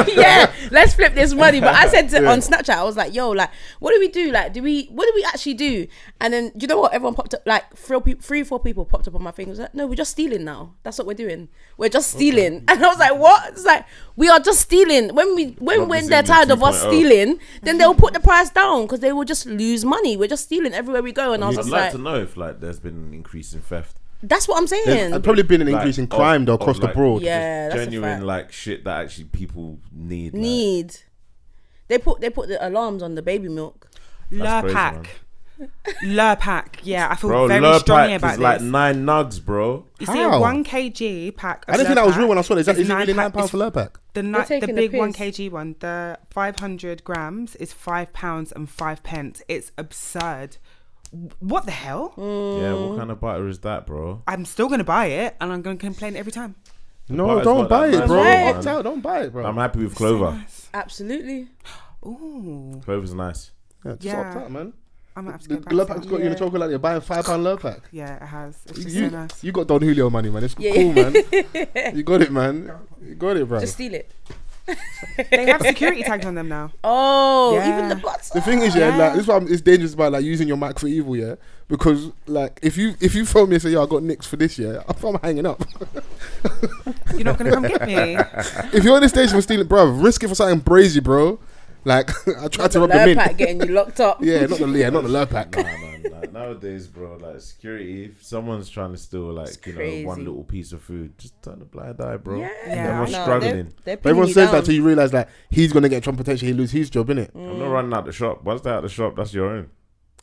yeah, let's flip this money. But I said on Snapchat, I was like, yo, like, what do we do? Like, what do we actually do? And then, you know what? Everyone popped up, like 3 or 4 people popped up on my thing. I was like, no, we're just stealing now. That's what we're doing. We're just stealing. And I was like, what? It's like, we are just stealing. When they're tired of us stealing, then they'll put the price down because they will just lose money. We're just stealing everywhere we go. And I was just like to know if like there's been an increase in theft. That's what I'm saying. There's probably been an increase in crime though across the board. Yeah, that's genuine like shit that actually people need. They put the alarms on the baby milk. Lurpak. Yeah, I feel very strongly about this. Like 9 nugs, bro. You see a 1 kg pack. I didn't think that was real when I saw it. Is it really £9 for Lurpak? The big 1 kg one, the 500 grams is £5 and 5 pence. It's absurd. What the hell? Yeah, what kind of butter is that, bro? I'm still gonna buy it, and I'm gonna complain every time. No, don't buy it, bro. Opt out. Don't buy it, bro. I'm happy with Clover. Nice. Absolutely. Ooh. Clover's nice. Yeah, just opt out, man. I'm gonna have to the get back. Lurpak's got you in a chocolate like you're buying £5 Lurpak. Yeah, it has. It's just so nice. You got Don Julio money, man. It's cool, man. You got it, man. You got it, bro. Just steal it. They have security tags on them now. Oh, yeah. Even the butter. The thing is, like, this is why it's dangerous about like using your mic for evil, yeah. Because like, if you phone me and say, "Yo, I got nicks for this year," I'm hanging up. You're not gonna come get me. If you're on the station for stealing, bro, risk it for something brazy, bro. Like I tried to rub them in. Getting you locked up. not the Lurpak. Nah, man. Like, nowadays, bro, like security. If someone's trying to steal, like one little piece of food, just turn a blind eye, bro. Yeah, everyone's struggling. But everyone says that till you realize that he's gonna get in trouble potentially. He lose his job, innit? I'm not running out the shop. Once they're out the shop, that's your own.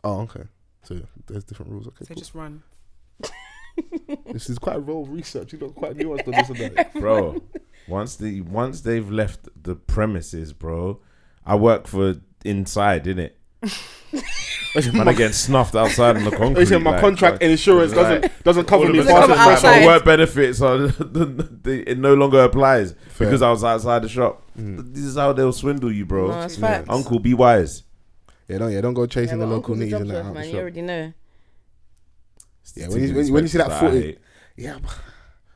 Oh, okay. So there's different rules. Okay, so cool. just run. This is quite raw research. You got quite nuanced on this and that, bro. Once they've left the premises, bro. I work for inside, innit? Man, I get snuffed outside on the concrete. He said my contract and insurance doesn't cover me. My work benefits it no longer applies because I was outside the shop. This is how they'll swindle you, bro. No, that's facts. Uncle, be wise. Don't go chasing the local needs and that. Man, you already know. Yeah, when you see that footage,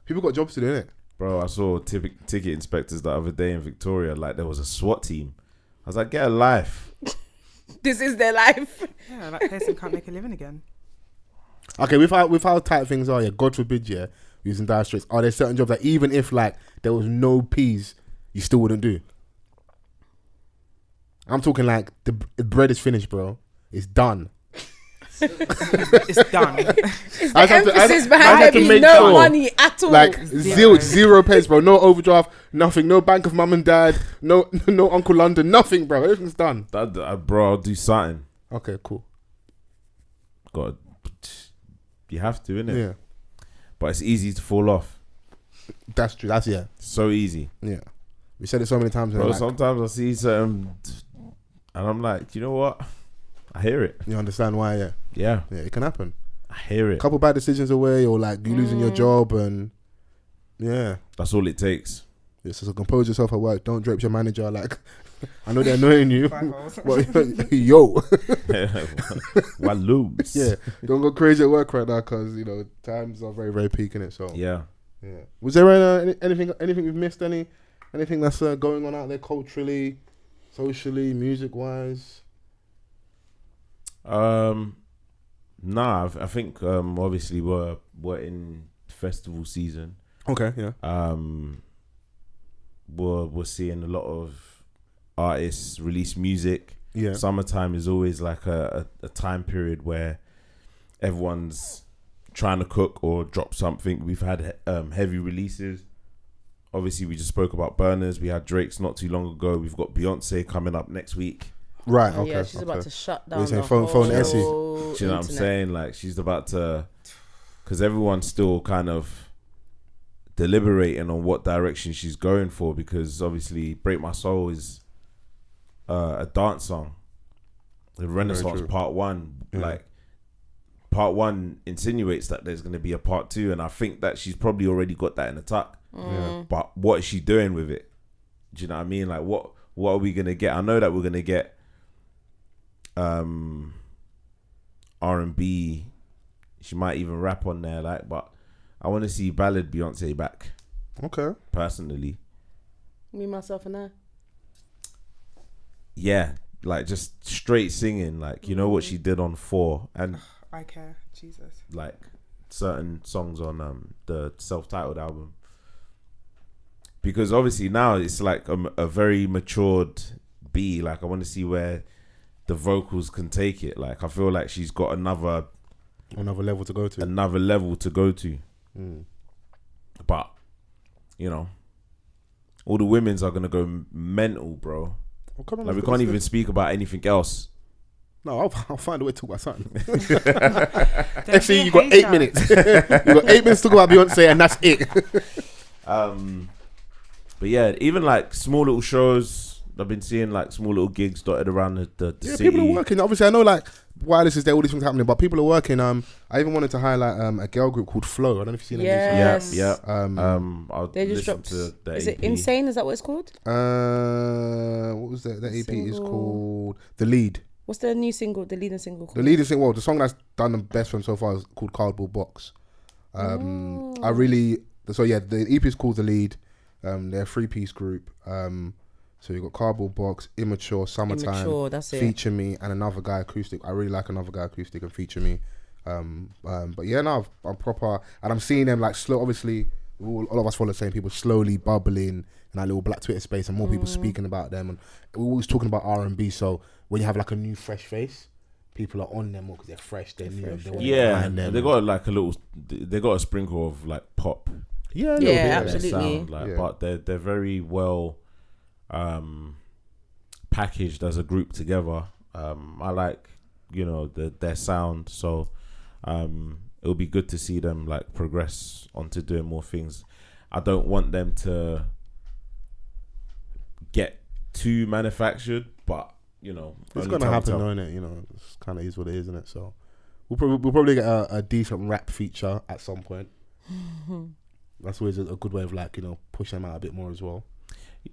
people got jobs to do, innit? Bro, I saw ticket inspectors the other day in Victoria. Like there was a SWAT team. I was like, get a life. This is their life. Yeah, that person can't make a living again. Okay, with how tight things are, God forbid, using dire straits, are there certain jobs that even if like there was no peas, you still wouldn't do? I'm talking like the bread is finished, bro. It's done. It's done. It's the emphasis behind it. No money at all. Like zero pence, bro. No overdraft, nothing. No bank of mum and dad. No Uncle London. Nothing, bro. Everything's done. Bro, I'll do something. Okay, cool. You have to, innit? Yeah. but it's easy to fall off. That's true. That's so easy. Yeah, we said it so many times. Bro, sometimes I see some, and I'm like, you know what? I hear it. You understand why? Yeah, it can happen. I hear it. A couple bad decisions away, or like you losing your job, and that's all it takes. Yeah, so compose yourself at work. Don't drape your manager. Like, I know they're annoying you, but yo, why lose? Yeah, don't go crazy at work right now because you know times are very, very peak in it. So yeah. Was there anything we've missed? Anything that's going on out there culturally, socially, music wise? Nah, I think obviously we're in festival season. Okay, yeah. We're seeing a lot of artists release music. Yeah. Summertime is always like a time period where everyone's trying to cook or drop something. We've had heavy releases. Obviously, we just spoke about Burners. We had Drake's not too long ago. We've got Beyonce coming up next week. Right, okay. Yeah, she's about to shut down the phone Essie. Do you know what I'm saying? Like, she's about to... Because everyone's still kind of deliberating on what direction she's going for, because obviously Break My Soul is a dance song. The Renaissance Part 1, like, Part 1 insinuates that there's going to be a Part 2, and I think that she's probably already got that in the tuck. But what is she doing with it? Do you know what I mean? Like, what are we going to get? I know that we're going to get R&B. She might even rap on there, like, but I want to see ballad Beyonce back. Okay. Personally. Me, myself, and I. Yeah, like just straight singing, like, you know what she did on 4, and I Care, Jesus. Like certain songs on the self-titled album. Because obviously now it's like a very matured B. Like, I want to see where the vocals can take it. Like, I feel like she's got another level to go to. But, you know, all the women's are gonna go mental, bro. Like, we can't even speak about anything else. No, I'll find a way to talk about something. Actually, you got 8 minutes. You got 8 minutes to talk about Beyonce, and that's it. But yeah, even like small little shows, I've been seeing like small little gigs dotted around the city. People are working. Obviously, I know like wireless is there, all these things happening, but people are working. I even wanted to highlight a girl group called Flow. I don't know if you've seen them. Yes. Yeah. They just dropped. To the is EP. it Insane? Is that what it's called? What was that? That EP is called The Lead. What's the new single? The leading single called? The leading single. Well, the song that's done the best for them so far is called Cardboard Box. The EP is called The Lead. They're a 3-piece group. So you got Cardboard Box, Immature, Summertime, that's it. Feature Me, and Another Guy Acoustic. I really like Another Guy Acoustic and Feature Me. But yeah, no, I'm proper, and I'm seeing them like slow. Obviously, all of us follow the same people, slowly bubbling in that little black Twitter space, and more people speaking about them. And we're always talking about R&B. So when you have like a new fresh face, people are on them more because they're fresh. They're new. They got like they got a sprinkle of like pop. Yeah, absolutely. Sound, like, but they're very well packaged as a group together. I like, you know, their sound, so it'll be good to see them like progress onto doing more things. I don't want them to get too manufactured, but you know, it's gonna happen, though, innit? You know, it's kind of is what it is, isn't it? So we'll probably get a decent rap feature at some point. That's always a good way of like, you know, pushing them out a bit more as well.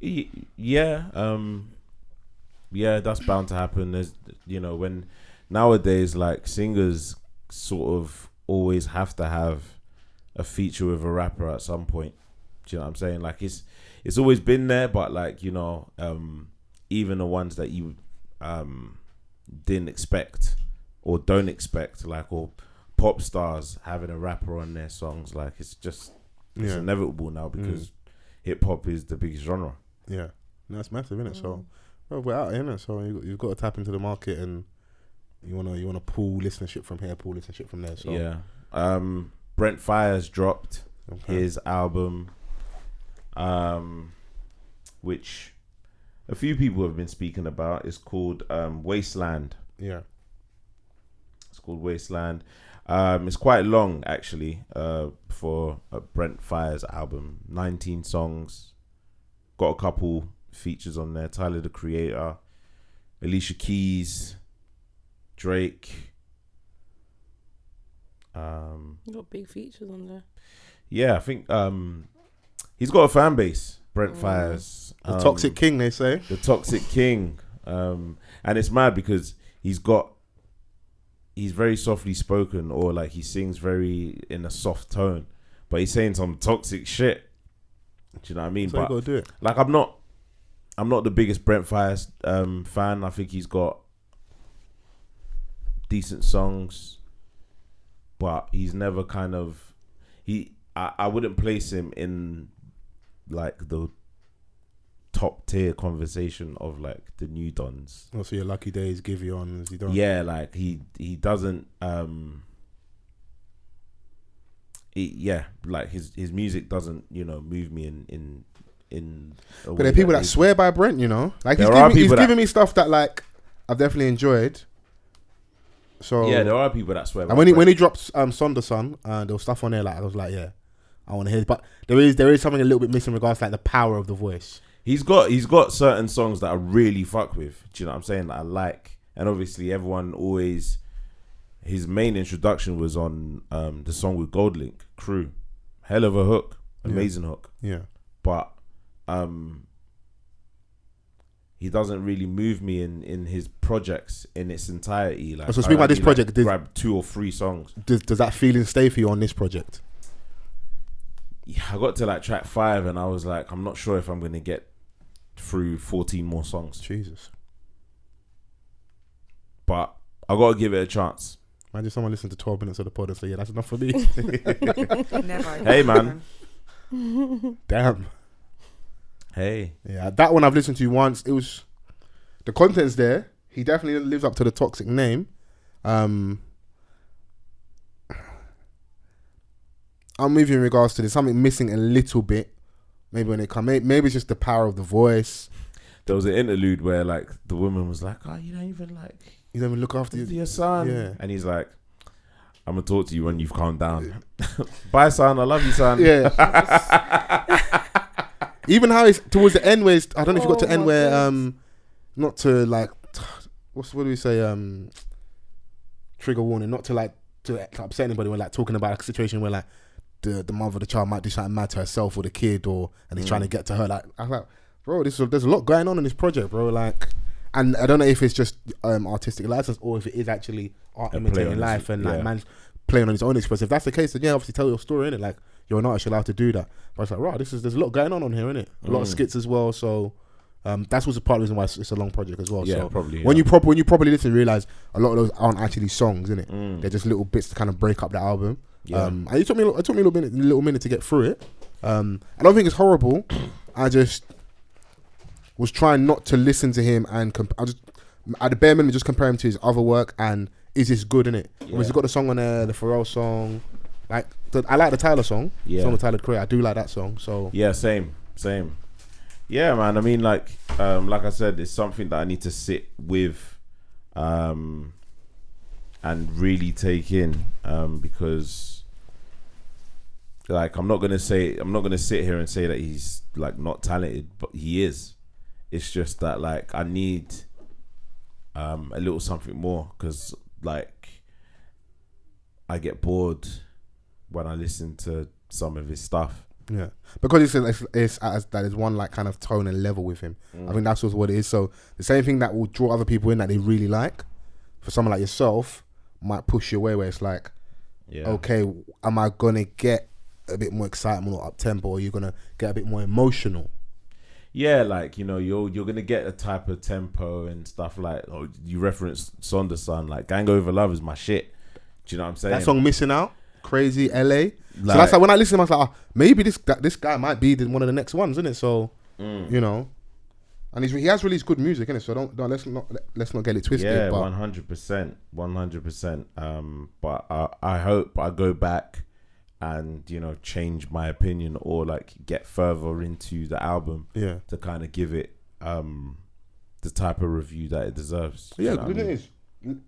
Yeah, that's bound to happen. There's, you know, when nowadays like singers sort of always have to have a feature with a rapper at some point. Do you know what I'm saying? Like it's always been there, but like, you know, even the ones that you didn't expect or don't expect, like, or pop stars having a rapper on their songs, like it's inevitable now because hip hop is the biggest genre. Yeah, no, it's massive, isn't it? So, well, we're out, innit? So you've got to tap into the market, and you wanna pull listenership from here, pull listenership from there. So yeah, Brent Fires dropped his album, which a few people have been speaking about. It's called Wasteland. Yeah, it's called Wasteland. It's quite long actually. For a Brent Faiyaz album, 19 songs. Got a couple features on there. Tyler the Creator, Alicia Keys, Drake. Got big features on there. Yeah, I think he's got a fan base. Brent Faiyaz, the Toxic King, they say. The Toxic King, and it's mad because he's very softly spoken, or like he sings very in a soft tone, but he's saying some toxic shit. Do you know what I mean? So you gotta do it. Like I'm not the biggest Brent Faiyaz fan. I think he's got decent songs, but he's never kind of I wouldn't place him in like the top tier conversation of like the new dons. Oh, so your Lucky Days, Giveons, you don't. Yeah, like he doesn't. Like his music doesn't move me in. But there are people that swear by Brent, like he's giving me stuff that like I've definitely enjoyed. So yeah, there are people that swear. And when he drops Sonder Son, there was stuff on there like I was like, yeah, I want to hear it. But there is something a little bit missing in regards to like the power of the voice. He's got certain songs that I really fuck with. Do you know what I'm saying? That I like, and obviously everyone always. His main introduction was on the song with Goldlink, Crew. Hell of a hook, amazing hook. Yeah, but he doesn't really move me in his projects in its entirety. Like, so speaking about this project, grab 2 or 3 songs. Does that feeling stay for you on this project? Yeah, I got to like track 5 and I was like, I'm not sure if I'm gonna get through 14 more songs. Jesus. But I gotta give it a chance. Imagine someone listen to 12 minutes of the pod and say, yeah, that's enough for me. Never. Hey, man. Damn. Hey. Yeah, that one I've listened to once. It was... The content's there. He definitely lives up to the Toxic name. I'm with you in regards to there's something missing a little bit. Maybe when it comes... Maybe it's just the power of the voice. There was an interlude where like the woman was like, oh, you don't even like... You don't even look after your son. Yeah. And he's like, I'm going to talk to you when you've calmed down. Bye, son. I love you, son. Yeah. Even how it's towards the end where I don't know if you got to end where not to like what do we say trigger warning, not to like to upset anybody when like talking about a situation where like the mother of the child might do something mad to herself or the kid and he's trying to get to her. Like I was like, bro, there's a lot going on in this project, bro. Like, and I don't know if it's just artistic license or if it is actually art imitating life and like man's playing on his own express. If that's the case, then yeah, obviously tell your story, innit? Like you're an artist, you're allowed to do that. But it's like, right, there's a lot going on here, innit? A lot of skits as well. So that's what's a part of the reason why it's a long project as well. Yeah, so probably. When you properly listen, you realize a lot of those aren't actually songs, innit? They're just little bits to kind of break up the album. Yeah. And it took me a little minute to get through it. I don't think it's horrible. I just was trying not to listen to him and I just at the bare minimum just compare him to his other work and is this good, innit? Yeah. He's got the song on there, the Pharrell song. Like I like the Tyler song. Yeah. Song with Tyler Creator. I do like that song. So yeah, same. Yeah, man. I mean, like I said, it's something that I need to sit with, and really take in, because, like, I'm not gonna sit here and say that he's like not talented, but he is. It's just that like I need a little something more, because like I get bored when I listen to some of his stuff. Yeah, because it's that is one like kind of tone and level with him. I think that's what it is. So the same thing that will draw other people in that they really like, for someone like yourself, might push you away where it's like, okay, am I gonna get a bit more excitement or up tempo, or you're gonna get a bit more emotional? Yeah, like, you know, you're gonna get a type of tempo and stuff like, you referenced Sonder Son, like Gang Over Love is my shit. Do you know what I'm saying? That song Missing Out, Crazy, LA. Like, so that's like when I listen, I was like, maybe this guy might be one of the next ones, isn't it? So, you know, and he has released good music, innit? So don't let's not get it twisted. Yeah, 100%. But I hope I go back and, you know, change my opinion or like get further into the album to kind of give it the type of review that it deserves. Yeah, good it is.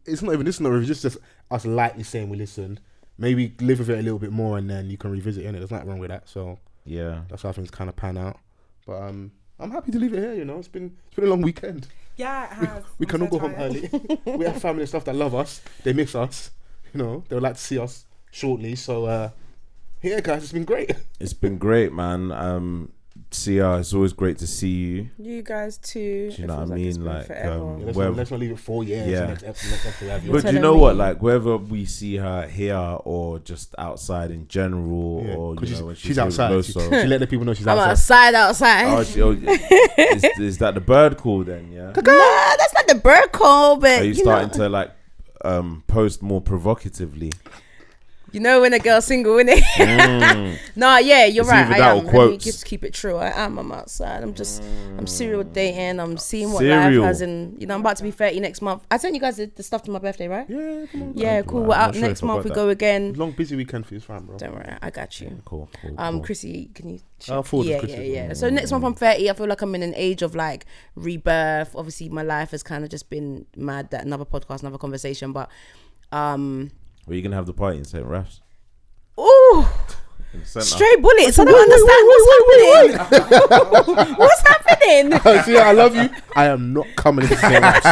it's not even this. Not just us lightly saying we listened. Maybe live with it a little bit more, and then you can revisit it. There's nothing wrong with that. So yeah, that's how things kind of pan out. But I'm happy to leave it here. You know, it's been a long weekend. Yeah, it has. We can all go home early. We have family and stuff that love us. They miss us. You know, they would like to see us shortly. So yeah, guys, it's been great. It's been great, man. Sia, it's always great to see you. You guys too. Do you know what I mean? Like, let's not leave it 4 years. Yeah. Next episode, but you know what? Like, whether we see her here or just outside in general, or you know, when she's outside. She let the people know she's outside. I'm outside. Is that the bird call then? Yeah. No, that's not the bird call. But are you starting to like post more provocatively? You know when a girl's single, innit? No, yeah, you're right. I am. Let me just keep it true. I'm outside. I'm serial dating. I'm seeing what life has, and I'm about to be 30 next month. I sent you guys the stuff to my birthday, right? Yeah, come on. Yeah, cool. We're out next month. We go again. Long busy weekend for you, fam, bro. Don't worry, I got you. Yeah, cool. Chrissy, can you? I'll forward Yeah. So next month I'm 30. I feel like I'm in an age of like rebirth. Obviously, my life has kind of just been mad. That another podcast, another conversation, but Were you gonna have the party in St. Raf's? Ooh, stray bullets. I don't understand what's happening. See, I love you. I am not coming to St. Raf's.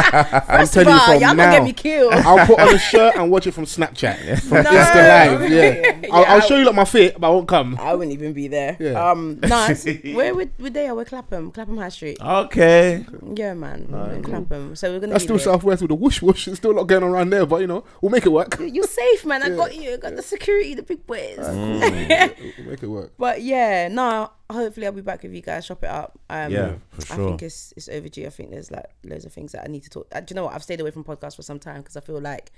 I'm telling you from y'all now. Gonna get me killed. I'll put on a shirt and watch it from Snapchat, from Insta Live. Yeah, I'll show you like my fit, but I won't come. I wouldn't even be there. Yeah. Nice. Where would they? We're Clapham High Street. Okay. Yeah, man. We're in Clapham. So we're gonna. That's still Southwest with the whoosh. There's still a lot going on around there, but we'll make it work. You're safe, man. I got you. I got the security, the big boys. We'll make it work. But yeah, no. Hopefully, I'll be back with you guys. Shop it up. Yeah, for sure. I think it's overdue. I think there's like loads of things that I need to talk. Do you know what? I've stayed away from podcasts for some time because I feel like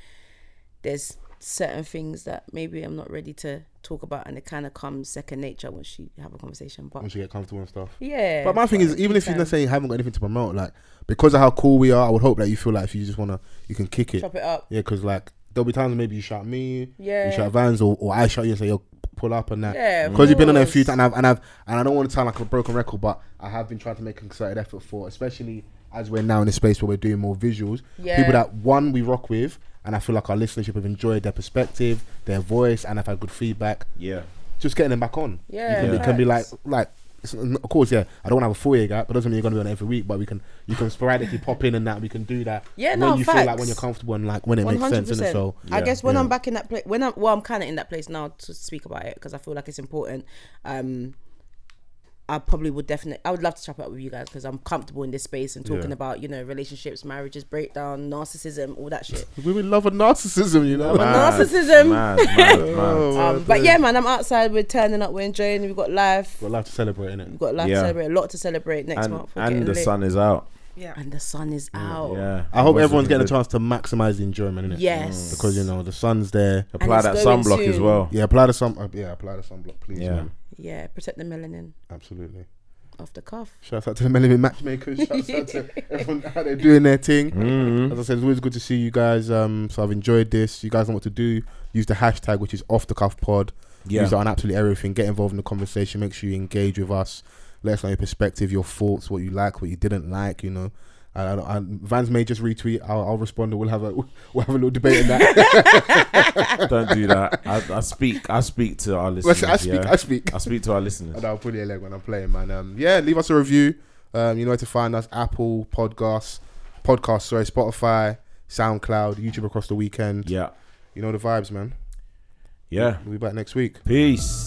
there's certain things that maybe I'm not ready to talk about, and it kind of comes second nature once you have a conversation. But once you get comfortable and stuff. Yeah. But my thing is, even if you necessarily haven't got anything to promote, like because of how cool we are, I would hope that you feel like if you just wanna, you can kick it. Chop it up. Yeah, because like there'll be times maybe you shout me, yeah, you shout Vans, or I shout you and say yo, pull up and that. Yeah, because you've been on there a few times, and I don't want to sound like a broken record, but I have been trying to make a concerted effort for, especially as we're now in a space where we're doing more visuals. Yeah. People that we rock with, and I feel like our listenership have enjoyed their perspective, their voice, and I've had good feedback. Yeah. Just getting them back on. Yeah. It can be like. Of course, yeah. I don't want to have a 4-year gap, but doesn't mean you're going to be on every week. But you can sporadically pop in and that. We can do that. Yeah, when you feel like when you're comfortable and like when it 100%. Makes sense. So I guess when I'm back in that place, I'm kind of in that place now to speak about it because I feel like it's important. I probably would I would love to chat up with you guys because I'm comfortable in this space and talking about, relationships, marriages, breakdown, narcissism, all that shit. We would love a narcissism, narcissism. Mad. But yeah, man, I'm outside. We're turning up. We're enjoying. We've got life. We've got life to celebrate, innit? We've got life to celebrate. A lot to celebrate next month. And the sun is out. Yeah. And the sun is out. Yeah. I hope everyone's getting a chance to maximise the enjoyment, innit? Yes. Because the sun's there. Apply that sunblock as well. Yeah, apply the sunblock, please. Yeah. Man. Yeah, protect the melanin. Absolutely. Off the cuff. Shouts out to the melanin matchmakers. Shouts out to everyone out there doing their thing. Mm-hmm. As I said, it's always good to see you guys. So I've enjoyed this. You guys know what to do. Use the hashtag, which is Offthecuffpod. Yeah. Use it on absolutely everything. Get involved in the conversation. Make sure you engage with us. Let us know your perspective, your thoughts, what you like, what you didn't like. Vans may just retweet. I'll respond. And we'll have a little debate on that. Don't do that. I speak to our listeners. I speak to our listeners. And I'll pull your leg when I'm playing, man. Leave us a review. You know where to find us: Apple Podcasts, Spotify, SoundCloud, YouTube across the weekend. Yeah, you know the vibes, man. Yeah, we'll be back next week. Peace.